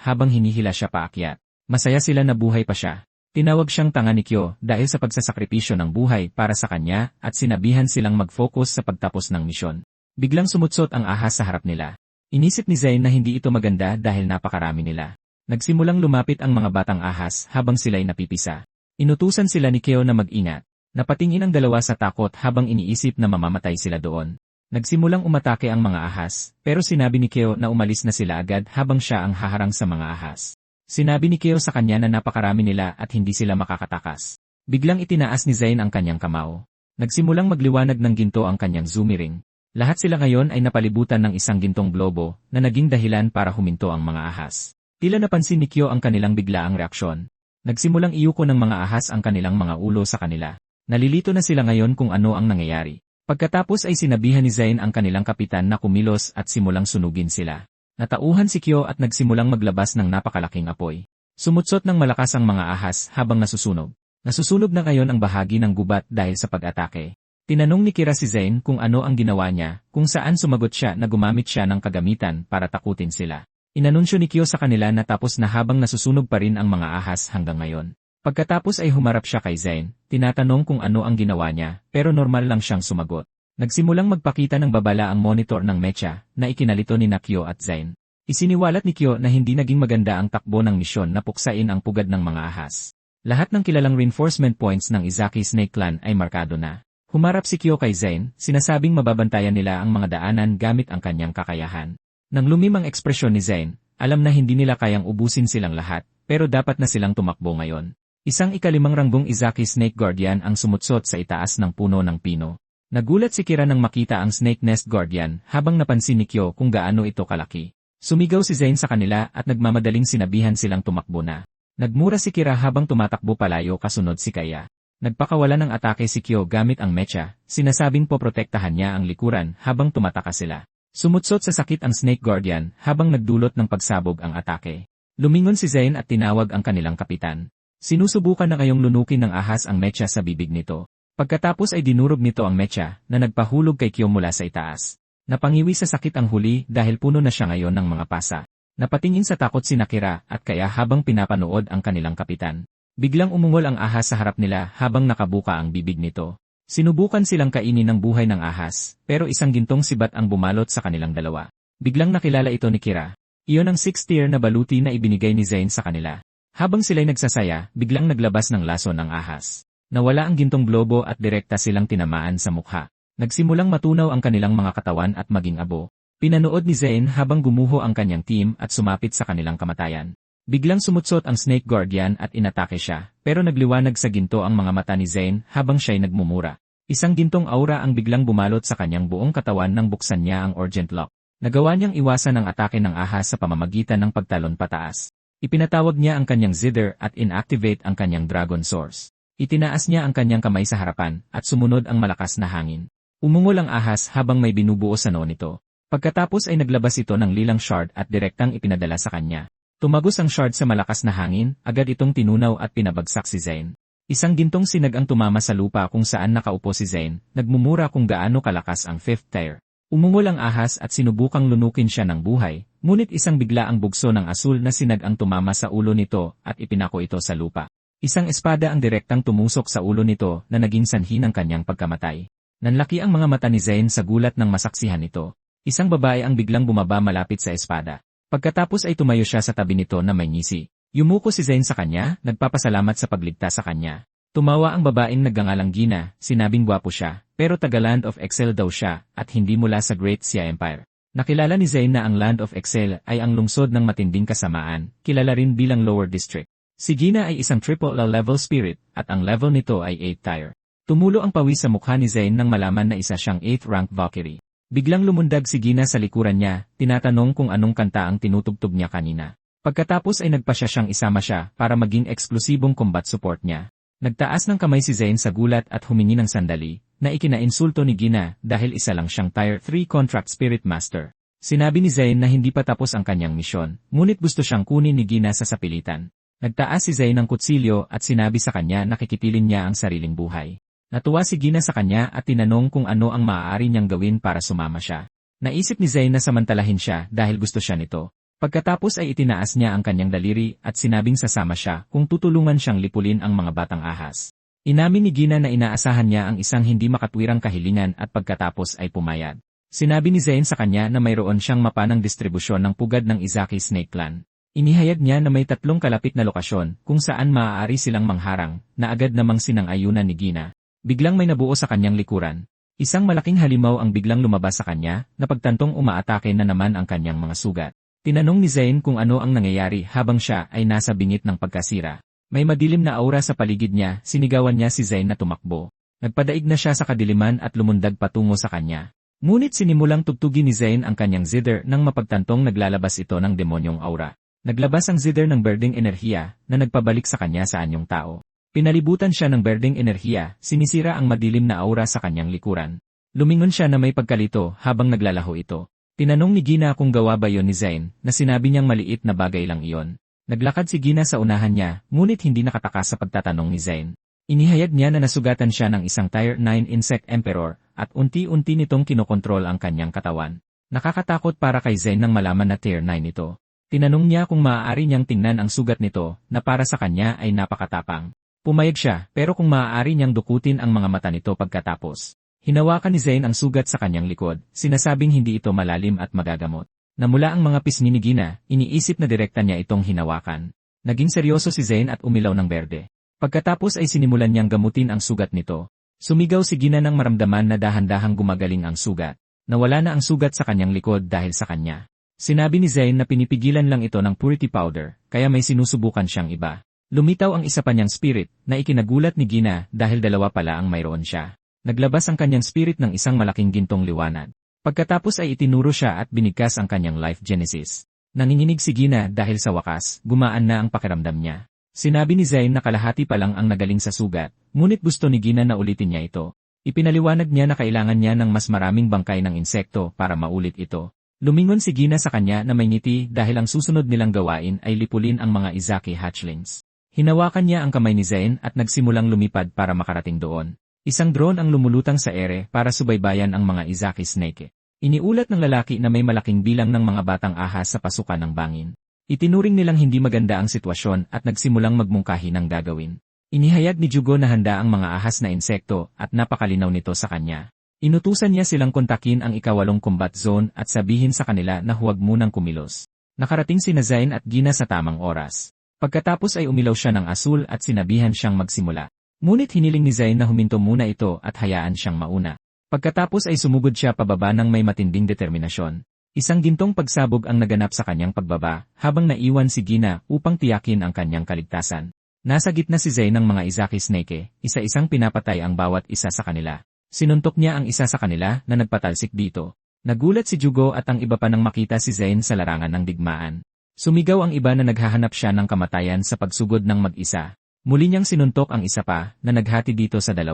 habang hinihila siya paakyat. Masaya sila na buhay pa siya. Tinawag siyang tanga ni Kyo dahil sa pagsasakripisyo ng buhay para sa kanya at sinabihan silang mag-focus sa pagtapos ng misyon. Biglang sumutsot ang ahas sa harap nila. Inisip ni Zayn na hindi ito maganda dahil napakarami nila. Nagsimulang lumapit ang mga batang ahas habang sila'y napipisa. Inutusan sila ni Kyo na mag-ingat. Napatingin ang dalawa sa takot habang iniisip na mamamatay sila doon. Nagsimulang umatake ang mga ahas, pero sinabi ni Kyo na umalis na sila agad habang siya ang haharang sa mga ahas. Sinabi ni Kyo sa kanya na napakarami nila at hindi sila makakatakas. Biglang itinaas ni Zayn ang kanyang kamao. Nagsimulang magliwanag ng ginto ang kanyang zoomiring. Lahat sila ngayon ay napalibutan ng isang gintong globo na naging dahilan para huminto ang mga ahas. Tila napansin ni Kyo ang kanilang biglaang reaksyon. Nagsimulang iyuko ng mga ahas ang kanilang mga ulo sa kanila. Nalilito na sila ngayon kung ano ang nangyayari. Pagkatapos ay sinabihan ni Zayn ang kanilang kapitan na kumilos at simulang sunugin sila. Natauhan si Kyo at nagsimulang maglabas ng napakalaking apoy. Sumutsot ng malakas ang mga ahas habang nasusunog. Nasusunog na ngayon ang bahagi ng gubat dahil sa pag-atake. Tinanong ni Kira si Zayn kung ano ang ginawa niya, kung saan sumagot siya na gumamit siya ng kagamitan para takutin sila. Inanunsyo ni Kyo sa kanila na tapos na habang nasusunog pa rin ang mga ahas hanggang ngayon. Pagkatapos ay humarap siya kay Zayn, tinatanong kung ano ang ginawa niya, pero normal lang siyang sumagot. Nagsimulang magpakita ng babala ang monitor ng mecha na ikinalito ni Kyo at Zayn. Isiniwalat ni Kyo na hindi naging maganda ang takbo ng misyon na puksain ang pugad ng mga ahas. Lahat ng kilalang reinforcement points ng Izaki Snake Clan ay markado na. Humarap si Kyo kay Zayn, sinasabing mababantayan nila ang mga daanan gamit ang kanyang kakayahan. Nang lumimang ekspresyon ni Zayn, alam na hindi nila kayang ubusin silang lahat, pero dapat na silang tumakbo ngayon. Isang ikalimang ranggong Izaki Snake Guardian ang sumutsot sa itaas ng puno ng pino. Nagulat si Kira nang makita ang Snake Nest Guardian habang napansin ni Kyo kung gaano ito kalaki. Sumigaw si Zayn sa kanila at nagmamadaling sinabihan silang tumakbo na. Nagmura si Kira habang tumatakbo palayo kasunod si Kaya. Nagpakawala ng atake si Kyo gamit ang mecha, sinasabing poprotektahan niya ang likuran habang tumataka sila. Sumutsot sa sakit ang Snake Guardian habang nagdulot ng pagsabog ang atake. Lumingon si Zayn at tinawag ang kanilang kapitan. Sinusubukan na ngayong lunukin ng ahas ang mecha sa bibig nito. Pagkatapos ay dinurog nito ang mecha na nagpahulog kay Kyo mula sa itaas. Napangiwi sa sakit ang huli dahil puno na siya ngayon ng mga pasa. Napatingin sa takot si Kira at Kaya habang pinapanood ang kanilang kapitan. Biglang umungol ang ahas sa harap nila habang nakabuka ang bibig nito. Sinubukan silang kainin ng buhay ng ahas, pero isang gintong sibat ang bumalot sa kanilang dalawa. Biglang nakilala ito ni Kira. Iyon ang 6th tier na baluti na ibinigay ni Zayn sa kanila. Habang sila'y nagsasaya, biglang naglabas ng laso ng ahas. Nawala ang gintong globo at direkta silang tinamaan sa mukha. Nagsimulang matunaw ang kanilang mga katawan at maging abo. Pinanood ni Zayn habang gumuho ang kanyang team at sumapit sa kanilang kamatayan. Biglang sumutsot ang Snake Guardian at inatake siya, pero nagliwanag sa ginto ang mga mata ni Zayn habang siya'y nagmumura. Isang gintong aura ang biglang bumalot sa kanyang buong katawan nang buksan niya ang Urgent Lock. Nagawa niyang iwasan ang atake ng ahas sa pamamagitan ng pagtalon pataas. Ipinatawag niya ang kanyang Zither at inactivate ang kanyang Dragon Source. Itinaas niya ang kanyang kamay sa harapan at sumunod ang malakas na hangin. Umungol ang ahas habang may binubuo sa noo nito. Pagkatapos ay naglabas ito ng lilang shard at direktang ipinadala sa kanya. Tumagos ang shard sa malakas na hangin, agad itong tinunaw at pinabagsak si Zayn. Isang gintong sinag ang tumama sa lupa kung saan nakaupo si Zayn, nagmumura kung gaano kalakas ang 5th tier. Umungol ang ahas at sinubukang lunukin siya ng buhay, ngunit isang bigla ang bugso ng asul na sinag ang tumama sa ulo nito at ipinako ito sa lupa. Isang espada ang direktang tumusok sa ulo nito na naging sanhi ng kanyang pagkamatay. Nanlaki ang mga mata ni Zayn sa gulat ng masaksihan nito. Isang babae ang biglang bumaba malapit sa espada. Pagkatapos ay tumayo siya sa tabi nito na may ngisi. Yumuko si Zayn sa kanya, nagpapasalamat sa pagligtas sa kanya. Tumawa ang babaeng nagngangalang Gina, sinabing gwapo siya, pero taga Land of Excel daw siya, at hindi mula sa Great Xia Empire. Nakilala ni Zane na ang Land of Excel ay ang lungsod ng matinding kasamaan, kilala rin bilang Lower District. Si Gina ay isang triple L level spirit, at ang level nito ay 8 tier. Tumulo ang pawis sa mukha ni Zane nang malaman na isa siyang 8th rank Valkyrie. Biglang lumundag si Gina sa likuran niya, tinatanong kung anong kanta ang tinutugtog niya kanina. Pagkatapos ay nagpasya siyang isama siya para maging eksklusibong combat support niya. Nagtaas ng kamay si Zane sa gulat at humingi ng sandali, na ikinainsulto ni Gina dahil isa lang siyang Tier 3 Contract Spirit Master. Sinabi ni Zane na hindi pa tapos ang kanyang misyon, ngunit gusto siyang kunin ni Gina sa sapilitan. Nagtaas si Zane ng kutsilyo at sinabi sa kanya na kikitilin niya ang sariling buhay. Natuwa si Gina sa kanya at tinanong kung ano ang maaari niyang gawin para sumama siya. Naisip ni Zane na samantalahin siya dahil gusto siya nito. Pagkatapos ay itinaas niya ang kanyang daliri at sinabing sasama siya kung tutulungan siyang lipulin ang mga batang ahas. Inamin ni Gina na inaasahan niya ang isang hindi makatwirang kahilingan at pagkatapos ay pumayag. Sinabi ni Zane sa kanya na mayroon siyang mapanang distribusyon ng pugad ng Izaki Snake Clan. Inihayag niya na may 3 kalapit na lokasyon kung saan maaari silang mangharang, na agad namang sinang-ayunan ni Gina. Biglang may nabuo sa kanyang likuran. Isang malaking halimaw ang biglang lumabas sa kanya, na pagtantong umaatake na naman ang kanyang mga sugat. Tinanong ni Zane kung ano ang nangyayari habang siya ay nasa bingit ng pagkasira. May madilim na aura sa paligid niya, sinigawan niya si Zane na tumakbo. Nagpadaig na siya sa kadiliman at lumundag patungo sa kanya. Ngunit sinimulang tugtugin ni Zane ang kanyang zither nang mapagtantong naglalabas ito ng demonyong aura. Naglabas ang zither ng berdeng enerhiya na nagpabalik sa kanya sa anyong tao. Pinalibutan siya ng berdeng enerhiya, sinisira ang madilim na aura sa kanyang likuran. Lumingon siya na may pagkalito habang naglalaho ito. Tinanong ni Gina kung gawa ba yon ni Zane, na sinabi niyang maliit na bagay lang iyon. Naglakad si Gina sa unahan niya, ngunit hindi nakatakas sa pagtatanong ni Zane. Inihayag niya na nasugatan siya ng isang Tier 9 Insect Emperor, at unti-unti nitong kinokontrol ang kanyang katawan. Nakakatakot para kay Zane nang malaman na Tier 9 ito. Tinanong niya kung maaari niyang tingnan ang sugat nito, na para sa kanya ay napakatapang. Pumayag siya, pero kung maaari niyang dukutin ang mga mata nito pagkatapos. Hinawakan ni Zane ang sugat sa kanyang likod, sinasabing hindi ito malalim at magagamot. Namula ang mga pisngi ni Gina, iniisip na direkta niya itong hinawakan. Naging seryoso si Zane at umilaw ng berde. Pagkatapos ay sinimulan niyang gamutin ang sugat nito. Sumigaw si Gina nang maramdaman na dahan-dahang gumagaling ang sugat. Nawala na ang sugat sa kanyang likod dahil sa kanya. Sinabi ni Zane na pinipigilan lang ito ng purity powder, kaya may sinusubukan siyang iba. Lumitaw ang isa pa niyang spirit, na ikinagulat ni Gina dahil 2 pala ang mayroon siya. Naglabas ang kanyang spirit ng isang malaking gintong liwanag. Pagkatapos ay itinuro siya at binigkas ang kanyang life genesis. Nanginginig si Gina dahil sa wakas, gumaan na ang pakiramdam niya. Sinabi ni Zane na kalahati pa lang ang nagaling sa sugat, ngunit gusto ni Gina na ulitin niya ito. Ipinaliwanag niya na kailangan niya ng mas maraming bangkay ng insekto para maulit ito. Lumingon si Gina sa kanya na may ngiti dahil ang susunod nilang gawain ay lipulin ang mga Izaki hatchlings. Hinawakan niya ang kamay ni Zane at nagsimulang lumipad para makarating doon. Isang drone ang lumulutang sa ere para subaybayan ang mga Izaki snake. Iniulat ng lalaki na may malaking bilang ng mga batang ahas sa pasukan ng bangin. Itinuring nilang hindi maganda ang sitwasyon at nagsimulang magmungkahi ng gagawin. Inihayag ni Jugo na handa ang mga ahas na insekto at napakalinaw nito sa kanya. Inutusan niya silang kontakin ang ika-8 combat zone at sabihin sa kanila na huwag munang kumilos. Nakarating sina Zane at Gina sa tamang oras. Pagkatapos ay umilaw siya ng asul at sinabihan siyang magsimula. Ngunit hiniling ni Zane na huminto muna ito at hayaan siyang mauna. Pagkatapos ay sumugod siya pababa ng may matinding determinasyon. Isang gintong pagsabog ang naganap sa kanyang pagbaba, habang naiwan si Gina upang tiyakin ang kanyang kaligtasan. Nasa gitna si Zane ng mga Izaki snake, isa-isang pinapatay ang bawat isa sa kanila. Sinuntok niya ang isa sa kanila na nagpatalsik dito. Nagulat si Jugo at ang iba pa nang makita si Zane sa larangan ng digmaan. Sumigaw ang iba na naghahanap siya ng kamatayan sa pagsugod ng mag-isa. Muli niyang sinuntok ang isa pa na naghati dito sa 2.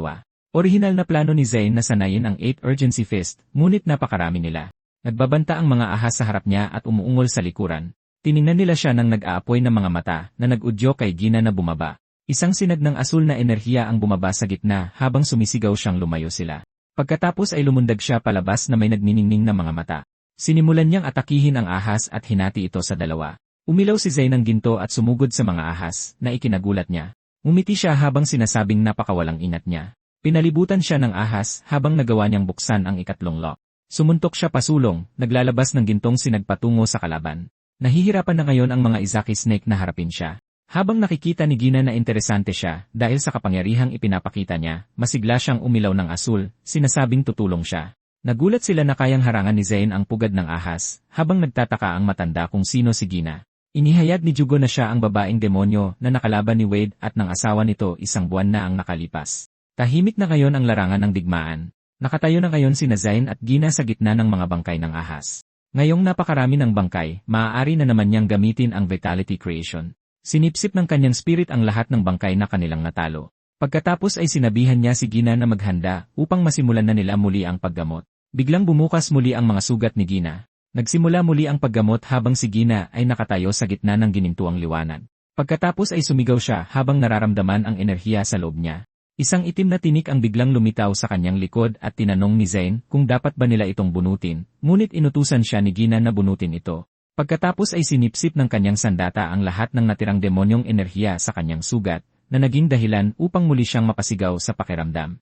Orihinal na plano ni Zane na sanayin ang 8 urgency fist, ngunit napakarami nila. Nagbabanta ang mga ahas sa harap niya at umuungol sa likuran. Tiningnan nila siya ng nag-aapoy na mga mata na nag-udyo kay Gina na bumaba. Isang sinag ng asul na enerhiya ang bumaba sa gitna habang sumisigaw siyang lumayo sila. Pagkatapos ay lumundag siya palabas na may nagniningning na mga mata. Sinimulan niyang atakihin ang ahas at hinati ito sa 2. Umilaw si Zane ng ginto at sumugod sa mga ahas na ikinagulat niya. Umiti siya habang sinasabing napakawalang ingat niya. Pinalibutan siya ng ahas habang nagawa niyang buksan ang 3 lock. Sumuntok siya pasulong, naglalabas ng gintong sinagpatungo sa kalaban. Nahihirapan na ngayon ang mga Izaki snake na harapin siya. Habang nakikita ni Gina na interesante siya dahil sa kapangyarihang ipinapakita niya, masigla siyang umilaw ng asul, sinasabing tutulong siya. Nagulat sila na kayang harangan ni Zane ang pugad ng ahas, habang nagtataka ang matanda kung sino si Gina. Inihayag ni Jugo na siya ang babaeng demonyo na nakalaban ni Wade at ng asawa nito 1 buwan na ang nakalipas. Tahimik na ngayon ang larangan ng digmaan. Nakatayo na ngayon sina Zane at Gina sa gitna ng mga bangkay ng ahas. Ngayong napakarami ng bangkay, maaari na naman niyang gamitin ang Vitality Creation. Sinipsip ng kanyang spirit ang lahat ng bangkay na kanilang natalo. Pagkatapos ay sinabihan niya si Gina na maghanda upang masimulan na nila muli ang paggamot. Biglang bumukas muli ang mga sugat ni Gina. Nagsimula muli ang paggamot habang si Gina ay nakatayo sa gitna ng ginintuang liwanag. Pagkatapos ay sumigaw siya habang nararamdaman ang enerhiya sa loob niya. Isang itim na tinik ang biglang lumitaw sa kanyang likod at tinanong ni Zane kung dapat ba nila itong bunutin, ngunit inutusan siya ni Gina na bunutin ito. Pagkatapos ay sinipsip ng kanyang sandata ang lahat ng natirang demonyong enerhiya sa kanyang sugat, na naging dahilan upang muli siyang mapasigaw sa pakiramdam.